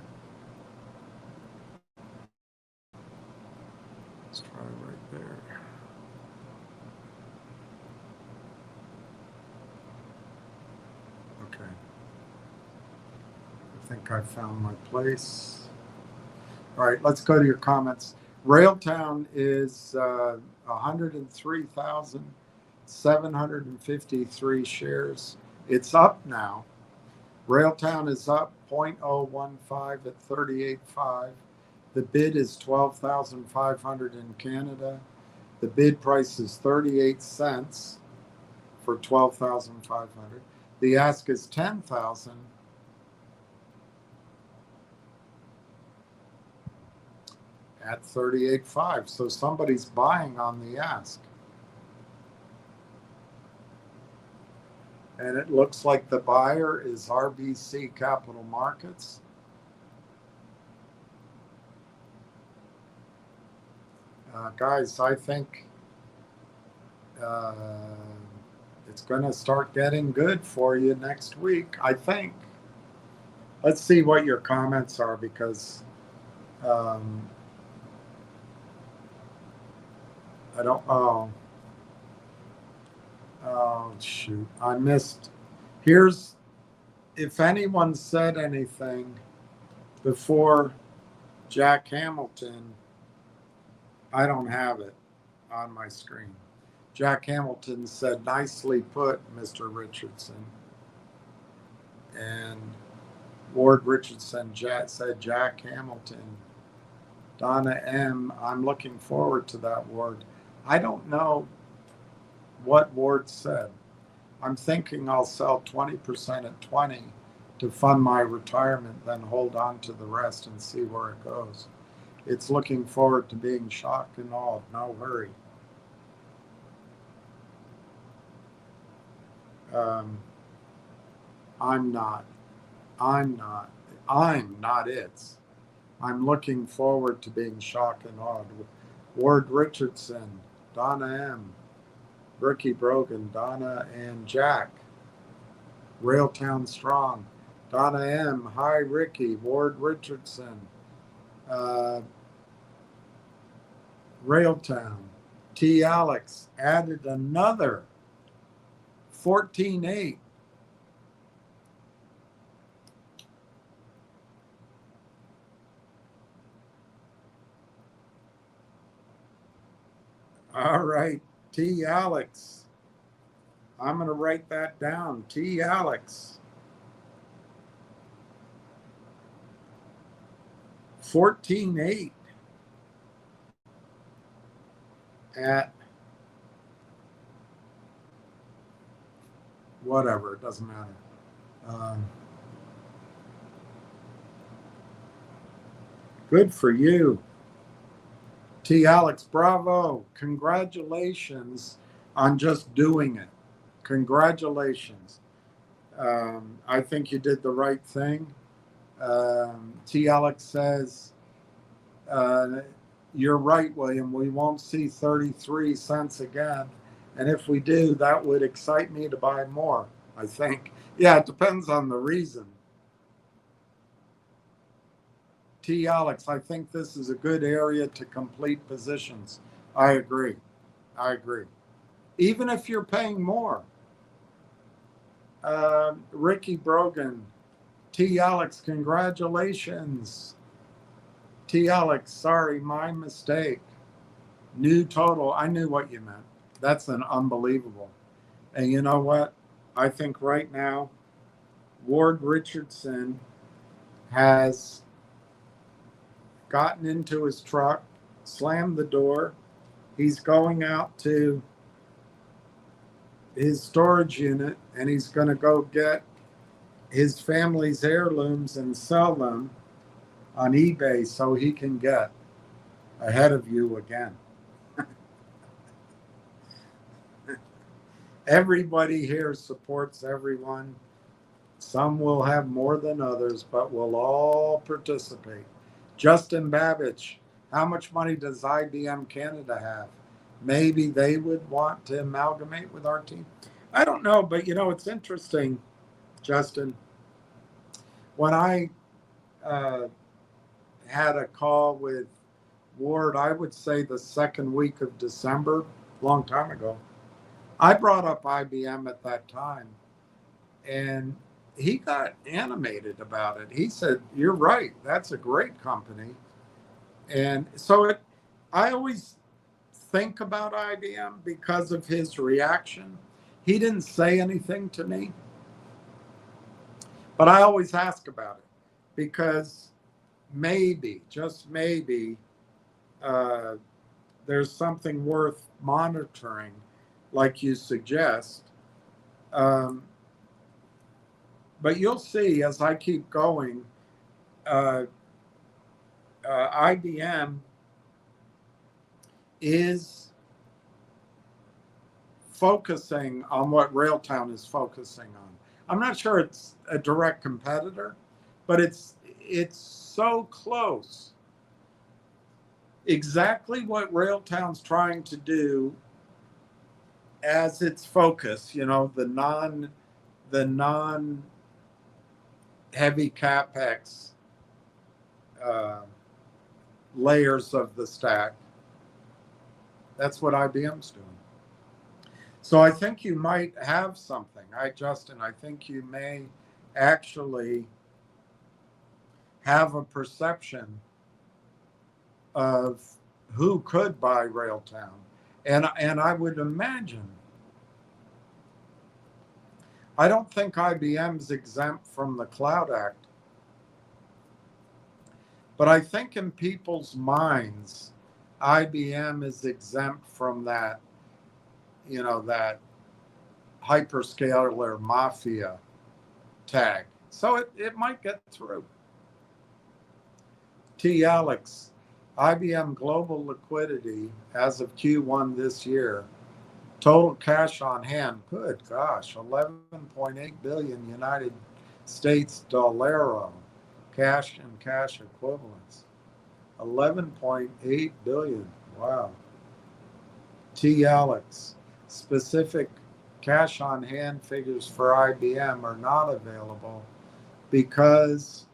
Let's try right there. Okay. I think I found my place. All right, let's go to your comments. Railtown is 103,753 shares. It's up now. Railtown is up 0.015 at 38.5. The bid is 12,500 in Canada. The bid price is 38 cents for 12,500. The ask is 10,000. At 38.5. So somebody's buying on the ask. And it looks like the buyer is RBC Capital Markets. Guys, I think it's going to start getting good for you next week, I think. Let's see what your comments are, because I don't, oh shoot, I missed. Here's, if anyone said anything before Jack Hamilton, I don't have it on my screen. Jack Hamilton said, nicely put, Mr. Richardson. And Ward Richardson said, Jack Hamilton. Donna M., I'm looking forward to that, Ward. I don't know what Ward said. I'm thinking I'll sell 20% at 20 to fund my retirement, then hold on to the rest and see where it goes. It's looking forward to being shocked and awed. No hurry. I'm not it. I'm looking forward to being shocked and awed. Ward Richardson, Donna M., Ricky Brogan, Donna and Jack, Railtown Strong, Donna M., hi Ricky, Ward Richardson, Railtown, T. Alex added another 14.8. All right, T. Alex. I'm going to write that down. T. Alex. 14.8 at whatever, it doesn't matter. Good for you. T. Alex, bravo. Congratulations on just doing it. Congratulations. I think you did the right thing. T. Alex says, you're right, William. We won't see 33 cents again. And if we do, that would excite me to buy more, I think. Yeah, it depends on the reason. T. Alex, I think this is a good area to complete positions. I agree. Even if you're paying more. Ricky Brogan, T. Alex, congratulations. T. Alex, sorry, my mistake. New total. I knew what you meant. That's an unbelievable. And you know what? I think right now, Ward Richardson has gotten into his truck, slammed the door. He's going out to his storage unit and he's going to go get his family's heirlooms and sell them on eBay so he can get ahead of you again. Everybody here supports everyone. Some will have more than others, but we'll all participate. Justin Babbage, how much money does IBM Canada have? Maybe they would want to amalgamate with our team. I don't know, but you know, it's interesting, Justin. When I had a call with Ward, I would say the second week of December, long time ago, I brought up IBM at that time, and he got animated about it. He said, "You're right. That's a great company." And so I always think about IBM because of his reaction. He didn't say anything to me, but I always ask about it because maybe, just maybe, there's something worth monitoring, like you suggest. But you'll see as I keep going, IBM is focusing on what Railtown is focusing on. I'm not sure it's a direct competitor, but it's so close. Exactly what Railtown's trying to do as its focus, you know, the non heavy capex layers of the stack. That's what IBM's doing. So I think you might have something. Justin, I think you may actually have a perception of who could buy Railtown. And I would imagine, I don't think IBM's exempt from the Cloud Act, but I think in people's minds, IBM is exempt from that, you know, that hyperscaler mafia tag. So it might get through. T. Alex, IBM global liquidity as of Q1 this year, total cash on hand, good gosh, 11.8 billion United States dollaro, cash and cash equivalents. 11.8 billion, wow. T. Alex, specific cash on hand figures for IBM are not available because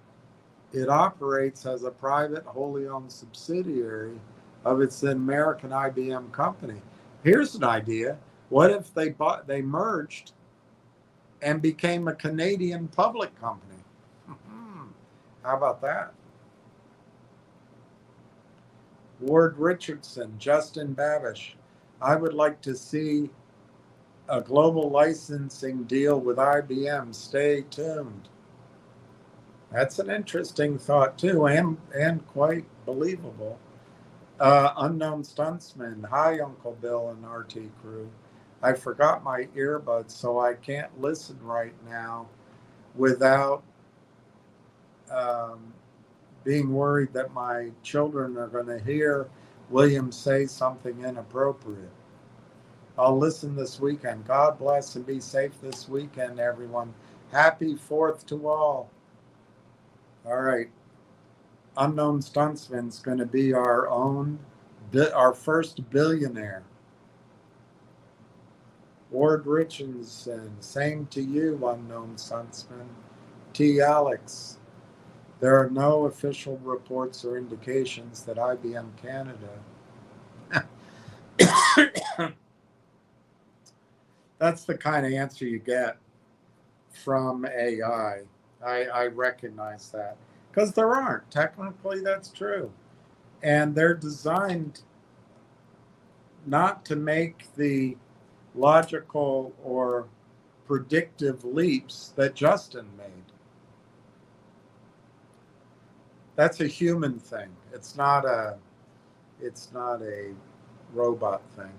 it operates as a private wholly owned subsidiary of its American IBM company. Here's an idea. What if they merged and became a Canadian public company? How about that? Ward Richardson, Justin Babish, I would like to see a global licensing deal with IBM. Stay tuned. That's an interesting thought too, and quite believable. Unknown Stuntsman, hi Uncle Bill and RT crew. I forgot my earbuds, so I can't listen right now without being worried that my children are going to hear William say something inappropriate. I'll listen this weekend. God bless and be safe this weekend, everyone. Happy 4th to all. All right. Unknown Stuntsman's going to be our first billionaire. Ward Richardson, same to you, Unknown Stuntsman. T. Alex, there are no official reports or indications that IBM Canada. That's the kind of answer you get from AI. I recognize that because there aren't. Technically, that's true. And they're designed not to make the logical or predictive leaps that Justin made. That's a human thing. It's not a robot thing.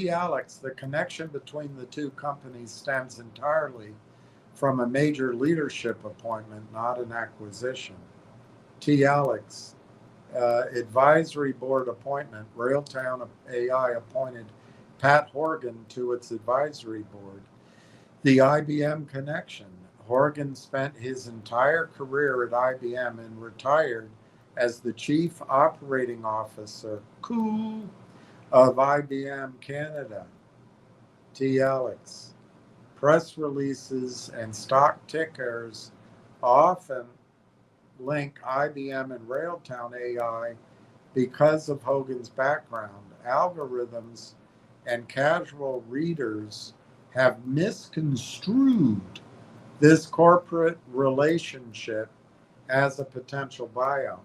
Alex, the connection between the two companies stems entirely from a major leadership appointment, not an acquisition. Alex, advisory board appointment. Railtown AI appointed Pat Horgan to its advisory board. The IBM connection. Horgan spent his entire career at IBM and retired as the chief operating officer of IBM Canada. Alex. Press releases and stock tickers often link IBM and Railtown AI because of Hogan's background. Algorithms and casual readers have misconstrued this corporate relationship as a potential buyout.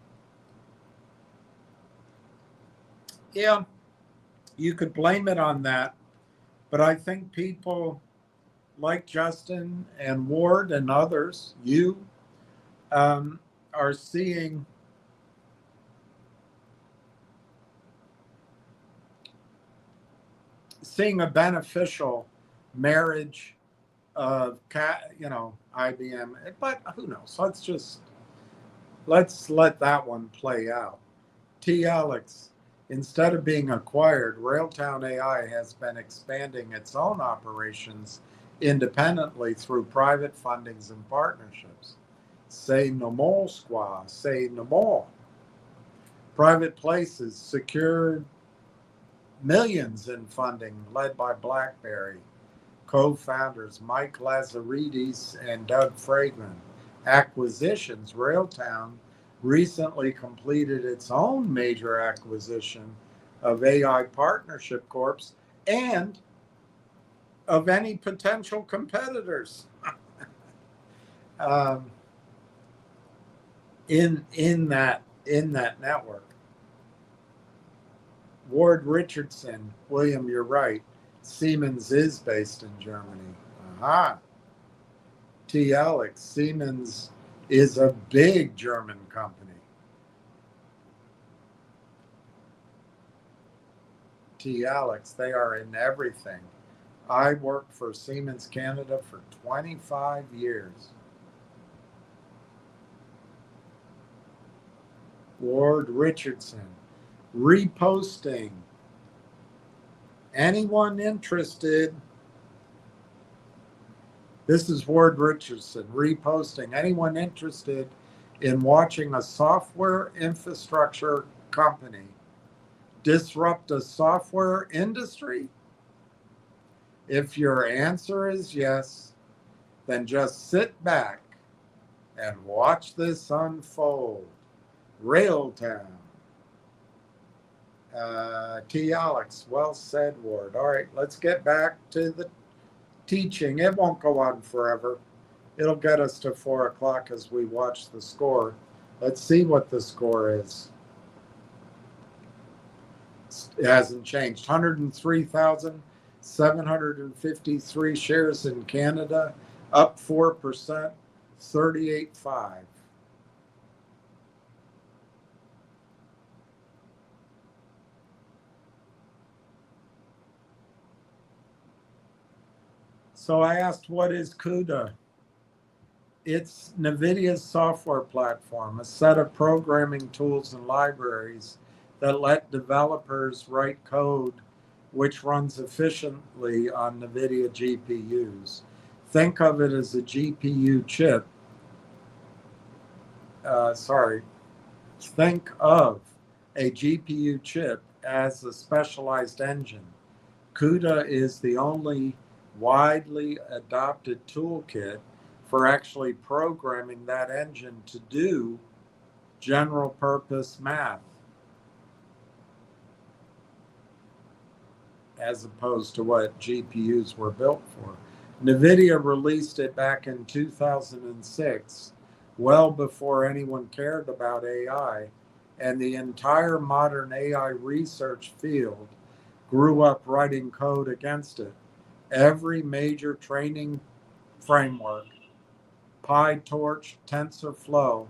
Yeah, you could blame it on that, but I think people like Justin and Ward and others, are seeing a beneficial marriage of IBM, but who knows? Let's let that one play out. Alex, instead of being acquired, Railtown AI has been expanding its own operations independently through private fundings and partnerships. Say no more, squaw, say no more. Private places secured millions in funding led by BlackBerry. Co-founders Mike Lazaridis and Doug Fragman. Acquisitions. Railtown recently completed its own major acquisition of AI Partnership Corp. And of any potential competitors in that network. Ward Richardson, William, you're right. Siemens is based in Germany. Aha. Alex, Siemens is a big German company. Alex, they are in everything. I worked for Siemens Canada for 25 years. Ward Richardson, reposting. Anyone interested? This is Ward Richardson, reposting. Anyone interested in watching a software infrastructure company disrupt a software industry? If your answer is yes, then just sit back and watch this unfold. Railtown. Alex, well said, Ward. All right, let's get back to the teaching. It won't go on forever. It'll get us to 4 o'clock as we watch the score. Let's see what the score is. It hasn't changed. 103,753 shares in Canada, up 4%, 38.5. So I asked, what is CUDA? It's NVIDIA's software platform, a set of programming tools and libraries that let developers write code which runs efficiently on NVIDIA GPUs. Think of it as a GPU chip. Think of a GPU chip as a specialized engine. CUDA is the only widely adopted toolkit for actually programming that engine to do general purpose math, as opposed to what GPUs were built for. NVIDIA released it back in 2006, well before anyone cared about AI, and the entire modern AI research field grew up writing code against it. every major training framework, PyTorch, TensorFlow,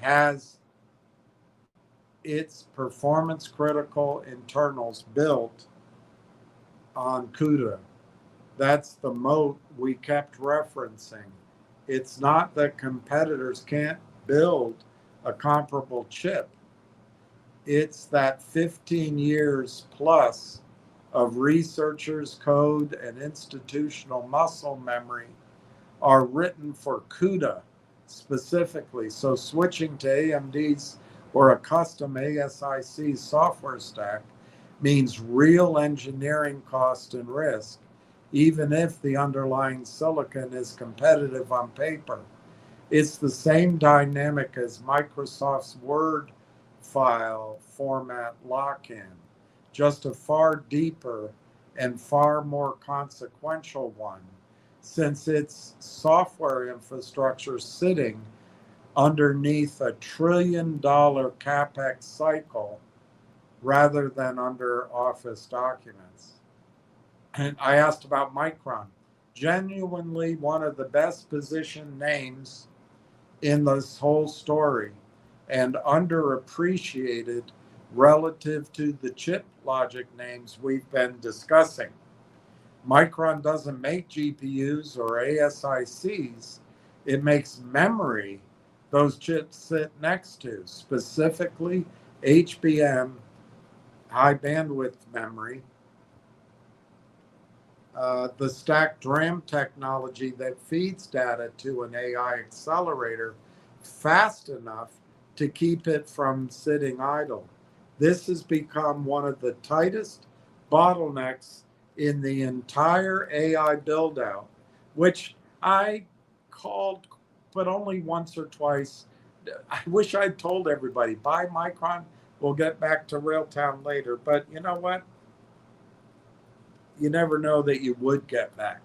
has its performance critical internals built on CUDA. That's the moat we kept referencing. It's not that competitors can't build a comparable chip. It's that 15 years plus of researchers' code and institutional muscle memory are written for CUDA specifically. So switching to AMD's or a custom ASIC software stack means real engineering cost and risk, even if the underlying silicon is competitive on paper. It's the same dynamic as Microsoft's Word file format lock-in, just a far deeper and far more consequential one, since its software infrastructure sitting underneath $1 trillion CapEx cycle rather than under Office documents. And I asked about Micron, genuinely one of the best positioned names in this whole story and underappreciated relative to the chip logic names we've been discussing. Micron doesn't make GPUs or ASICs. It makes memory those chips sit next to, specifically HBM, high bandwidth memory, the stacked DRAM technology that feeds data to an AI accelerator fast enough to keep it from sitting idle. This has become one of the tightest bottlenecks in the entire AI build out, which I called, but only once or twice. I wish I'd told everybody, buy Micron. We'll get back to Railtown later. But you know what? You never know that you would get back.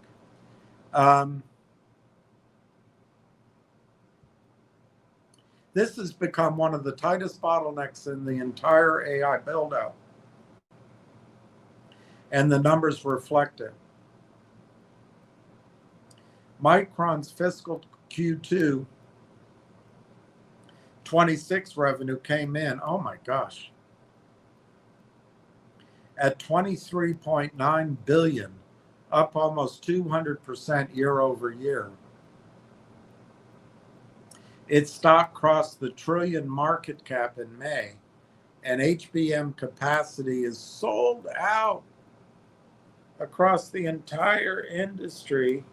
This has become one of the tightest bottlenecks in the entire AI build out. And the numbers reflect it. Micron's fiscal Q2 26 revenue came in, oh my gosh, at $23.9 billion, up almost 200% year over year. Its stock crossed the trillion market cap in May, and HBM capacity is sold out across the entire industry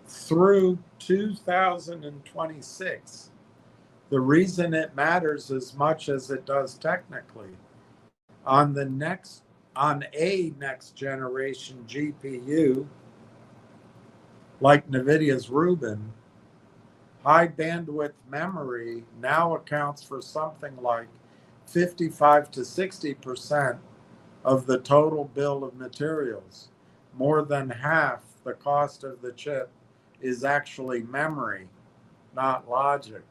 through 2026. The reason it matters as much as it does technically, on a next generation GPU, like NVIDIA's Rubin, high bandwidth memory now accounts for something like 55 to 60% of the total bill of materials. More than half the cost of the chip is actually memory, not logic.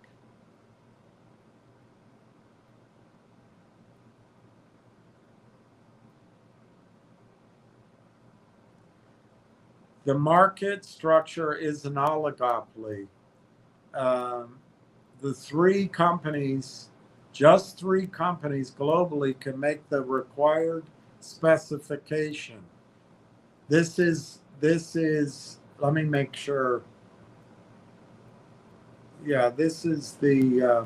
The market structure is an oligopoly. The three companies, just three companies globally can make the required specification. This is, let me make sure. Yeah, this is the,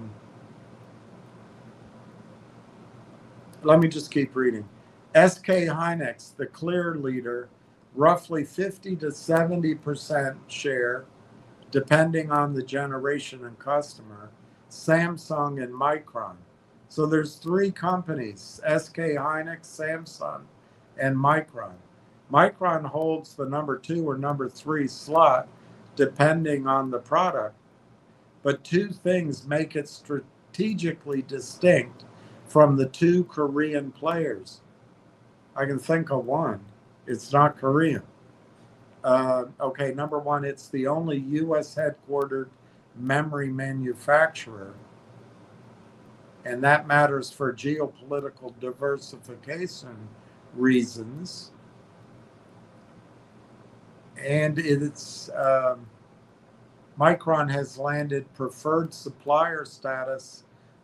let me just keep reading. SK Hynix, the clear leader, roughly 50 to 70% share, depending on the generation and customer, Samsung and Micron. So there's three companies, SK Hynix, Samsung, and Micron. Micron holds the number 2 or number 3 slot, depending on the product. But two things make it strategically distinct from the two Korean players. I can think of one. It's not Korean. Okay, number one, it's the only U.S. headquartered memory manufacturer, and that matters for geopolitical diversification reasons. and it's Micron has landed preferred supplier status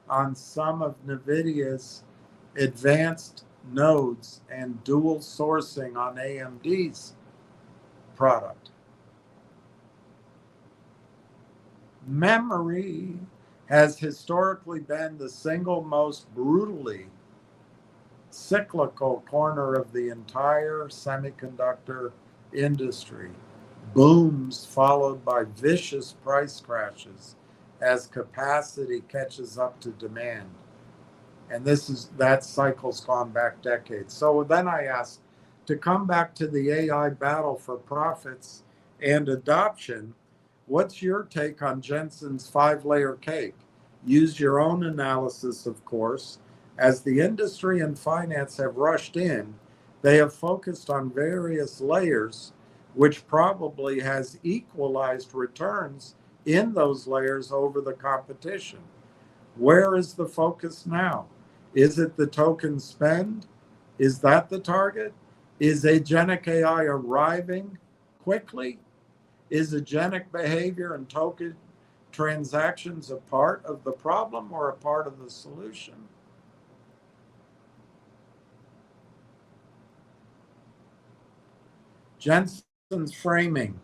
on some of NVIDIA's advanced nodes and dual sourcing on AMD's product. Memory has historically been the single most brutally cyclical corner of the entire semiconductor industry. Booms followed by vicious price crashes as capacity catches up to demand. And that cycle's gone back decades. So then I asked, to come back to the AI battle for profits and adoption, what's your take on Jensen's 5-layer cake? Use your own analysis, of course. As the industry and finance have rushed in, they have focused on various layers, which probably has equalized returns in those layers over the competition. Where is the focus now? Is it the token spend? Is that the target? Is agentic AI arriving quickly? Is agentic behavior and token transactions a part of the problem or a part of the solution? Jensen's framing,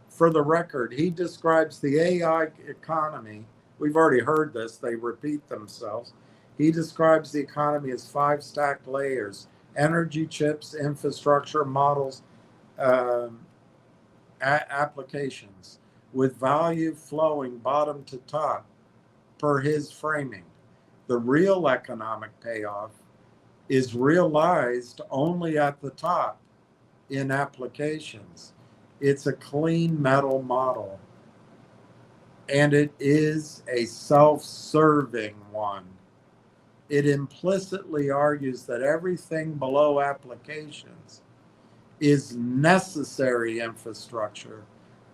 for the record, he describes the AI economy. We've already heard this, they repeat themselves. He describes the economy as 5 stacked layers: energy, chips, infrastructure, models, applications, with value flowing bottom to top per his framing. The real economic payoff is realized only at the top in applications. It's a clean metal model, and it is a self-serving one. It implicitly argues that everything below applications is necessary infrastructure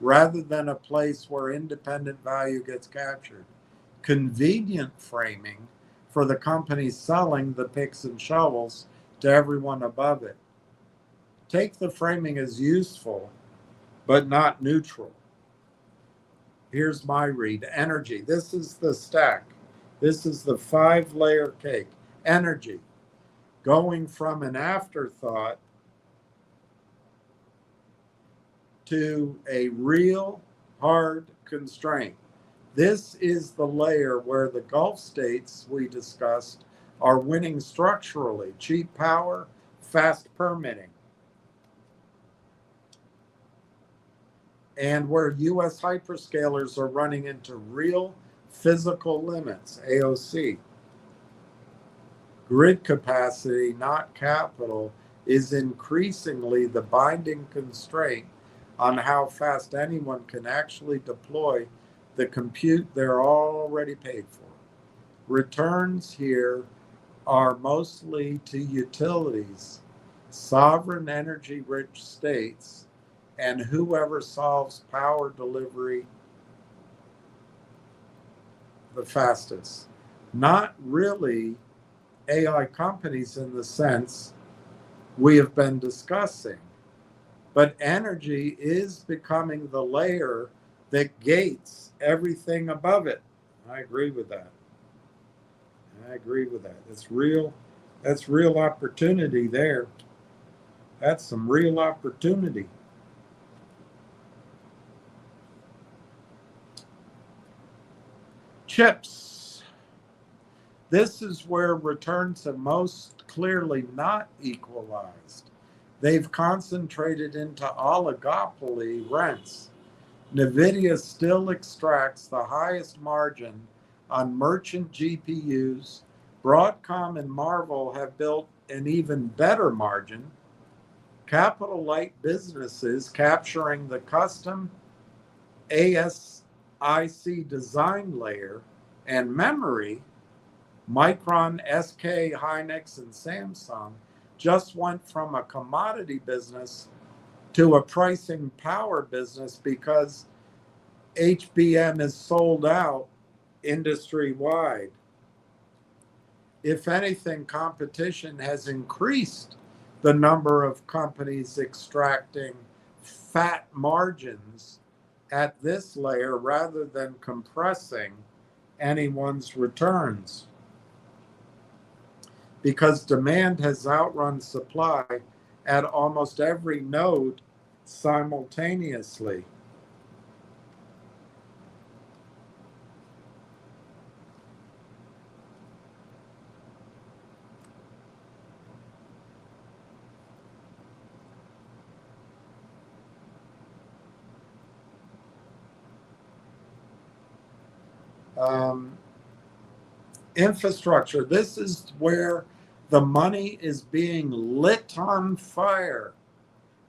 rather than a place where independent value gets captured. Convenient framing for the companies selling the picks and shovels to everyone above it. Take the framing as useful, but not neutral. Here's my read. Energy. This is the stack. This is the 5-layer cake. Energy. Going from an afterthought to a real hard constraint. This is the layer where the Gulf states we discussed are winning structurally. Cheap power, fast permitting. And where US hyperscalers are running into real physical limits, AOC. Grid capacity, not capital, is increasingly the binding constraint on how fast anyone can actually deploy the compute they're already paid for. Returns here are mostly to utilities, sovereign energy-rich states, and whoever solves power delivery the fastest. Not really AI companies in the sense we have been discussing, but energy is becoming the layer that gates everything above it. I agree with that. That's real opportunity there. That's some real opportunity. Chips. This is where returns have most clearly not equalized. They've concentrated into oligopoly rents. NVIDIA still extracts the highest margin on merchant GPUs. Broadcom and Marvell have built an even better margin. Capital-light businesses capturing the custom ASIC design layer and memory, Micron, SK, Hynix, and Samsung just went from a commodity business to a pricing power business because HBM is sold out industry-wide. If anything, competition has increased the number of companies extracting fat margins at this layer rather than compressing anyone's returns, because demand has outrun supply at almost every node simultaneously. Infrastructure. This is where the money is being lit on fire,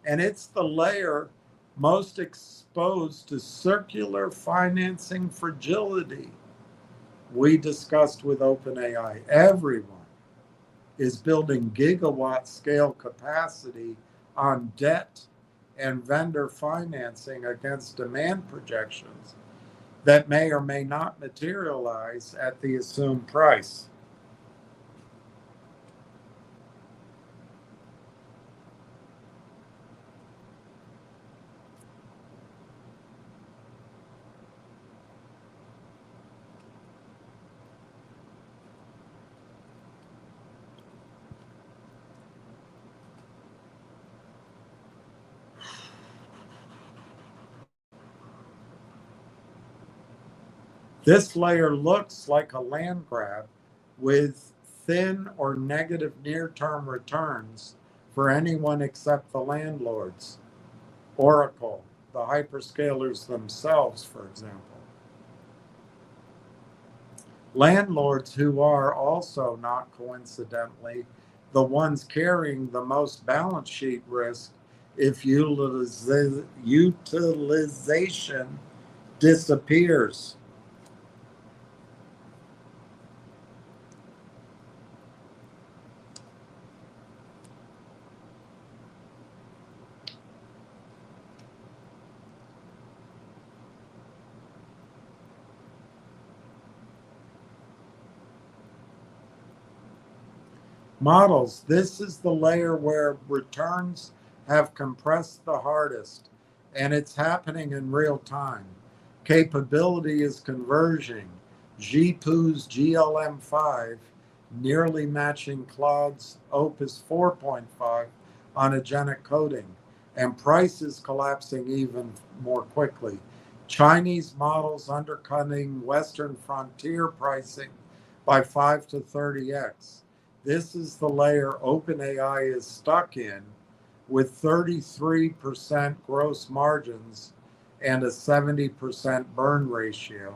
and it's the layer most exposed to circular financing fragility. We discussed with OpenAI, everyone is building gigawatt scale capacity on debt and vendor financing against demand projections that may or may not materialize at the assumed price. This layer looks like a land grab with thin or negative near-term returns for anyone except the landlords, Oracle, the hyperscalers themselves, for example. Landlords who are also, not coincidentally, the ones carrying the most balance sheet risk if utilization disappears. Models. This is the layer where returns have compressed the hardest, and it's happening in real time. Capability is converging. GPU's GLM5 nearly matching Claude's Opus 4.5 on agentic coding, and prices collapsing even more quickly. Chinese models undercutting Western frontier pricing by 5 to 30x. This is the layer OpenAI is stuck in, with 33% gross margins and a 70% burn ratio.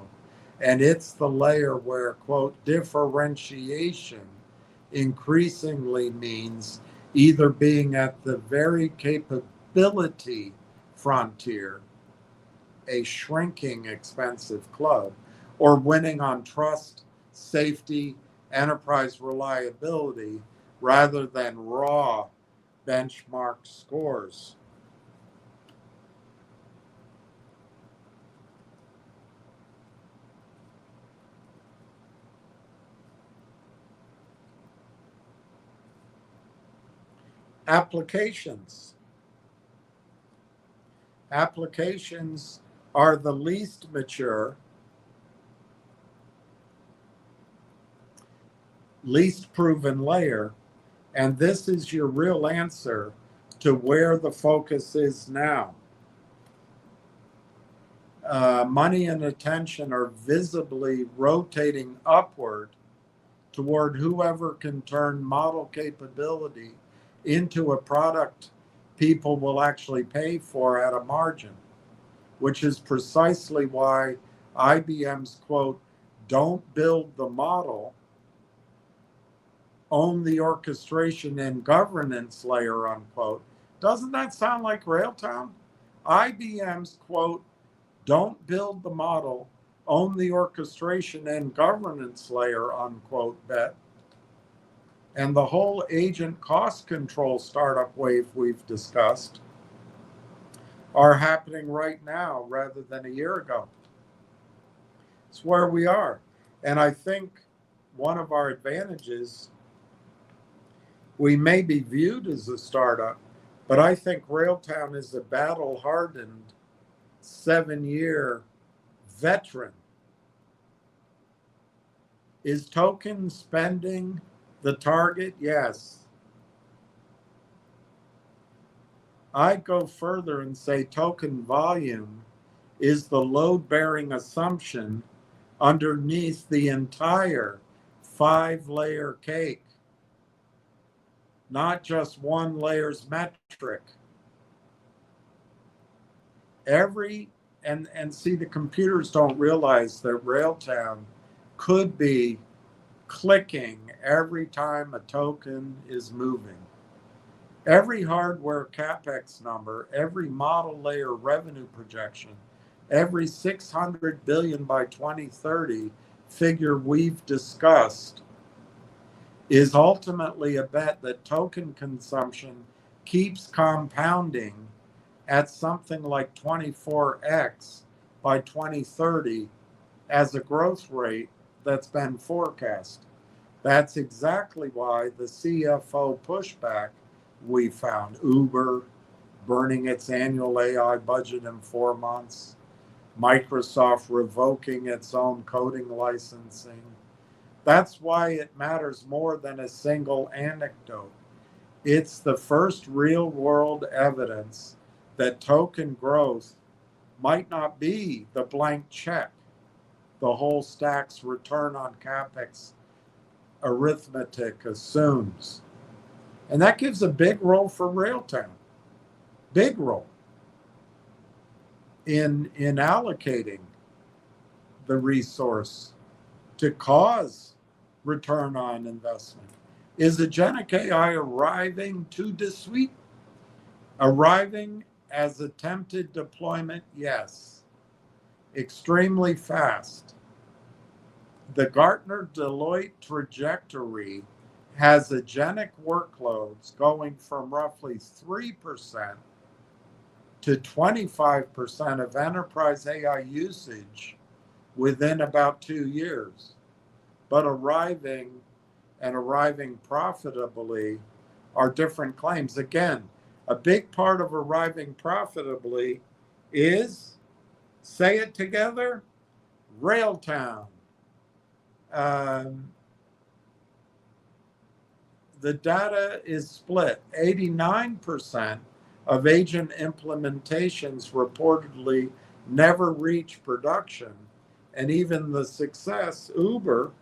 And it's the layer where, quote, differentiation increasingly means either being at the very capability frontier, a shrinking expensive club, or winning on trust, safety, enterprise reliability rather than raw benchmark scores. Applications. Applications are the least mature, least proven layer, and this is your real answer to where the focus is now. Money and attention are visibly rotating upward toward whoever can turn model capability into a product people will actually pay for at a margin, which is precisely why IBM's, quote, don't build the model, own the orchestration and governance layer, unquote. Doesn't that sound like Railtown? IBM's, quote, don't build the model, own the orchestration and governance layer, unquote, bet. And the whole agent cost control startup wave we've discussed are happening right now rather than a year ago. It's where we are. And I think one of our advantages, we may be viewed as a startup, But I think Railtown is a battle-hardened 7-year veteran. Is token spending the target? Yes. I go further and say token volume is the load-bearing assumption underneath the entire 5-layer cake, not just one layer's metric. And see, the computers don't realize that Railtown could be clicking every time a token is moving. Every hardware capex number, every model layer revenue projection, every 600 billion by 2030 figure we've discussed is ultimately a bet that token consumption keeps compounding at something like 24x by 2030 as a growth rate that's been forecast. That's exactly why the CFO pushback we found, Uber burning its annual AI budget in 4 months, Microsoft revoking its own coding licensing. That's why it matters more than a single anecdote. It's the first real world evidence that token growth might not be the blank check the whole stack's return on capex arithmetic assumes. And that gives a big role for Railtown, big role in allocating the resource to cause return on investment. Is agentic AI arriving too discreet? Arriving as attempted deployment? Yes. Extremely fast. The Gartner Deloitte trajectory has agentic workloads going from roughly 3% to 25% of enterprise AI usage within about 2 years. But arriving profitably are different claims. Again, a big part of arriving profitably is, say it together, Railtown. The data is split. 89% of agent implementations reportedly never reach production. And even the success, Uber,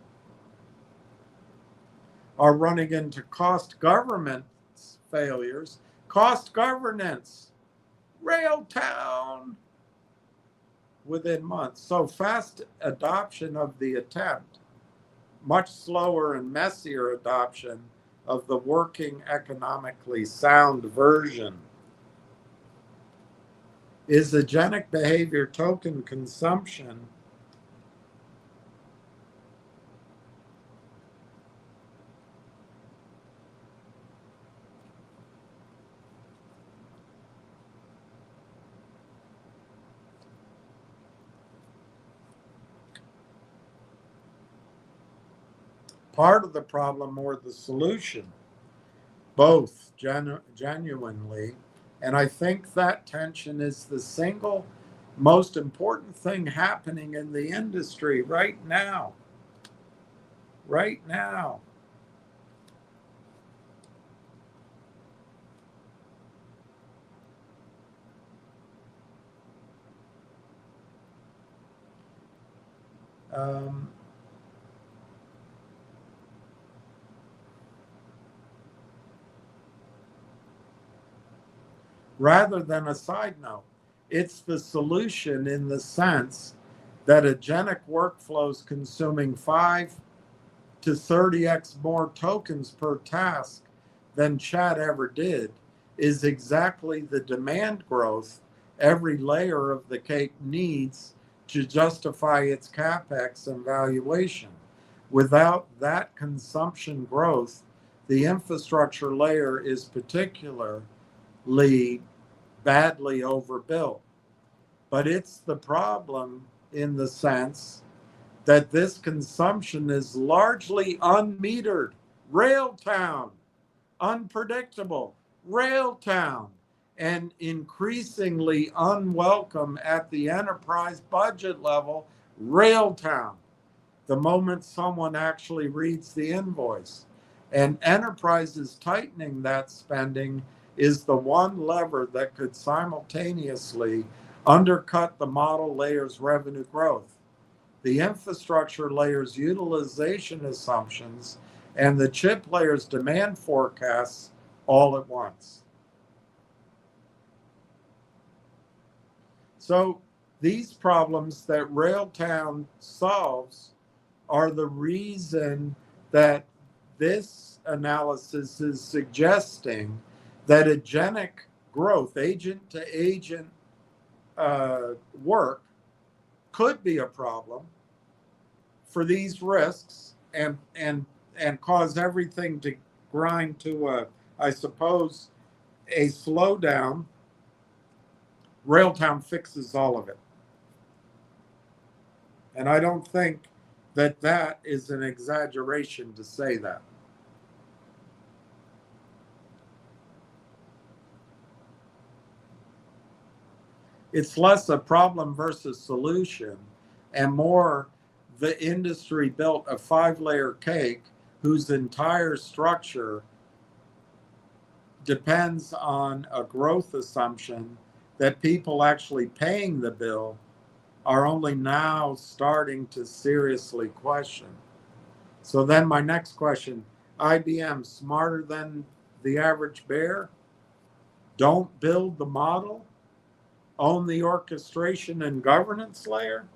are running into cost governance failures. Cost governance, Railtown, within months. So fast adoption of the attempt, much slower and messier adoption of the working economically sound version. Is agentic behavior token consumption part of the problem or the solution? Both, genuinely. And I think that tension is the single most important thing happening in the industry right now. Right now. Rather than a side note, it's the solution in the sense that agentic workflows consuming 5 to 30x more tokens per task than chat ever did is exactly the demand growth every layer of the cake needs to justify its capex and valuation. Without that consumption growth, the infrastructure layer is particularly badly overbuilt. But it's the problem in the sense that this consumption is largely unmetered. Railtown, unpredictable. Railtown, and increasingly unwelcome at the enterprise budget level, Railtown, the moment someone actually reads the invoice. And enterprises tightening that spending is the one lever that could simultaneously undercut the model layer's revenue growth, the infrastructure layer's utilization assumptions, and the chip layer's demand forecasts all at once. So these problems that Railtown solves are the reason that this analysis is suggesting that agentic growth, agent to agent work, could be a problem for these risks and cause everything to grind to I suppose, a slowdown. Railtown fixes all of it. And I don't think that that is an exaggeration to say that. It's less a problem versus solution and more the industry built a 5-layer cake whose entire structure depends on a growth assumption that people actually paying the bill are only now starting to seriously question. So then my next question, IBM smarter than the average bear? Don't build the model? Own the orchestration and governance layer?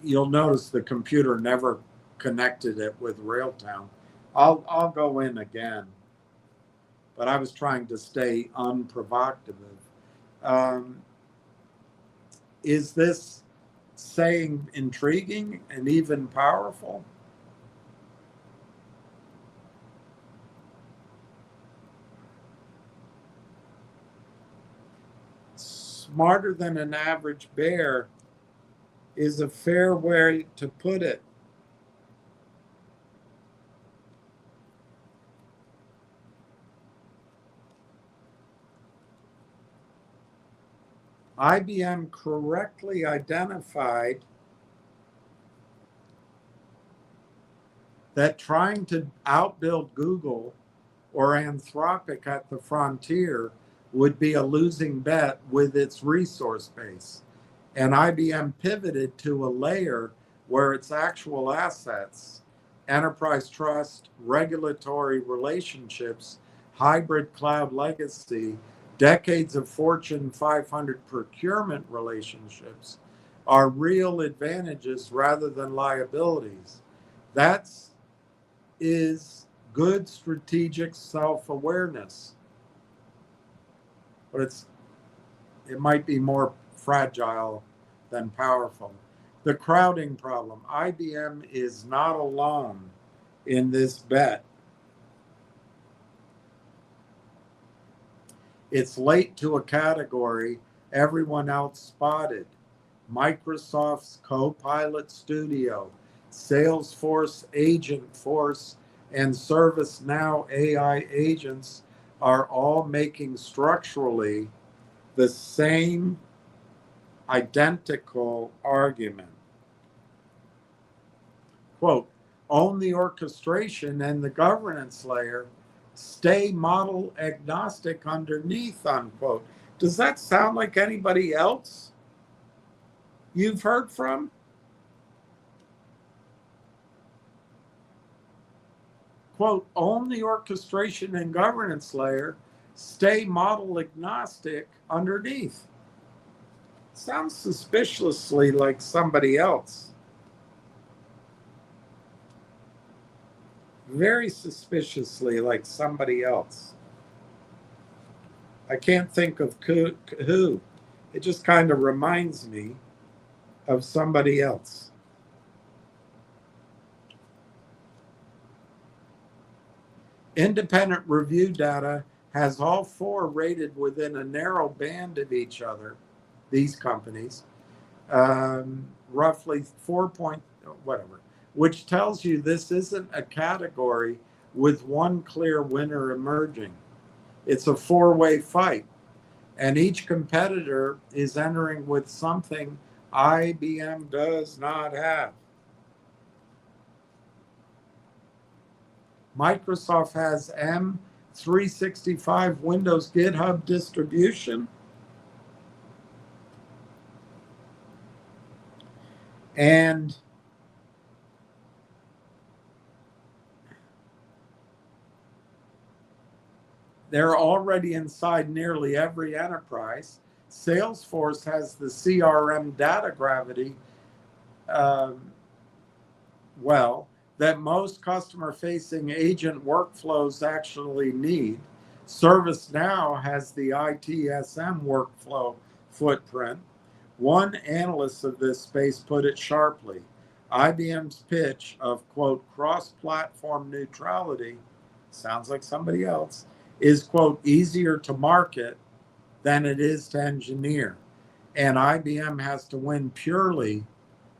You'll notice the computer never connected it with Railtown. I'll go in again, but I was trying to stay unprovocative. Is this saying intriguing and even powerful? Smarter than an average bear is a fair way to put it. IBM correctly identified that trying to outbuild Google or Anthropic at the frontier would be a losing bet with its resource base. And IBM pivoted to a layer where its actual assets, enterprise trust, regulatory relationships, hybrid cloud legacy, decades of Fortune 500 procurement relationships are real advantages rather than liabilities. That is good strategic self-awareness. But it might be more fragile than powerful. The crowding problem. IBM is not alone in this bet. It's late to a category everyone else spotted. Microsoft's Copilot Studio, Salesforce Agentforce, and ServiceNow AI agents are all making structurally the same identical argument. Quote, own the orchestration and the governance layer, stay model agnostic underneath, unquote. Does that sound like anybody else you've heard from? Quote, own the orchestration and governance layer, stay model agnostic underneath. Sounds suspiciously like somebody else. Very suspiciously like somebody else. I can't think of who. It just kind of reminds me of somebody else. Independent review data has all four rated within a narrow band of each other, these companies, roughly 4 point, whatever, which tells you this isn't a category with one clear winner emerging. It's a four-way fight. And each competitor is entering with something IBM does not have. Microsoft has M365 Windows GitHub distribution. And they're already inside nearly every enterprise. Salesforce has the CRM data gravity, that most customer-facing agent workflows actually need. ServiceNow has the ITSM workflow footprint. One analyst of this space put it sharply. IBM's pitch of, quote, cross-platform neutrality, sounds like somebody else, is, quote, easier to market than it is to engineer. And IBM has to win purely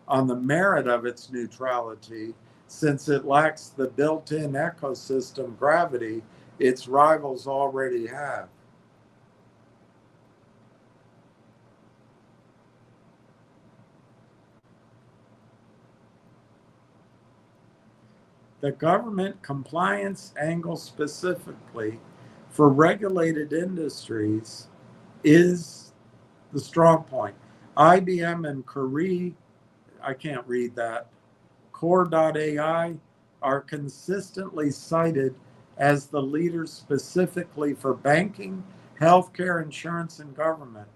on the merit of its neutrality, since it lacks the built-in ecosystem gravity its rivals already have. The government compliance angle specifically for regulated industries is the strong point. IBM and Curie, I can't read that, Core.ai are consistently cited as the leaders specifically for banking, healthcare, insurance, and government.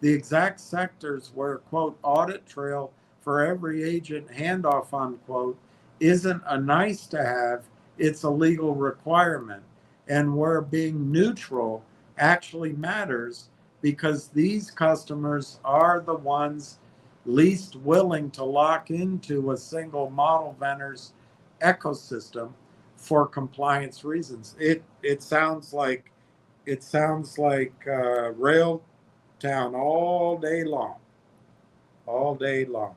The exact sectors where, quote, audit trail for every agent handoff, unquote, isn't a nice to have, it's a legal requirement. And where being neutral actually matters because these customers are the ones least willing to lock into a single model vendor's ecosystem for compliance reasons. It sounds like Rail Town all day long, all day long.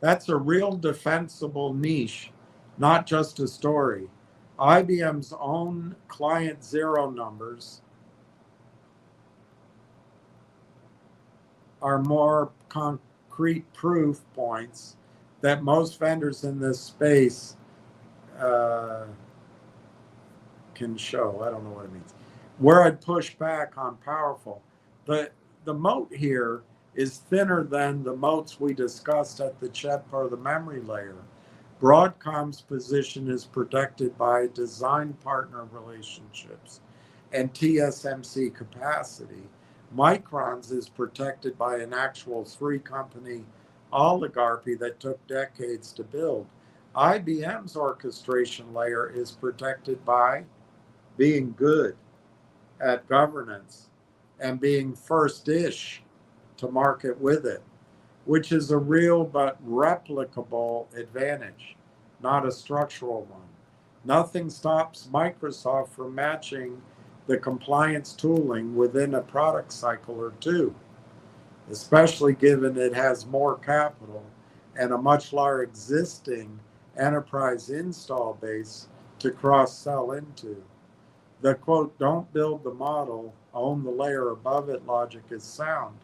That's a real defensible niche, not just a story. IBM's own client zero numbers are more concrete proof points that most vendors in this space can show. I don't know what it means. Where I'd push back on powerful, the moat here is thinner than the moats we discussed at the chip or the memory layer. Broadcom's position is protected by design partner relationships and TSMC capacity. Micron's is protected by an actual three-company oligarchy that took decades to build. IBM's orchestration layer is protected by being good at governance and being first-ish to market with it, which is a real but replicable advantage, not a structural one. Nothing stops Microsoft from matching the compliance tooling within a product cycle or two, especially given it has more capital and a much larger existing enterprise install base to cross-sell into. The quote, don't build the model, own the layer above it logic is sound.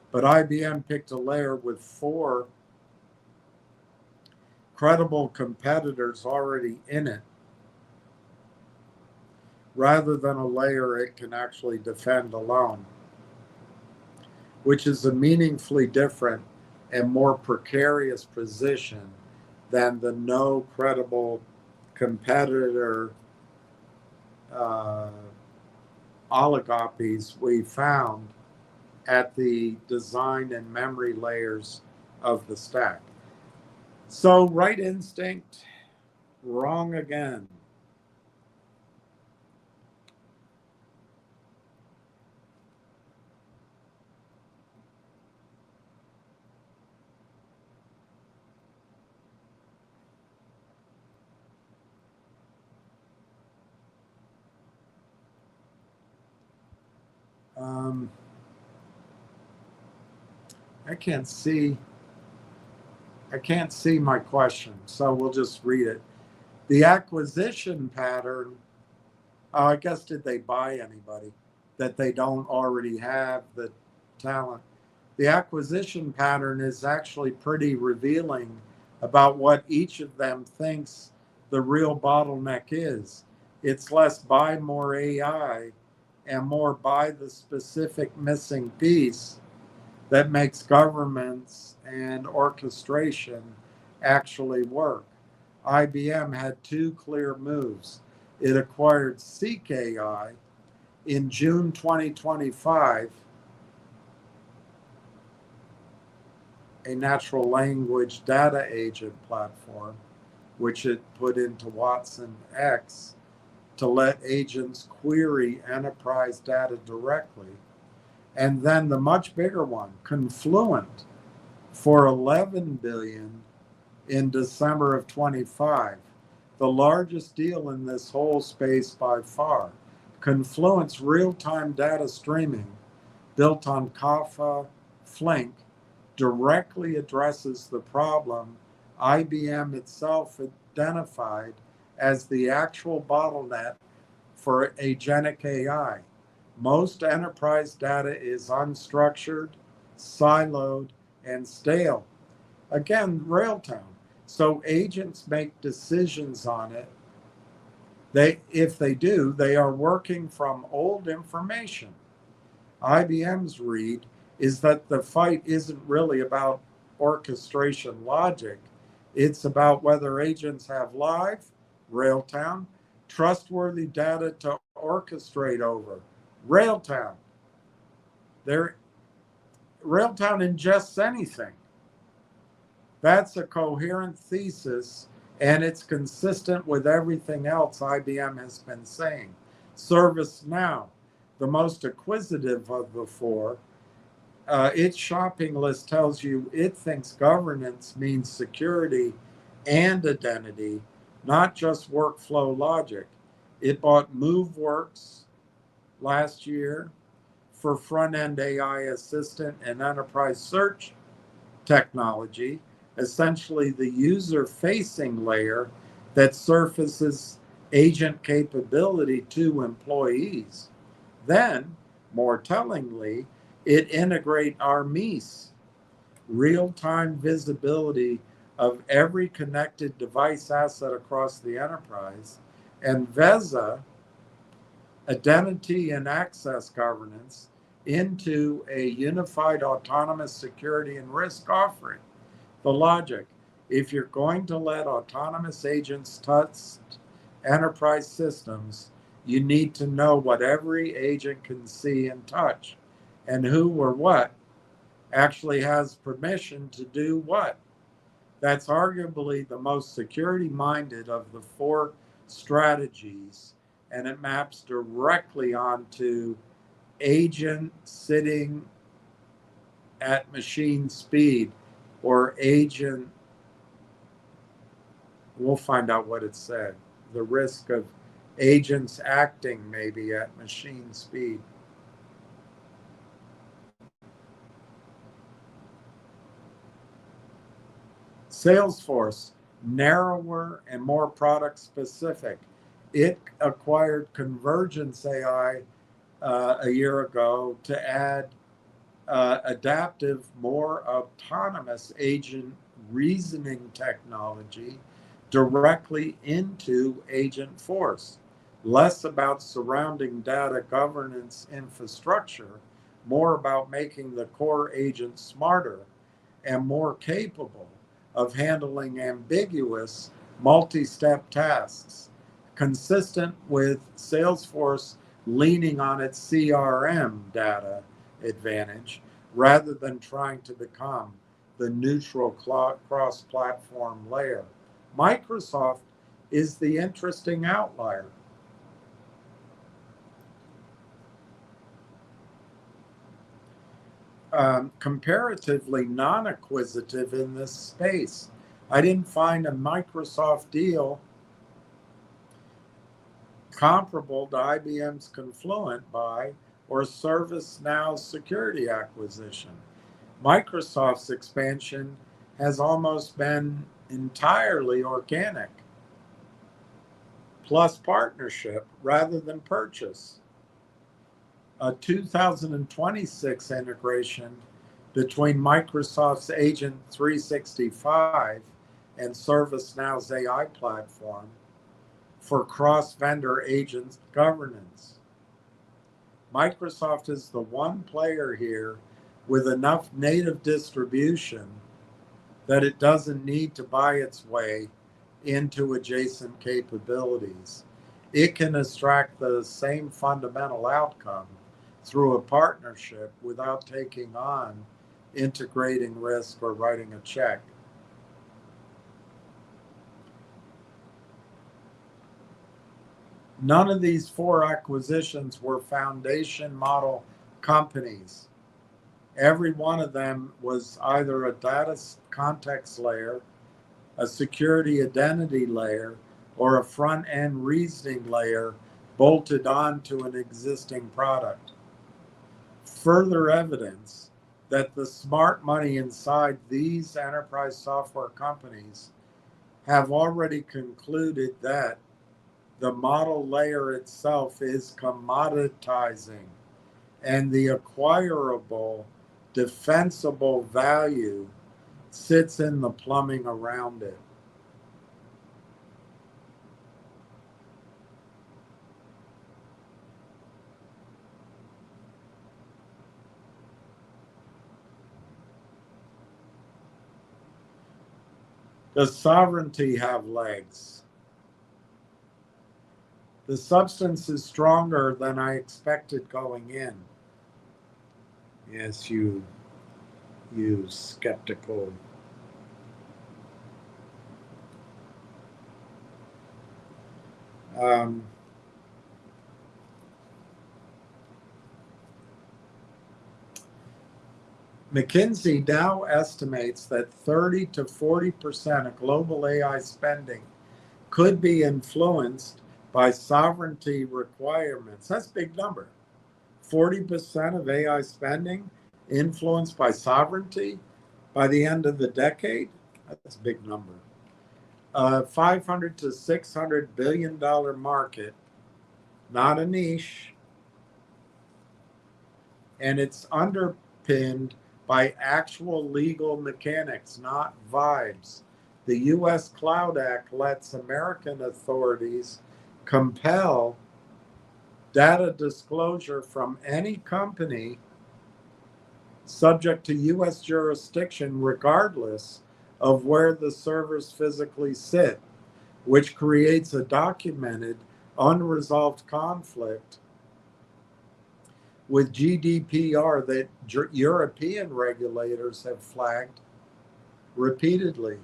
But IBM picked a layer with 4 credible competitors already in it, rather than a layer it can actually defend alone, which is a meaningfully different and more precarious position than the no credible competitor oligopolies we found at the design and memory layers of the stack. So right instinct, wrong again. I can't see my question, so we'll just read it. The acquisition pattern, I guess, did they buy anybody that they don't already have the talent? The acquisition pattern is actually pretty revealing about what each of them thinks the real bottleneck is. It's less buy more AI and more buy the specific missing piece that makes governments and orchestration actually work. IBM had two clear moves. It acquired Seek AI in June 2025, a natural language data agent platform, which it put into Watson X to let agents query enterprise data directly. And then the much bigger one, Confluent, for $11 billion in December of 25, the largest deal in this whole space by far. Confluent's real-time data streaming, built on Kafka Flink, directly addresses the problem IBM itself identified as the actual bottleneck for agentic AI. Most enterprise data is unstructured, siloed, and stale. Again, Railtown. So agents make decisions on it. If they do, they are working from old information. IBM's read is that the fight isn't really about orchestration logic. It's about whether agents have live, Railtown, trustworthy data to orchestrate over. Railtown. Railtown ingests anything. That's a coherent thesis, and it's consistent with everything else IBM has been saying. ServiceNow, the most acquisitive of the four, its shopping list tells you it thinks governance means security and identity, not just workflow logic. It bought MoveWorks last year for front-end AI assistant and enterprise search technology, essentially the user-facing layer that surfaces agent capability to employees. Then, more tellingly, it integrates Armis, real-time visibility of every connected device asset across the enterprise, and Veza, identity and access governance, into a unified autonomous security and risk offering. The logic: if you're going to let autonomous agents touch enterprise systems, you need to know what every agent can see and touch, and who or what actually has permission to do what. That's arguably the most security-minded of the four strategies, and it maps directly onto agent sitting at machine speed, or agent, we'll find out what it said, the risk of agents acting maybe at machine speed. Salesforce, narrower and more product specific. It acquired Convergence AI a year ago to add adaptive, more autonomous agent reasoning technology directly into Agentforce. Less about surrounding data governance infrastructure, more about making the core agent smarter and more capable of handling ambiguous multi-step tasks, consistent with Salesforce leaning on its CRM data advantage rather than trying to become the neutral cross-platform layer. Microsoft is the interesting outlier. Comparatively non-acquisitive in this space. I didn't find a Microsoft deal comparable to IBM's Confluent buy or ServiceNow's security acquisition. Microsoft's expansion has almost been entirely organic, plus partnership rather than purchase. A 2026 integration between Microsoft's Agent 365 and ServiceNow's AI platform for cross-vendor agent governance. Microsoft is the one player here with enough native distribution that it doesn't need to buy its way into adjacent capabilities. It can extract the same fundamental outcome through a partnership without taking on integrating risk or writing a check. None of these 4 acquisitions were foundation model companies. Every one of them was either a data context layer, a security identity layer, or a front-end reasoning layer bolted onto an existing product. Further evidence that the smart money inside these enterprise software companies have already concluded that the model layer itself is commoditizing, and the acquirable, defensible value sits in the plumbing around it. Does sovereignty have legs? The substance is stronger than I expected going in. Yes, you skeptical. McKinsey now estimates that 30 to 40% of global AI spending could be influenced by sovereignty requirements. That's a big number. 40% of AI spending influenced by sovereignty by the end of the decade. That's a big number. $500 to $600 billion market, not a niche, and it's underpinned by actual legal mechanics, not vibes. The U.S. Cloud Act lets American authorities compel data disclosure from any company subject to U.S. jurisdiction, regardless of where the servers physically sit, which creates a documented, unresolved conflict with GDPR that European regulators have flagged repeatedly.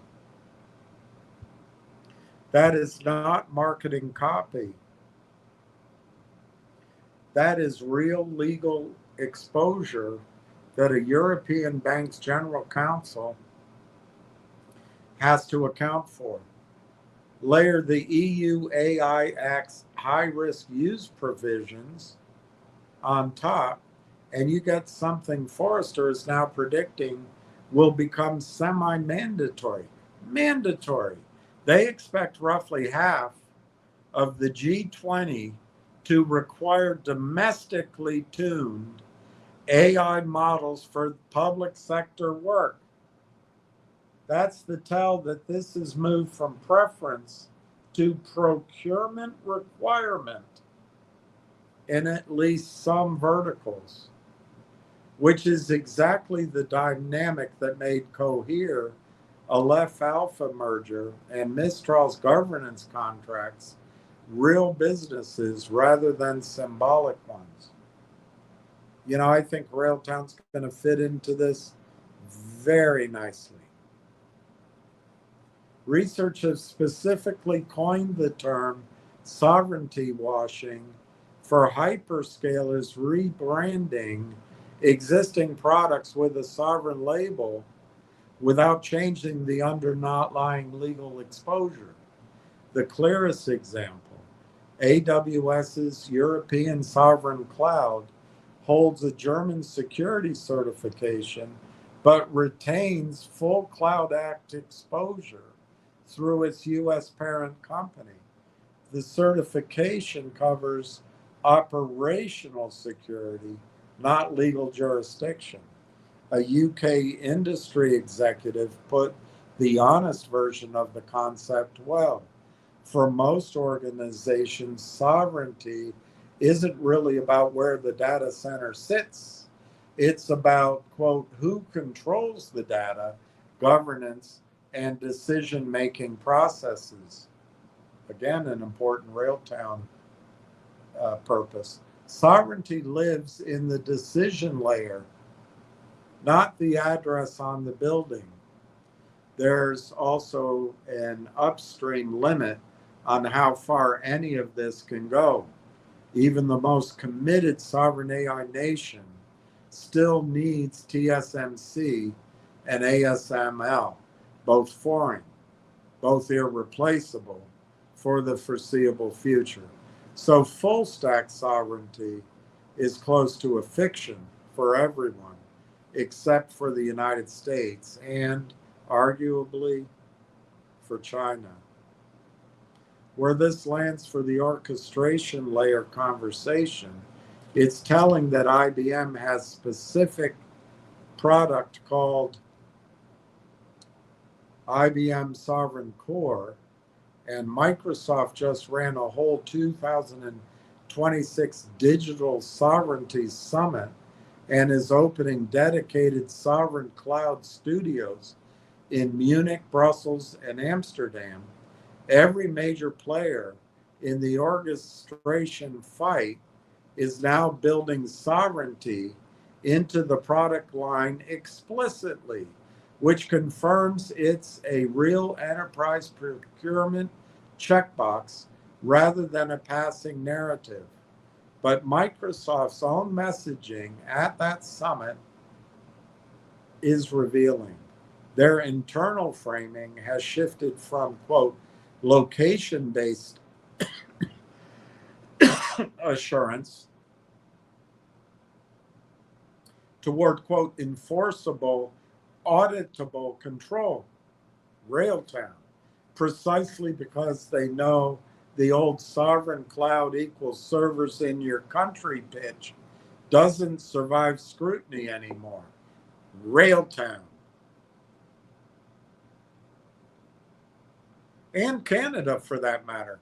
That is not marketing copy. That is real legal exposure that a European bank's general counsel has to account for. Layer the EU AI Act's high-risk use provisions on top, and you get something Forrester is now predicting will become semi-mandatory. Mandatory. They expect roughly half of the G20 to require domestically tuned AI models for public sector work. That's the tell that this has moved from preference to procurement requirement in at least some verticals, which is exactly the dynamic that made Cohere a Aleph Alpha merger and Mistral's governance contracts real businesses rather than symbolic ones. You know, I think Railtown's going to fit into this very nicely. Research has specifically coined the term sovereignty washing for hyperscalers rebranding existing products with a sovereign label without changing the underlying legal exposure. The clearest example, AWS's European sovereign cloud holds a German security certification, but retains full Cloud Act exposure through its U.S. parent company. The certification covers operational security, not legal jurisdiction. A UK industry executive put the honest version of the concept well. For most organizations, sovereignty isn't really about where the data center sits. It's about, quote, who controls the data, governance, and decision making processes. Again, an important Railtown purpose. Sovereignty lives in the decision layer, not the address on the building. There's also an upstream limit on how far any of this can go. Even the most committed sovereign AI nation still needs TSMC and ASML, both foreign, both irreplaceable for the foreseeable future. So full stack sovereignty is close to a fiction for everyone, except for the United States and arguably for China. Where this lands for the orchestration layer conversation, it's telling that IBM has specific product called IBM Sovereign Core, and Microsoft just ran a whole 2026 Digital Sovereignty Summit and is opening dedicated sovereign cloud studios in Munich, Brussels, and Amsterdam. Every major player in the orchestration fight is now building sovereignty into the product line explicitly, which confirms it's a real enterprise procurement checkbox rather than a passing narrative. But Microsoft's own messaging at that summit is revealing. Their internal framing has shifted from, quote, location-based assurance toward, quote, enforceable, auditable control, Railtown, precisely because they know the old sovereign cloud equals servers in your country pitch doesn't survive scrutiny anymore. Railtown. And Canada, for that matter.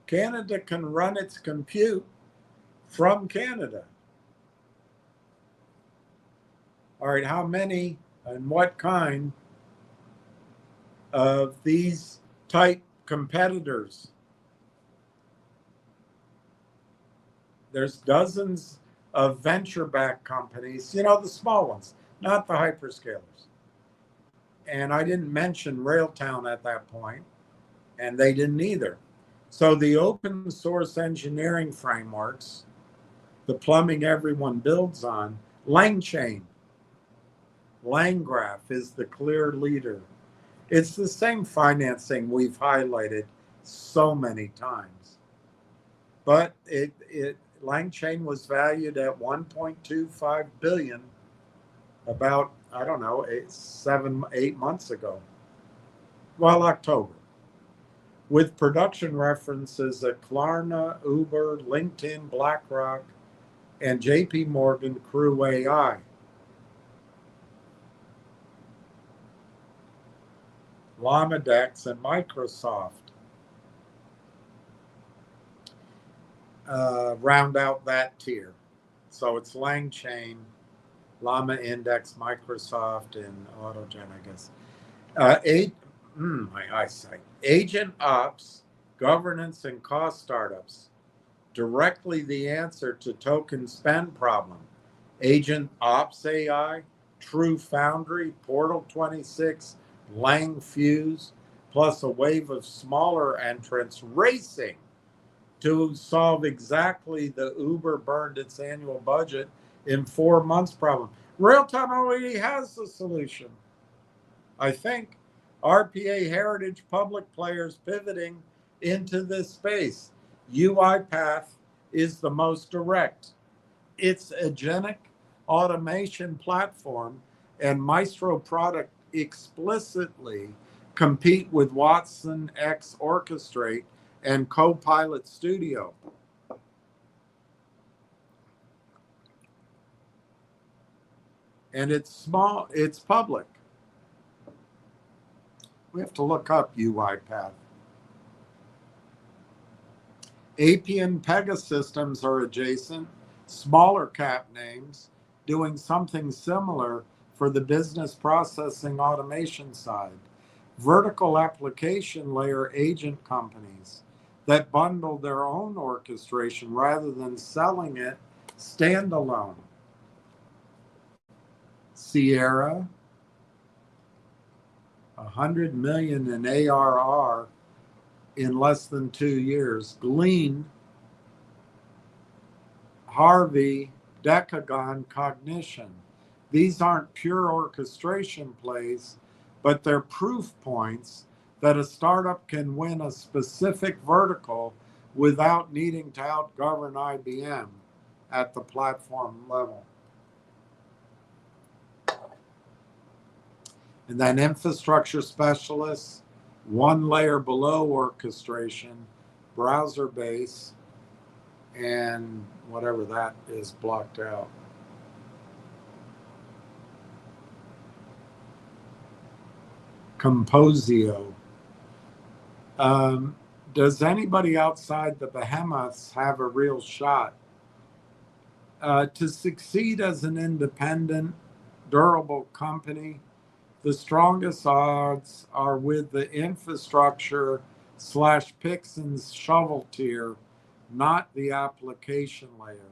Canada can run its compute from Canada. All right, how many and what kind of these type competitors? There's dozens of venture-backed companies, the small ones, not the hyperscalers. And I didn't mention Railtown at that point, and they didn't either. So the open source engineering frameworks, the plumbing everyone builds on, LangChain, LangGraph is the clear leader. It's the same financing we've highlighted so many times. But LangChain was valued at $1.25 billion about, 7-8 months ago. Well, October. With production references at Klarna, Uber, LinkedIn, BlackRock, and JP Morgan Crew AI. LlamaDex and Microsoft round out that tier. So it's LangChain, Llama Index, Microsoft, and Autogen, I guess. My eyesight. Agent Ops, governance, and cost startups. Directly the answer to token spend problem. Agent Ops AI, True Foundry, Portal 26, LangFuse, plus a wave of smaller entrants racing to solve exactly the Uber burned its annual budget in 4 months problem. Railtown already has the solution. I think RPA heritage public players pivoting into this space. UiPath is the most direct. its agentic automation platform and Maestro product explicitly compete with Watson X Orchestrate and Copilot Studio. And it's small, it's public. We have to look up UiPath. Appian Pegasystems are adjacent, smaller cap names, doing something similar for the business processing automation side. Vertical application layer agent companies that bundle their own orchestration rather than selling it standalone. Sierra, 100 million in ARR in less than 2 years. Glean, Harvey, Decagon, Cognition. These aren't pure orchestration plays, but they're proof points that a startup can win a specific vertical without needing to outgovern IBM at the platform level. And then infrastructure specialists, one layer below orchestration, browser base, and whatever that is blocked out. Composio. Does anybody outside the behemoths have a real shot? To succeed as an independent, durable company, the strongest odds are with the infrastructure / picks and shovel tier, not the application layer.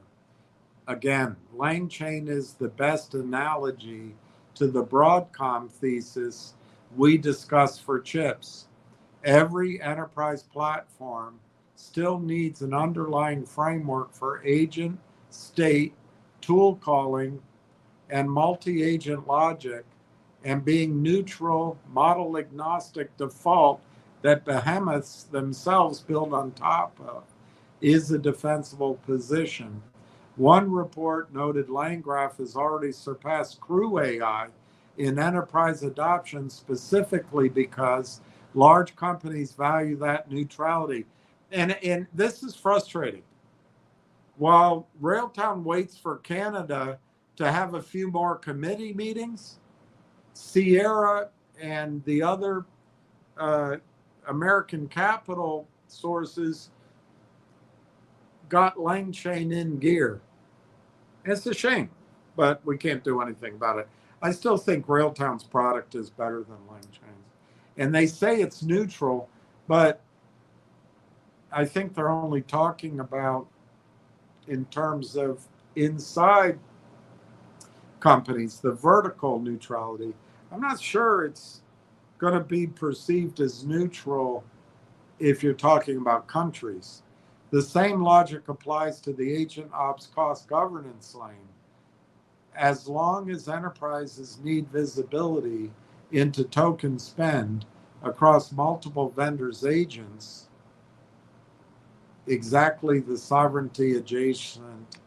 Again, LangChain is the best analogy to the Broadcom thesis we discussed for chips. Every enterprise platform still needs an underlying framework for agent, state, tool calling, and multi-agent logic, and being neutral, model agnostic default that behemoths themselves build on top of is a defensible position. One report noted LangGraph has already surpassed Crew AI in enterprise adoption, specifically because large companies value that neutrality. And this is frustrating. While Railtown waits for Canada to have a few more committee meetings, Sierra and the other American capital sources got LangChain in gear. It's a shame, but we can't do anything about it. I still think Railtown's product is better than LangChain's. And they say it's neutral, but I think they're only talking about in terms of inside companies, the vertical neutrality. I'm not sure it's going to be perceived as neutral if you're talking about countries. The same logic applies to the agent ops cost governance lane. As long as enterprises need visibility into token spend across multiple vendors' agents, exactly the sovereignty adjacent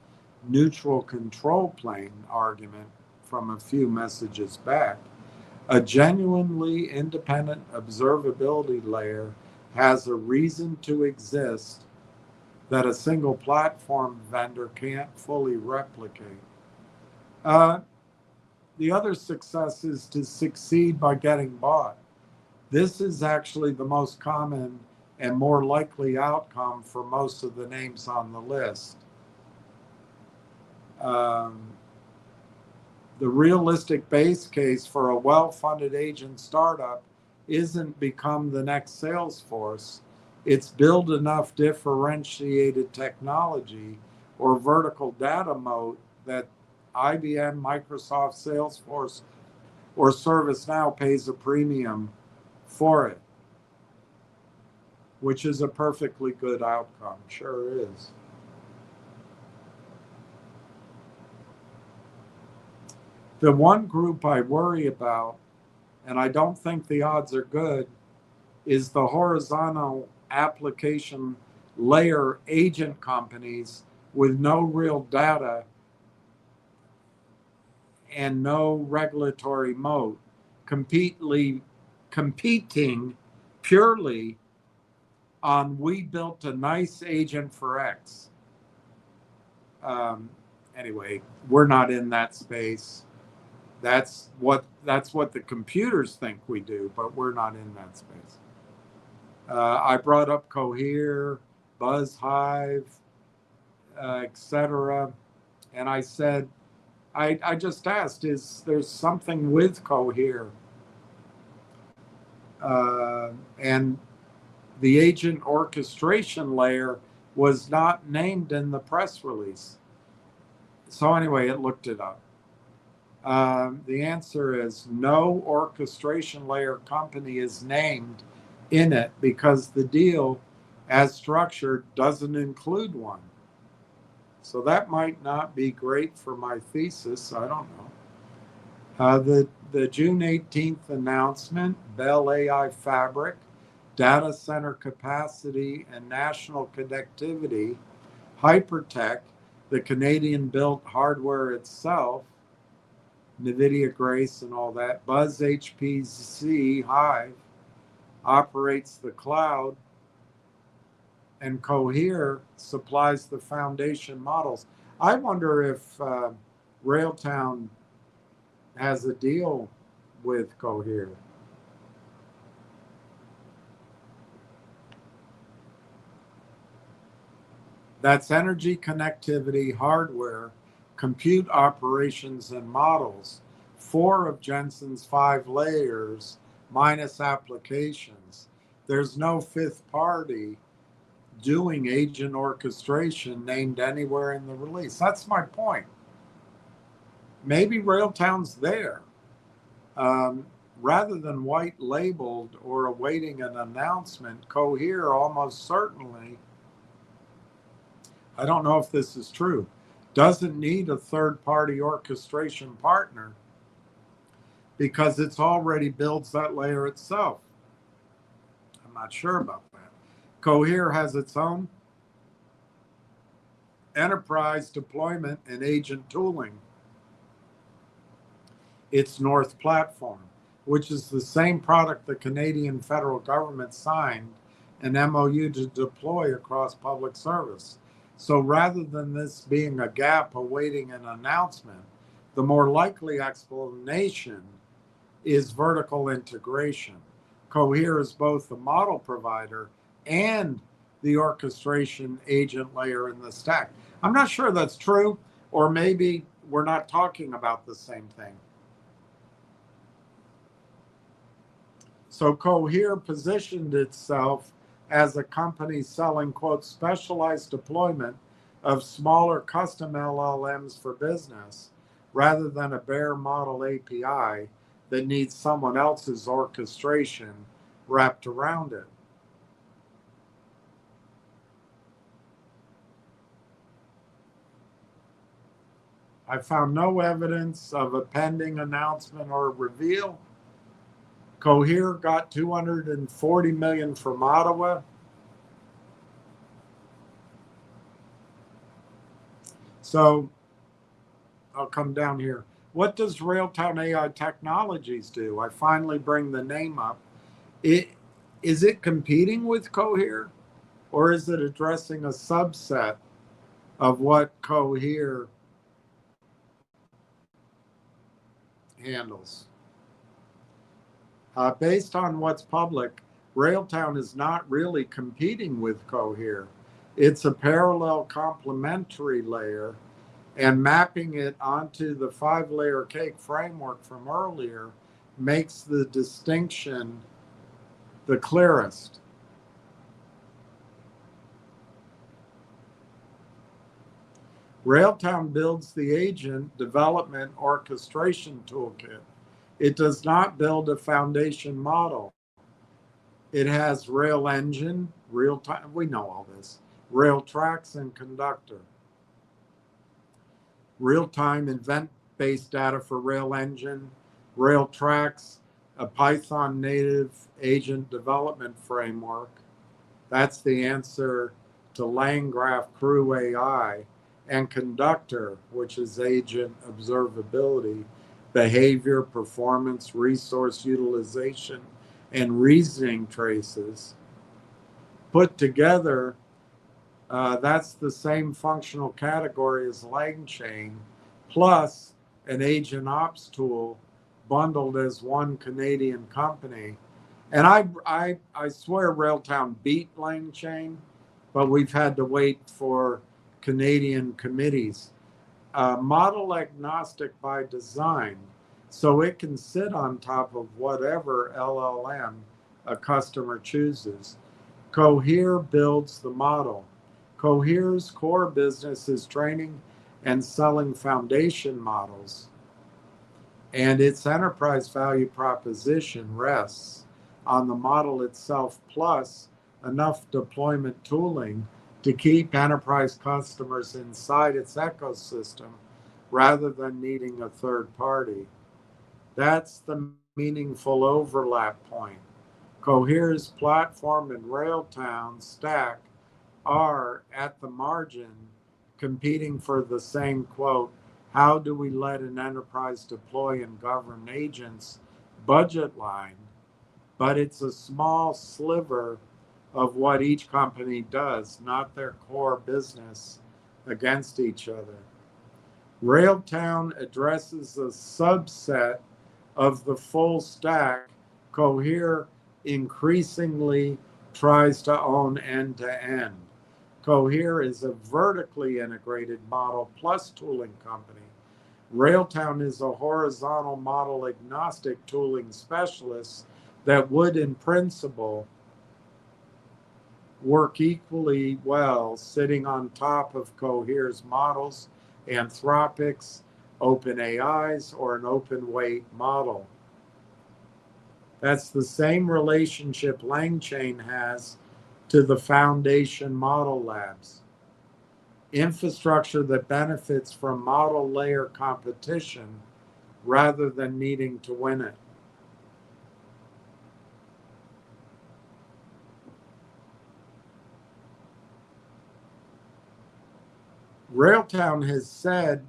neutral control plane argument from a few messages back, a genuinely independent observability layer has a reason to exist that a single platform vendor can't fully replicate. The other success is to succeed by getting bought. This is actually the most common and more likely outcome for most of the names on the list. The realistic base case for a well-funded agent startup isn't become the next Salesforce. It's build enough differentiated technology or vertical data moat that IBM, Microsoft, Salesforce, or ServiceNow pays a premium for it, which is a perfectly good outcome. Sure is. The one group I worry about, and I don't think the odds are good, is the horizontal application layer agent companies with no real data and no regulatory moat, competing purely on we built a nice agent for X. Anyway, we're not in that space. That's what the computers think we do, but we're not in that space. I brought up Cohere, BuzzHive, etc., and I said, I just asked, is there something with Cohere? And the agent orchestration layer was not named in the press release. So anyway, it looked it up. The answer is no orchestration layer company is named in it because the deal as structured doesn't include one. So that might not be great for my thesis. I don't know. The June 18th announcement, Bell AI Fabric, data center capacity and national connectivity, Hypertech, the Canadian-built hardware itself, NVIDIA Grace and all that, Buzz HPC Hive operates the cloud, and Cohere supplies the foundation models. I wonder if Railtown has a deal with Cohere. That's energy connectivity, hardware, compute operations, and models. 4 of Jensen's 5 layers minus applications. There's no fifth party doing agent orchestration named anywhere in the release. That's my point. Maybe Railtown's there. Rather than white labeled or awaiting an announcement, Cohere almost certainly, I don't know if this is true, doesn't need a third party orchestration partner because it's already builds that layer itself. I'm not sure about that. Cohere has its own enterprise deployment and agent tooling. Its North platform, which is the same product the Canadian federal government signed an MOU to deploy across public service. So rather than this being a gap awaiting an announcement, the more likely explanation is vertical integration. Cohere is both the model provider and the orchestration agent layer in the stack. I'm not sure that's true, or maybe we're not talking about the same thing. So Cohere positioned itself as a company selling, quote, specialized deployment of smaller custom LLMs for business, rather than a bare model API that needs someone else's orchestration wrapped around it. I found no evidence of a pending announcement or reveal. Cohere got $240 million from Ottawa. So I'll come down here. What does Railtown AI Technologies do? I finally bring the name up. Is it competing with Cohere, or is it addressing a subset of what Cohere handles? Based on what's public, Railtown is not really competing with Cohere. It's a parallel complementary layer, and mapping it onto the 5-layer cake framework from earlier makes the distinction the clearest. Railtown builds the agent development orchestration toolkit. It does not build a foundation model. It has Rail Engine, real time, we know all this, Rail Tracks and Conductor. Real-time event-based data for Rail Engine, Rail Tracks, a Python native agent development framework. That's the answer to LangGraph Crew AI, and Conductor, which is agent observability, behavior, performance, resource utilization, and reasoning traces. Put together, that's the same functional category as LangChain, plus an agent ops tool bundled as one Canadian company. And I swear Railtown beat LangChain, but we've had to wait for Canadian committees. Model agnostic by design, so it can sit on top of whatever LLM a customer chooses. Cohere builds the model. Cohere's core business is training and selling foundation models, and its enterprise value proposition rests on the model itself plus enough deployment tooling to keep enterprise customers inside its ecosystem rather than needing a third party. That's the meaningful overlap point. Cohere's platform and Railtown stack are at the margin competing for the same quote, how do we let an enterprise deploy and govern agents budget line, but it's a small sliver of what each company does, not their core business against each other. Railtown addresses a subset of the full stack. Cohere increasingly tries to own end to end. Cohere is a vertically integrated model plus tooling company. Railtown is a horizontal model agnostic tooling specialist that would, in principle, work equally well sitting on top of Cohere's models, Anthropic's, OpenAI's, or an open weight model. That's the same relationship LangChain has to the foundation model labs. Infrastructure that benefits from model layer competition rather than needing to win it. Railtown has said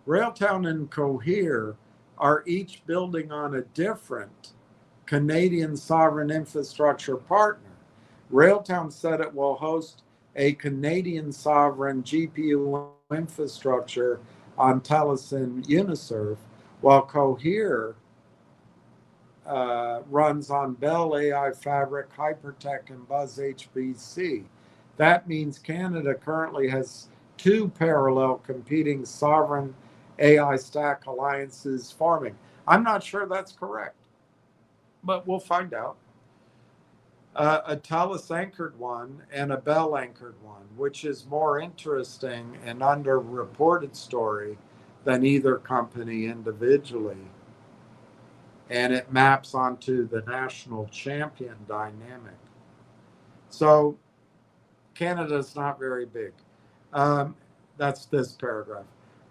Railtown and Cohere are each building on a different Canadian sovereign infrastructure partner. Railtown said it will host a Canadian sovereign GPU infrastructure on Telus and Uniserve, while Cohere runs on Bell AI Fabric, Hypertech, and Buzz HPC. That means Canada currently has two parallel competing sovereign AI stack alliances forming. I'm not sure that's correct, but we'll find out. A Telus anchored one and a Bell anchored one, which is more interesting and underreported story than either company individually. And it maps onto the national champion dynamic. So Canada's not very big. That's this paragraph.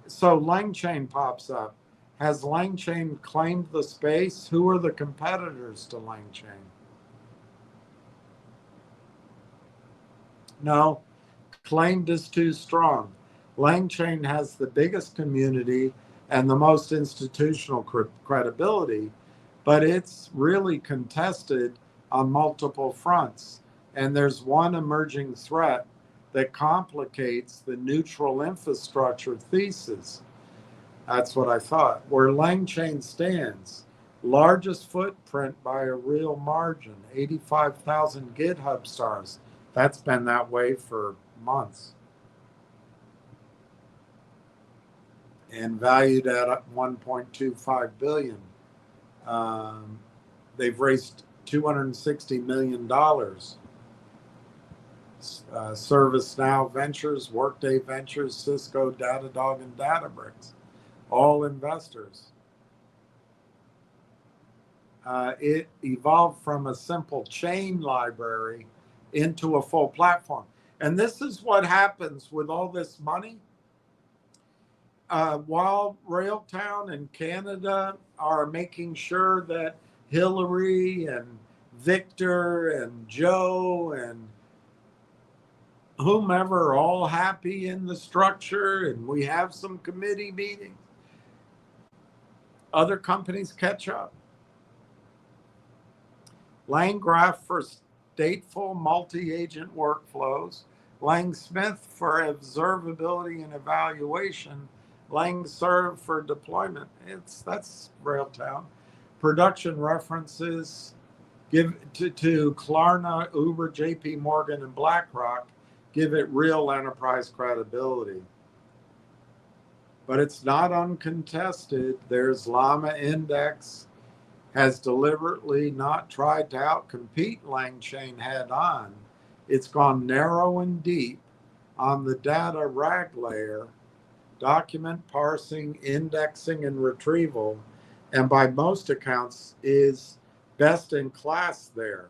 So LangChain pops up. Has LangChain claimed the space? Who are the competitors to LangChain? No, claimed is too strong. LangChain has the biggest community and the most institutional credibility, but it's really contested on multiple fronts. And there's one emerging threat that complicates the neutral infrastructure thesis. That's what I thought. Where LangChain stands, largest footprint by a real margin, 85,000 GitHub stars. That's been that way for months. And valued at 1.25 billion. They've raised $260 million. ServiceNow Ventures, Workday Ventures, Cisco, Datadog, and Databricks, all investors. It evolved from a simple chain library into a full platform. And this is what happens with all this money. While Railtown and Canada are making sure that Hillary and Victor and Joe and whomever all happy in the structure and we have some committee meetings. Other companies catch up. LangGraph for stateful multi-agent workflows, LangSmith for observability and evaluation, LangServe for deployment. That's Railtown. Production references give to Klarna, Uber, JP Morgan, and BlackRock, give it real enterprise credibility. But it's not uncontested. There's Llama Index has deliberately not tried to outcompete LangChain head on. It's gone narrow and deep on the data RAG layer, document parsing, indexing, and retrieval, and by most accounts is best in class there.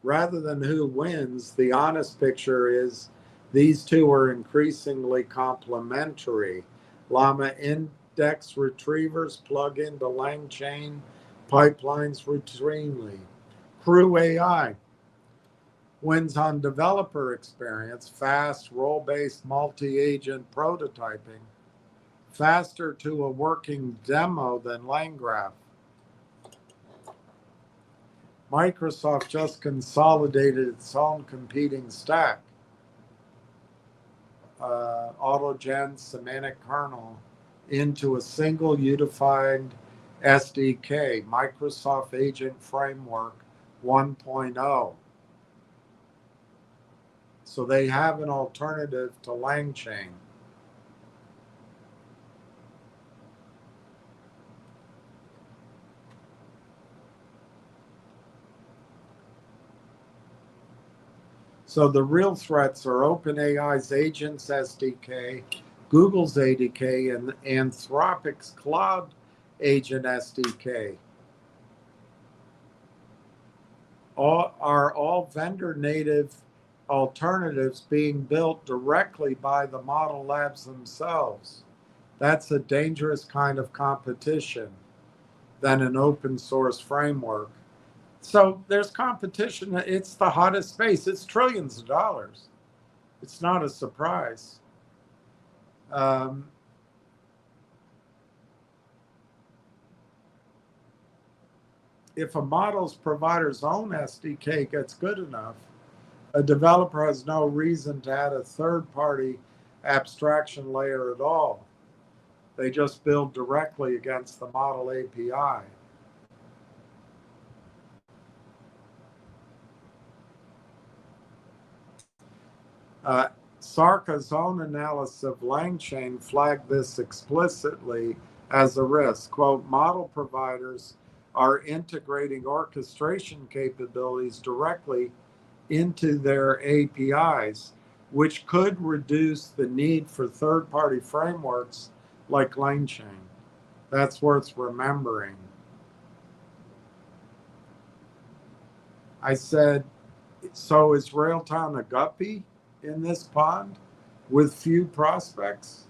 Rather than who wins, the honest picture is these two are increasingly complementary. Llama index retrievers plug into LangChain pipelines routinely. Crew AI wins on developer experience, fast role-based multi-agent prototyping, faster to a working demo than LangGraph. Microsoft just consolidated its own competing stack, AutoGen semantic kernel, into a single unified SDK, Microsoft Agent Framework 1.0. So they have an alternative to LangChain. So the real threats are OpenAI's Agents SDK, Google's ADK, and Anthropic's Cloud Agent SDK. Are all vendor native alternatives being built directly by the model labs themselves. That's a dangerous kind of competition than an open source framework. So there's competition. It's the hottest space. It's trillions of dollars. It's not a surprise. If a model's provider's own SDK gets good enough, a developer has no reason to add a third-party abstraction layer at all. They just build directly against the model API. Sarka's own analysis of LangChain flagged this explicitly as a risk. Quote, model providers are integrating orchestration capabilities directly into their APIs, which could reduce the need for third-party frameworks like LangChain. That's worth remembering. I said, so is Railtown a guppy in this pond with few prospects?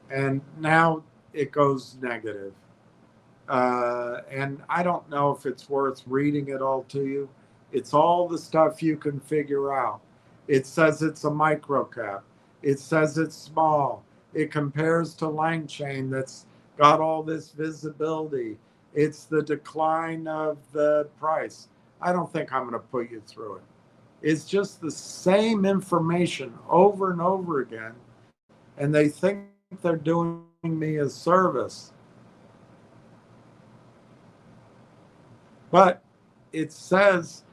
And now it goes negative. And I don't know if it's worth reading it all to you. It's all the stuff you can figure out. It says it's a microcap. It says it's small. It compares to LangChain that's got all this visibility. It's the decline of the price. I don't think I'm going to put you through it. It's just the same information over and over again. And they think they're doing me a service. But it says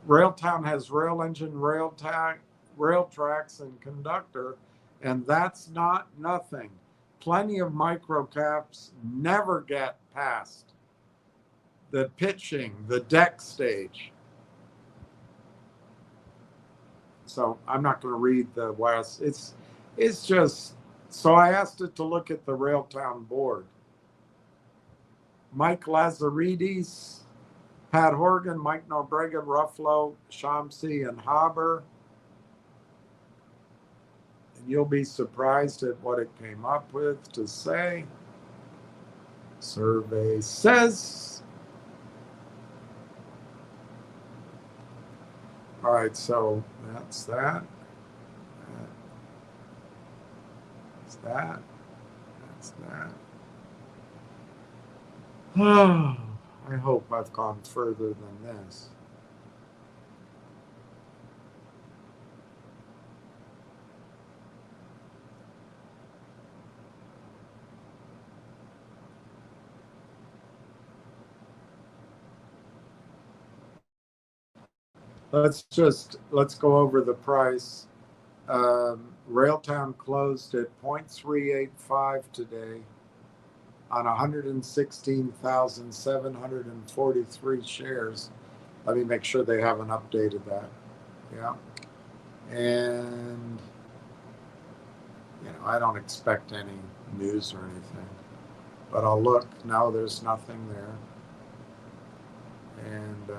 Railtown has rail engine, rail tracks, and conductor, and that's not nothing. Plenty of microcaps never get past the pitching, the deck stage. So I'm not going to read the West. It's just, so I asked it to look at the Railtown board. Mike Lazaridis, Pat Horgan, Mike Nobrega, Ruffalo, Shamsi, and Haber. And you'll be surprised at what it came up with to say. Survey says All right, so that's that. That's that. That's that. Oh, I hope I've gone further than this. Let's go over the price. Railtown closed at 0.385 today on 116,743 shares. Let me make sure they haven't updated that. Yeah. And, I don't expect any news or anything, but I'll look. No, there's nothing there. And,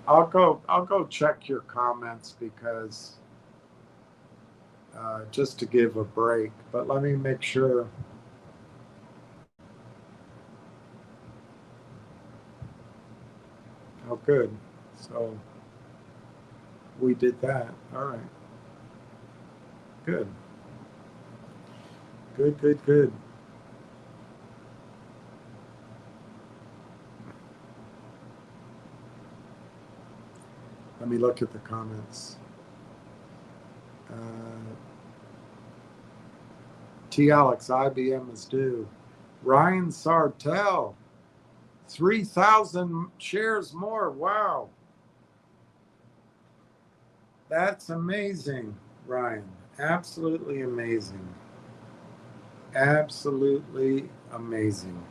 I'll go check your comments because just to give a break, but let me make sure. Oh, good. So we did that. All right. Good. Good. Let me look at the comments. T. Alex, IBM is due. Ryan Sartell, 3,000 shares more. Wow. That's amazing, Ryan. Absolutely amazing. Absolutely amazing.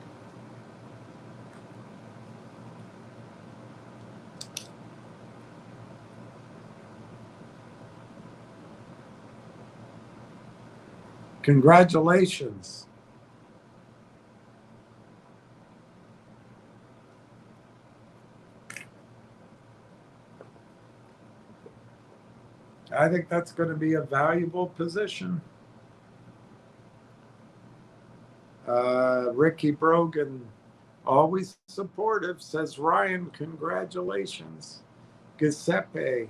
Congratulations. I think that's going to be a valuable position. Ricky Brogan, always supportive, says Ryan, congratulations. Giuseppe.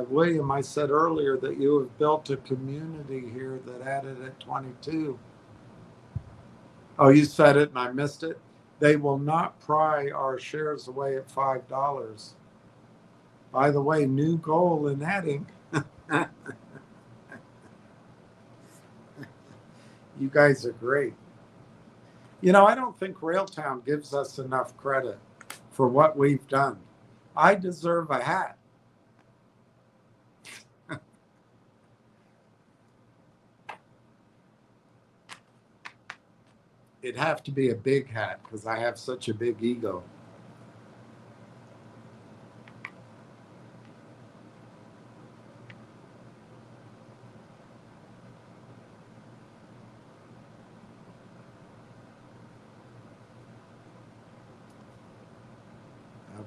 William, I said earlier that you have built a community here that added at 22. Oh, you said it and I missed it. They will not pry our shares away at $5. By the way, new goal in adding. You guys are great. I don't think Railtown gives us enough credit for what we've done. I deserve a hat. It'd have to be a big hat because I have such a big ego.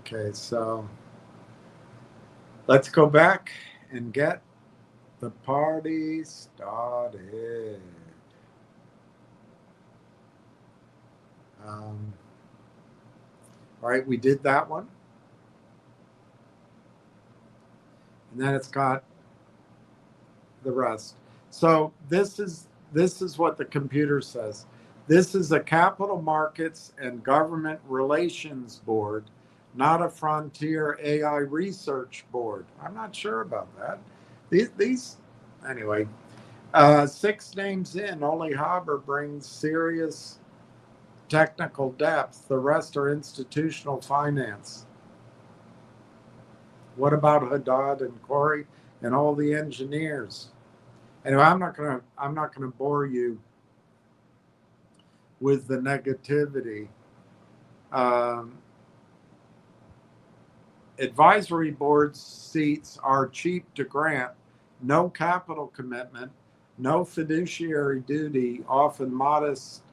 Okay, so let's go back and get the party started. All right, we did that one. And then it's got the rest. So this is what the computer says. This is a capital markets and government relations board, not a frontier AI research board. I'm not sure about that. These anyway, 6 names in, only Haber brings serious technical depth. The rest are institutional finance. What about Haddad and Corey and all the engineers? Anyway, I'm not gonna bore you with the negativity. Advisory board seats are cheap to grant, no capital commitment, no fiduciary duty, often modest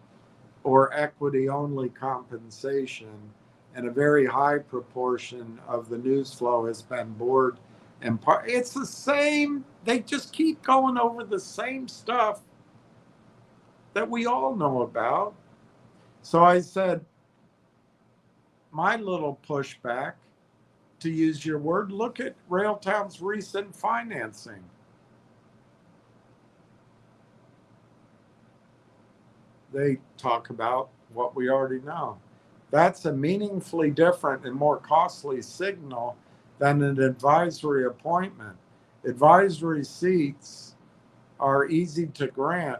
or equity only compensation, and a very high proportion of the news flow has been board and part. It's the same. They just keep going over the same stuff that we all know about. So I said, my little pushback, to use your word, look at Railtown's recent financing. They talk about what we already know. That's a meaningfully different and more costly signal than an advisory appointment. Advisory seats are easy to grant.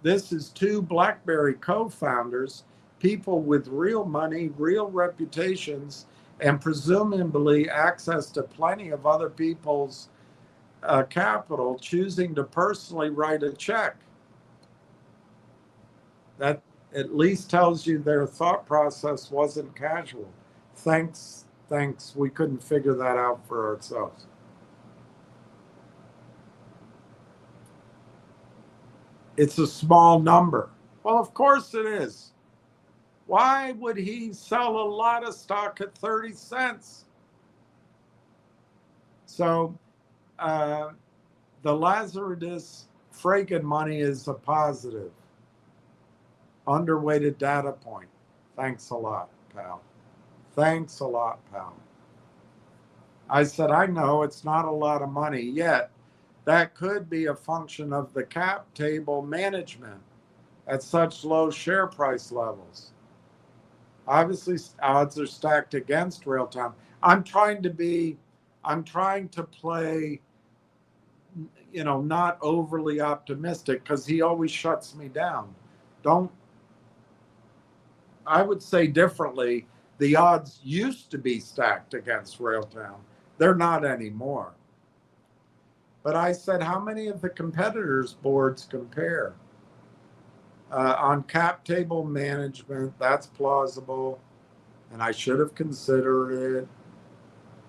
This is two BlackBerry co-founders, people with real money, real reputations, and presumably access to plenty of other people's capital, choosing to personally write a check. That at least tells you their thought process wasn't casual. Thanks, we couldn't figure that out for ourselves. It's a small number. Well, of course it is. Why would he sell a lot of stock at 30 cents? So the Lazarus Fragan money is a positive. Underweighted data point. Thanks a lot, pal. Thanks a lot, pal. I said, I know it's not a lot of money yet. That could be a function of the cap table management at such low share price levels. Obviously, odds are stacked against Railtown. I'm trying to play, not overly optimistic, because he always shuts me down. I would say differently, the odds used to be stacked against Railtown. They're not anymore. But I said, how many of the competitors' boards compare? On cap table management, that's plausible, and I should have considered it.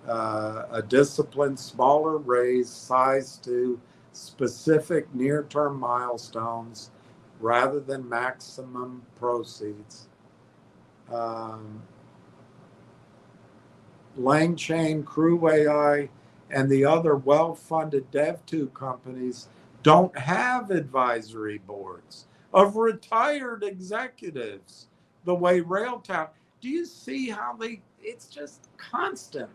A disciplined, smaller raise sized to specific near-term milestones rather than maximum proceeds. Langchain, Crew AI, and the other well-funded Dev2 companies don't have advisory boards of retired executives the way Railtown. Do you see how it's just constant?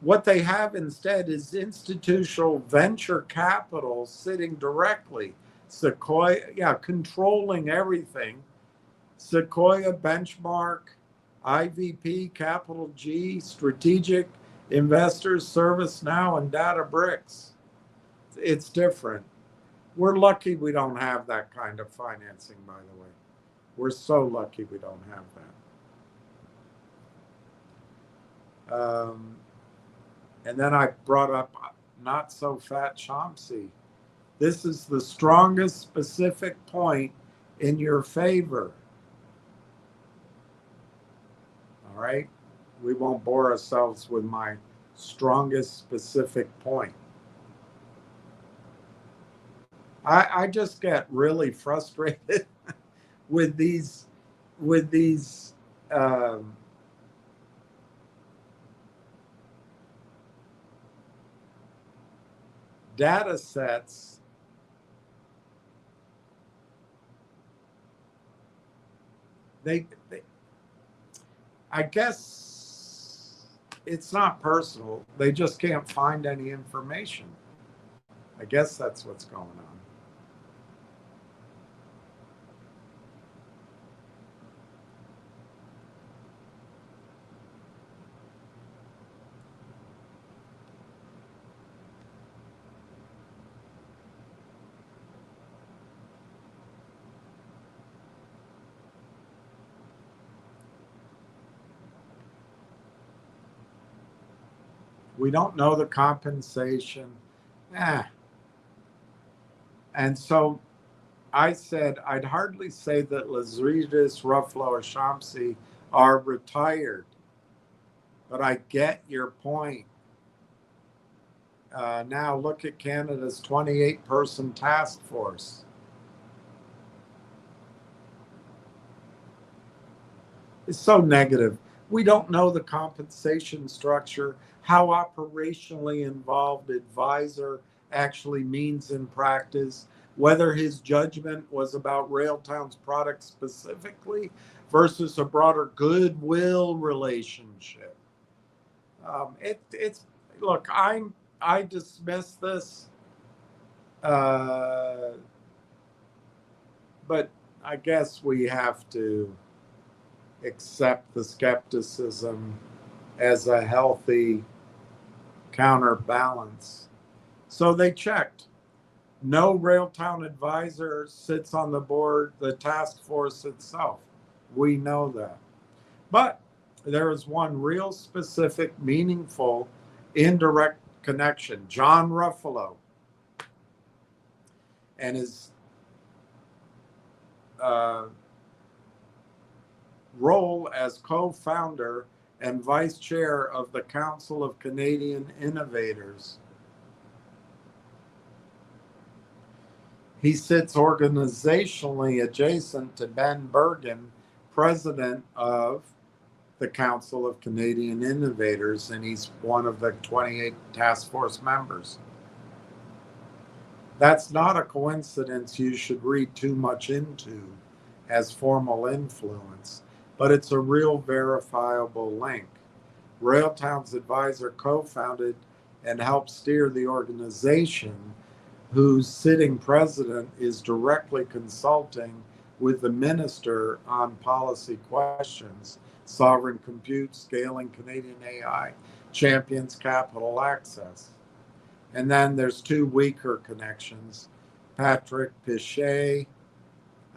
What they have instead is institutional venture capital sitting directly. Sequoia, controlling everything. Sequoia, Benchmark, IVP, Capital G, Strategic Investors, ServiceNow, and Databricks. It's different. We're lucky we don't have that kind of financing, by the way. We're so lucky we don't have that. And then I brought up not so fat Chomsky. This is the strongest specific point in your favor. All right? We won't bore ourselves with my strongest specific point. I just get really frustrated with these data sets. I guess it's not personal. They just can't find any information. I guess that's what's going on. We don't know the compensation. And so I said, I'd hardly say that Lazridis, Ruffalo, or Chomsky are retired, but I get your point. Now look at Canada's 28-person task force. It's so negative. We don't know the compensation structure, how operationally involved advisor actually means in practice, whether his judgment was about Railtown's product specifically versus a broader goodwill relationship. It's look, I dismiss this, but I guess we have to accept the skepticism as a healthy counterbalance. So they checked. No Railtown advisor sits on the board, the task force itself. We know that. But there is one real specific, meaningful, indirect connection. John Ruffalo and his role as co-founder and vice chair of the Council of Canadian Innovators. He sits organizationally adjacent to Ben Bergen, president of the Council of Canadian Innovators, and he's one of the 28 task force members. That's not a coincidence you should read too much into as formal influence, but it's a real verifiable link. Railtown's advisor co-founded and helped steer the organization, whose sitting president is directly consulting with the minister on policy questions, sovereign compute, scaling Canadian AI, champions capital access. And then there's two weaker connections. Patrick Pichet,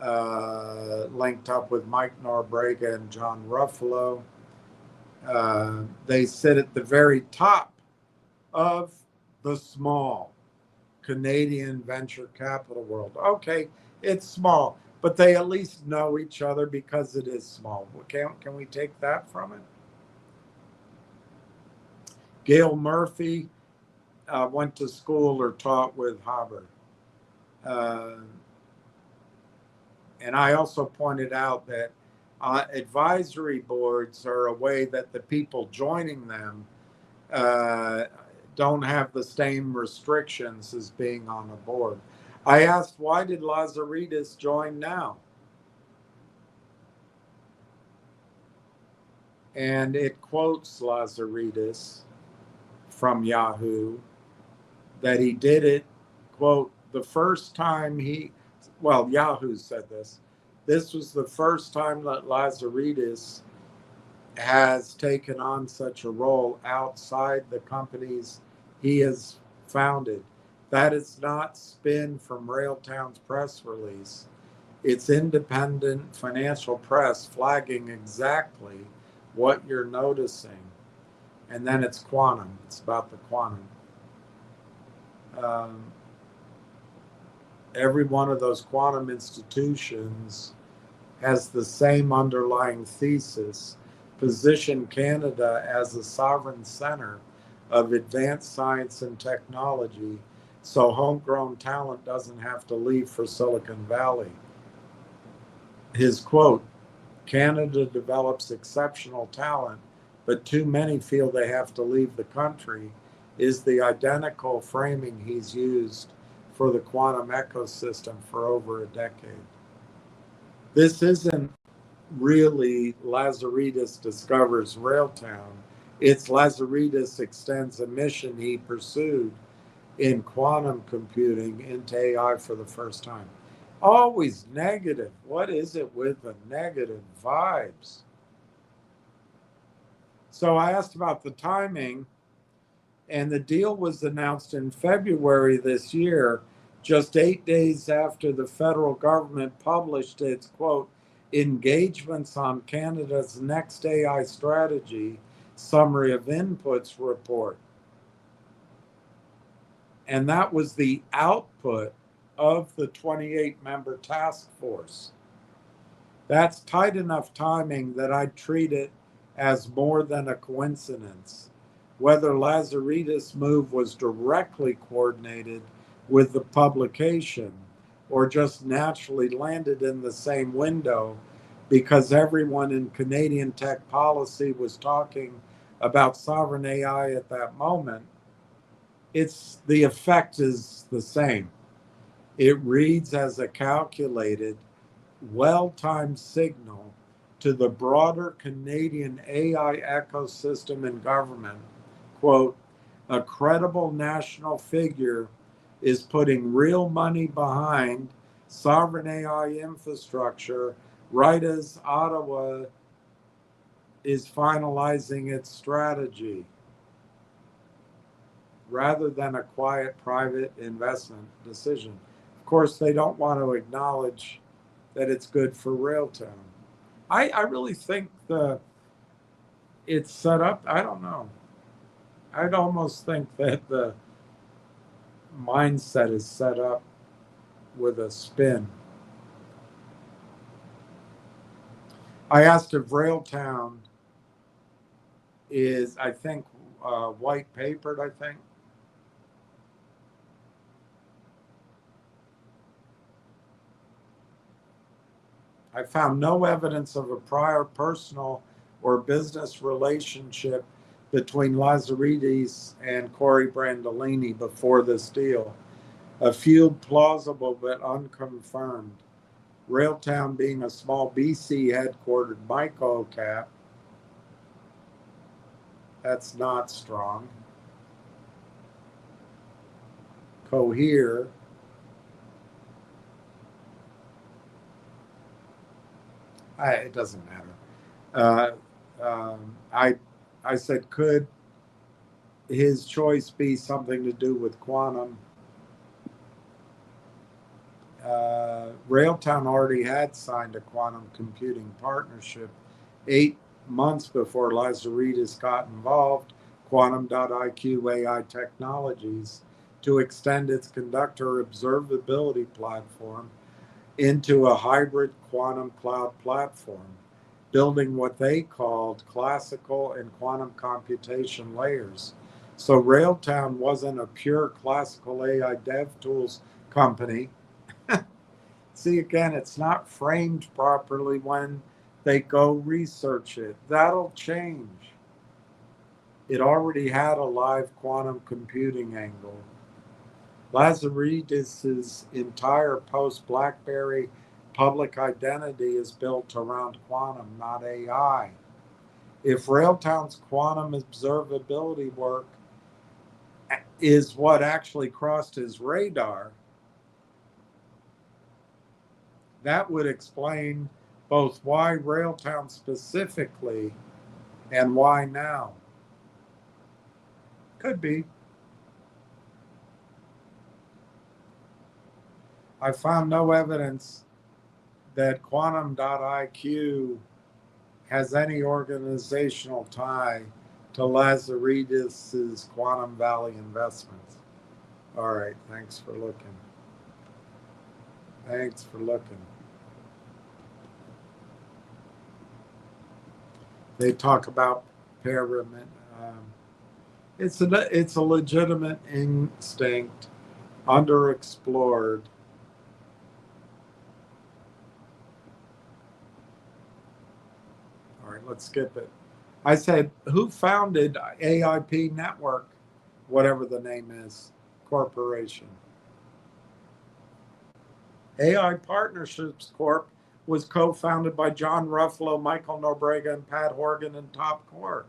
linked up with Mike Norbrega and John Ruffalo. They sit at the very top of the small Canadian venture capital world. Okay, it's small, but they at least know each other because it is small. Can we take that from it? Gail Murphy went to school or taught with Haber. And I also pointed out that advisory boards are a way that the people joining them don't have the same restrictions as being on a board. I asked, why did Lazaridis join now? And it quotes Lazaridis from Yahoo that he did it, quote, the first time Yahoo said this. This was the first time that Lazaridis has taken on such a role outside the companies he has founded. That is not spin from Railtown's press release. It's independent financial press flagging exactly what you're noticing. And then it's quantum. It's about the quantum. Every one of those quantum institutions has the same underlying thesis: position Canada as a sovereign center of advanced science and technology, so homegrown talent doesn't have to leave for Silicon Valley. His quote, Canada develops exceptional talent, but too many feel they have to leave the country, is the identical framing he's used for the quantum ecosystem for over a decade. This isn't really Lazaridis discovers Railtown. It's Lazaridis extends a mission he pursued in quantum computing into AI for the first time. Always negative. What is it with the negative vibes? So I asked about the timing, and the deal was announced in February this year, just 8 days after the federal government published its, quote, engagements on Canada's next AI strategy summary of inputs report. And that was the output of the 28-member task force. That's tight enough timing that I'd treat it as more than a coincidence. Whether Lazaridis' move was directly coordinated with the publication or just naturally landed in the same window because everyone in Canadian tech policy was talking about sovereign AI at that moment, the effect is the same. It reads as a calculated, well-timed signal to the broader Canadian AI ecosystem and government. Quote, a credible national figure is putting real money behind sovereign AI infrastructure right as Ottawa is finalizing its strategy, rather than a quiet private investment decision. Of course, they don't want to acknowledge that it's good for Railtown. I really think it's set up, I don't know. I'd almost think that the mindset is set up with a spin. I asked if Railtown is, I think, white papered, I think. I found no evidence of a prior personal or business relationship between Lazaridis and Corey Brandolini before this deal. A few plausible but unconfirmed. Railtown being a small BC headquartered micro cap. That's not strong. Cohere. It doesn't matter. I said, could his choice be something to do with quantum? Railtown already had signed a quantum computing partnership 8 months before Lazaridis got involved, Quantum.IQ AI Technologies, to extend its conductor observability platform into a hybrid quantum cloud platform, building what they called classical and quantum computation layers. So Railtown wasn't a pure classical AI dev tools company. See, again, it's not framed properly when they go research it. That'll change. It already had a live quantum computing angle. Lazaridis' entire post-BlackBerry public identity is built around quantum, not AI. If Railtown's quantum observability work is what actually crossed his radar, that would explain both why Railtown specifically and why now. Could be. I found no evidence that Quantum.IQ has any organizational tie to Lazaridis' Quantum Valley investments. All right, thanks for looking. Thanks for looking. They talk about pyramid. It's a legitimate instinct, underexplored. All right, let's skip it. I said, who founded AIP Network, whatever the name is, corporation? AI Partnerships Corp was co-founded by John Ruffalo, Michael Nobrega, and Pat Horgan in Top Core.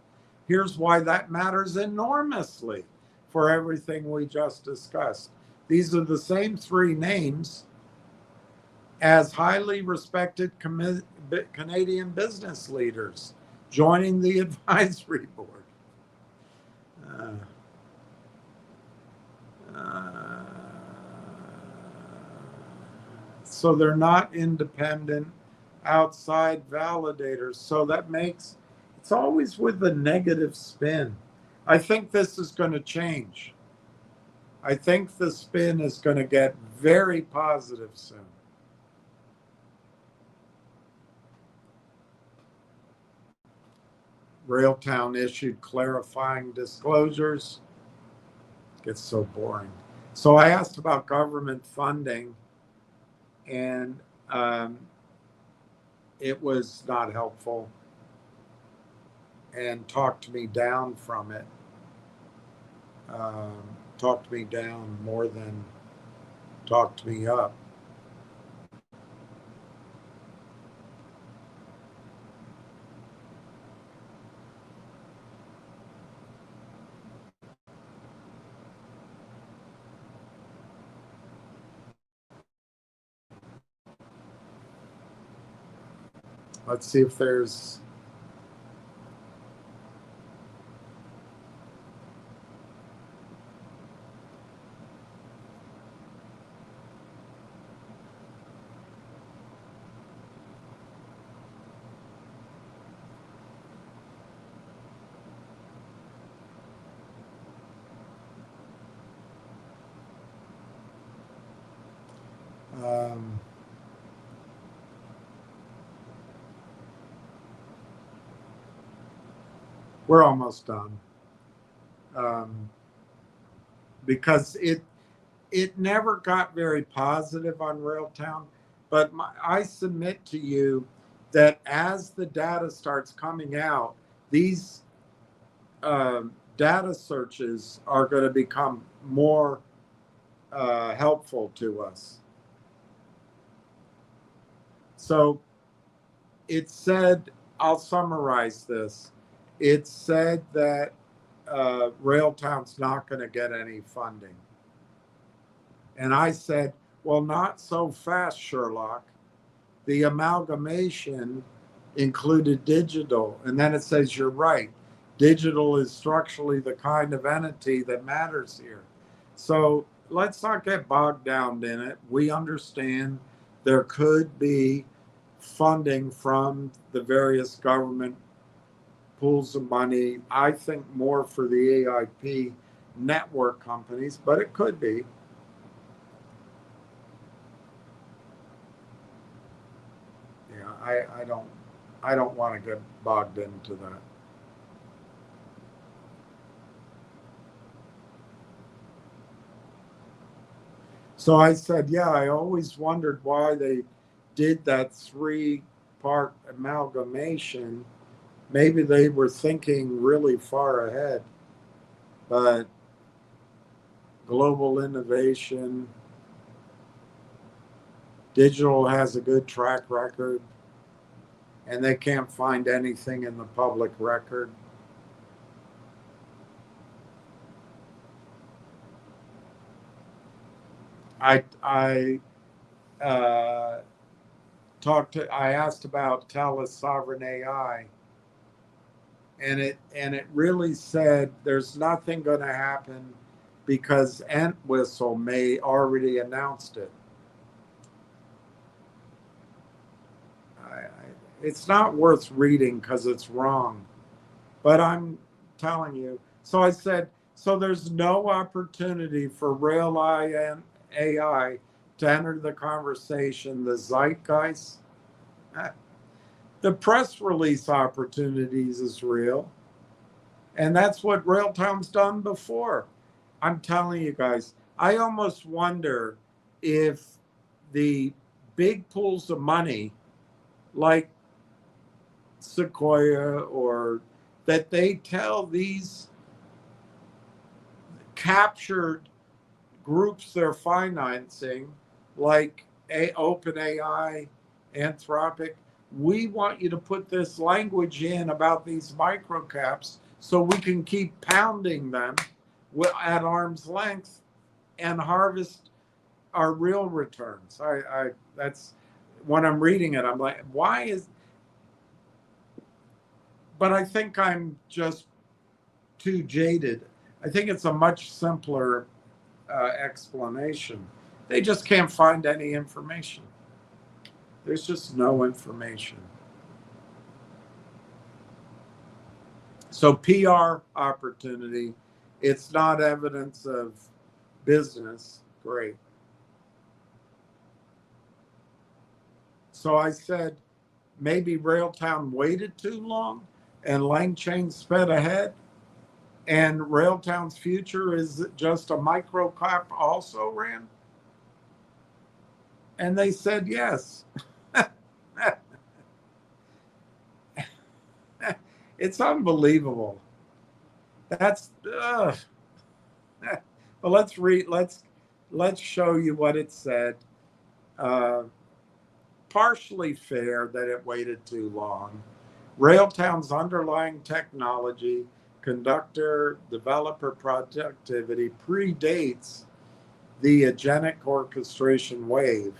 Here's why that matters enormously for everything we just discussed. These are the same three names as highly respected Canadian business leaders joining the advisory board. So they're not independent outside validators. So that makes, it's always with the negative spin. I think this is going to change. I think the spin is going to get very positive soon. Railtown issued clarifying disclosures. It gets so boring. So I asked about government funding, and it was not helpful and talked me down from it. Talked me down more than talked me up. Let's see if there's. We're almost done, because it never got very positive on Railtown. But I submit to you that as the data starts coming out, these data searches are going to become more helpful to us. So it said, I'll summarize this. It said that Railtown's not going to get any funding. And I said, well, not so fast, Sherlock. The amalgamation included digital. And then it says, you're right. Digital is structurally the kind of entity that matters here. So let's not get bogged down in it. We understand there could be funding from the various government pools of money. I think more for the AIP network companies, but it could be. Yeah, I don't want to get bogged into that. So I said, yeah, I always wondered why they did that 3-part amalgamation. Maybe they were thinking really far ahead, but global innovation, digital has a good track record, and they can't find anything in the public record. I asked about Telus Sovereign AI, and it really said there's nothing going to happen because Entwistle may already announced it. It's not worth reading because it's wrong, but I'm telling you. So I said, so there's no opportunity for RLAIF AI to enter the conversation, the zeitgeist. The press release opportunities is real. And that's what Railtown's done before. I'm telling you guys, I almost wonder if the big pools of money like Sequoia, or that they tell these captured groups they're financing, like OpenAI, Anthropic, we want you to put this language in about these microcaps so we can keep pounding them at arm's length and harvest our real returns. I that's when I'm reading it, I'm like, why is? But I think I'm just too jaded. I think it's a much simpler explanation. They just can't find any information. There's just no information. So PR opportunity, it's not evidence of business. Great. So I said, maybe Railtown waited too long and Langchain sped ahead, and Railtown's future is just a microcap also ran? And they said yes. It's unbelievable. That's but let's show you what it said. Partially fair that it waited too long. Railtown's underlying technology, conductor developer productivity predates the agentic orchestration wave.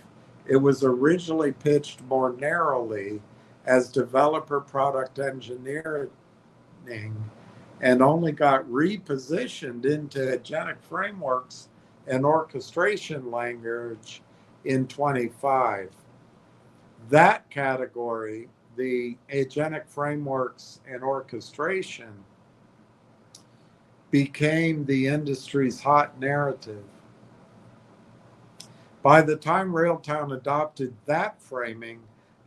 It was originally pitched more narrowly as developer product engineering and only got repositioned into agentic frameworks and orchestration language in 25. That category, the agentic frameworks and orchestration, became the industry's hot narrative. By the time Railtown adopted that framing,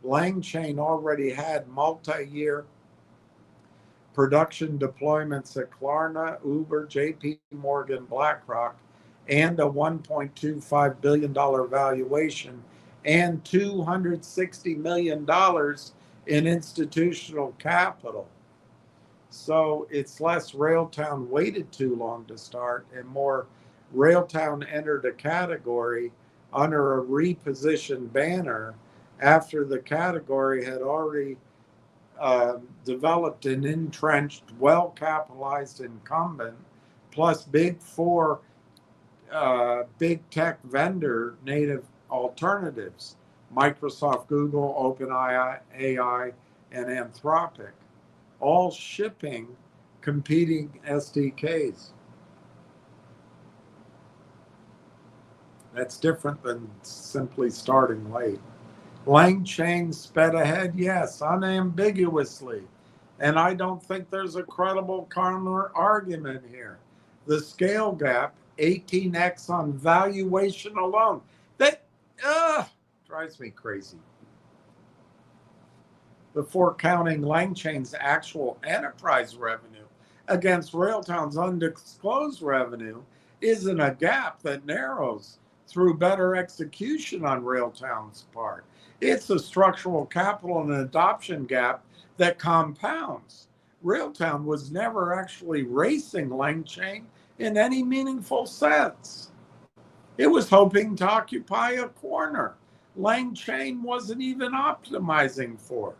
LangChain already had multi-year production deployments at Klarna, Uber, JP Morgan, BlackRock, and a $1.25 billion valuation and $260 million in institutional capital. So it's less Railtown waited too long to start and more Railtown entered a category under a repositioned banner after the category had already developed an entrenched, well-capitalized incumbent, plus big four big tech vendor native alternatives, Microsoft, Google, OpenAI, and Anthropic, all shipping competing SDKs. That's different than simply starting late. LangChain sped ahead, yes, unambiguously. And I don't think there's a credible counter argument here. The scale gap, 18x on valuation alone, that drives me crazy. Before counting LangChain's actual enterprise revenue against Railtown's undisclosed revenue, isn't a gap that narrows through better execution on Railtown's part. It's a structural capital and adoption gap that compounds. Railtown was never actually racing LangChain in any meaningful sense. It was hoping to occupy a corner LangChain wasn't even optimizing for.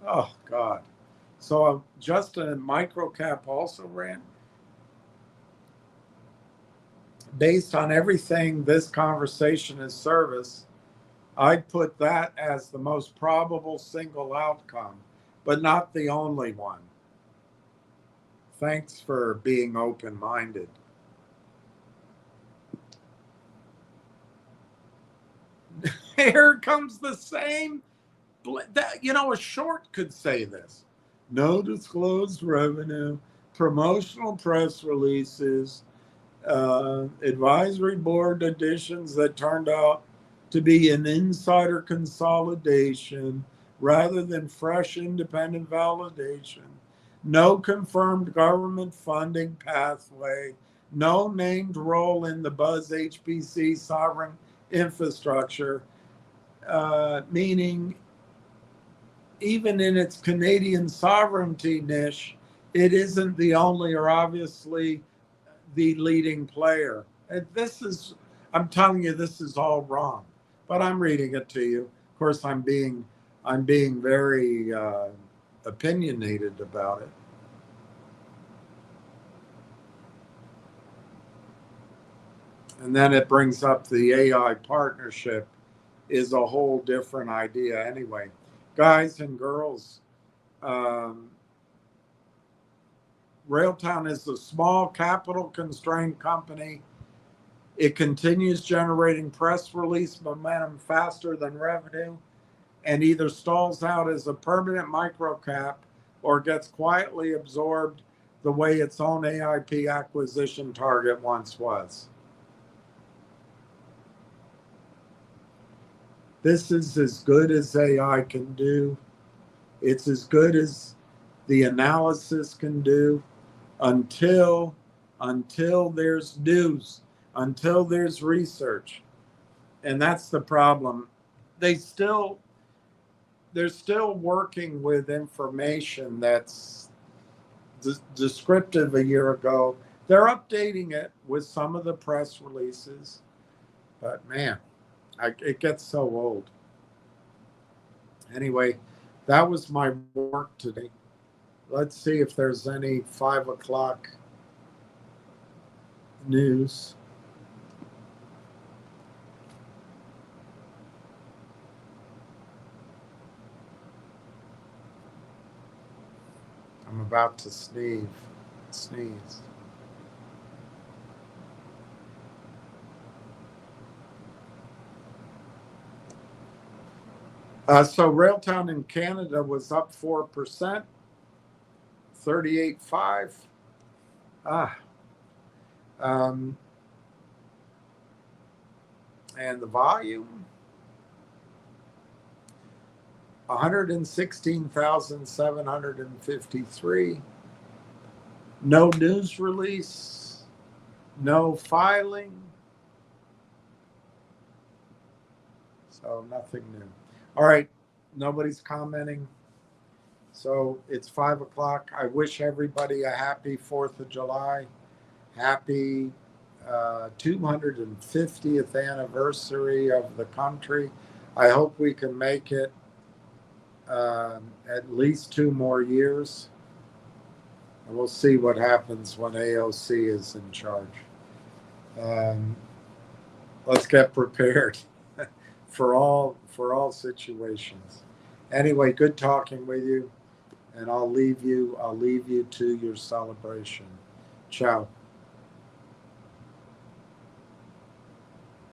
Oh, God. So Justin and Microcap also ran. Based on everything this conversation is service, I'd put that as the most probable single outcome, but not the only one. Thanks for being open-minded. Here comes the same, a short could say this. No disclosed revenue, promotional press releases, advisory board additions that turned out to be an insider consolidation rather than fresh independent validation, no confirmed government funding pathway, no named role in the Buzz HPC sovereign infrastructure, meaning even in its Canadian sovereignty niche, it isn't the only or obviously the leading player. And I'm telling you, this is all wrong, but I'm reading it to you. Of course, I'm being very opinionated about it. And then it brings up the AI partnership is a whole different idea anyway. Guys and girls, Railtown is a small capital-constrained company. It continues generating press release momentum faster than revenue and either stalls out as a permanent microcap or gets quietly absorbed the way its own AIP acquisition target once was. This is as good as AI can do. It's as good as the analysis can do until there's news, until there's research. And that's the problem. They're still working with information that's descriptive a year ago. They're updating it with some of the press releases. But man, it gets so old. Anyway, that was my work today. Let's see if there's any 5 o'clock news. I'm about to sneeze. So Railtown in Canada was up 4%, 38.5. And the volume, 116,753. No news release, no filing. So nothing new. All right, nobody's commenting. So it's 5 o'clock. I wish everybody a happy 4th of July. Happy 250th anniversary of the country. I hope we can make it at least 2 more years. And we'll see what happens when AOC is in charge. Let's get prepared for all situations. Anyway, good talking with you, and I'll leave you to your celebration. Ciao.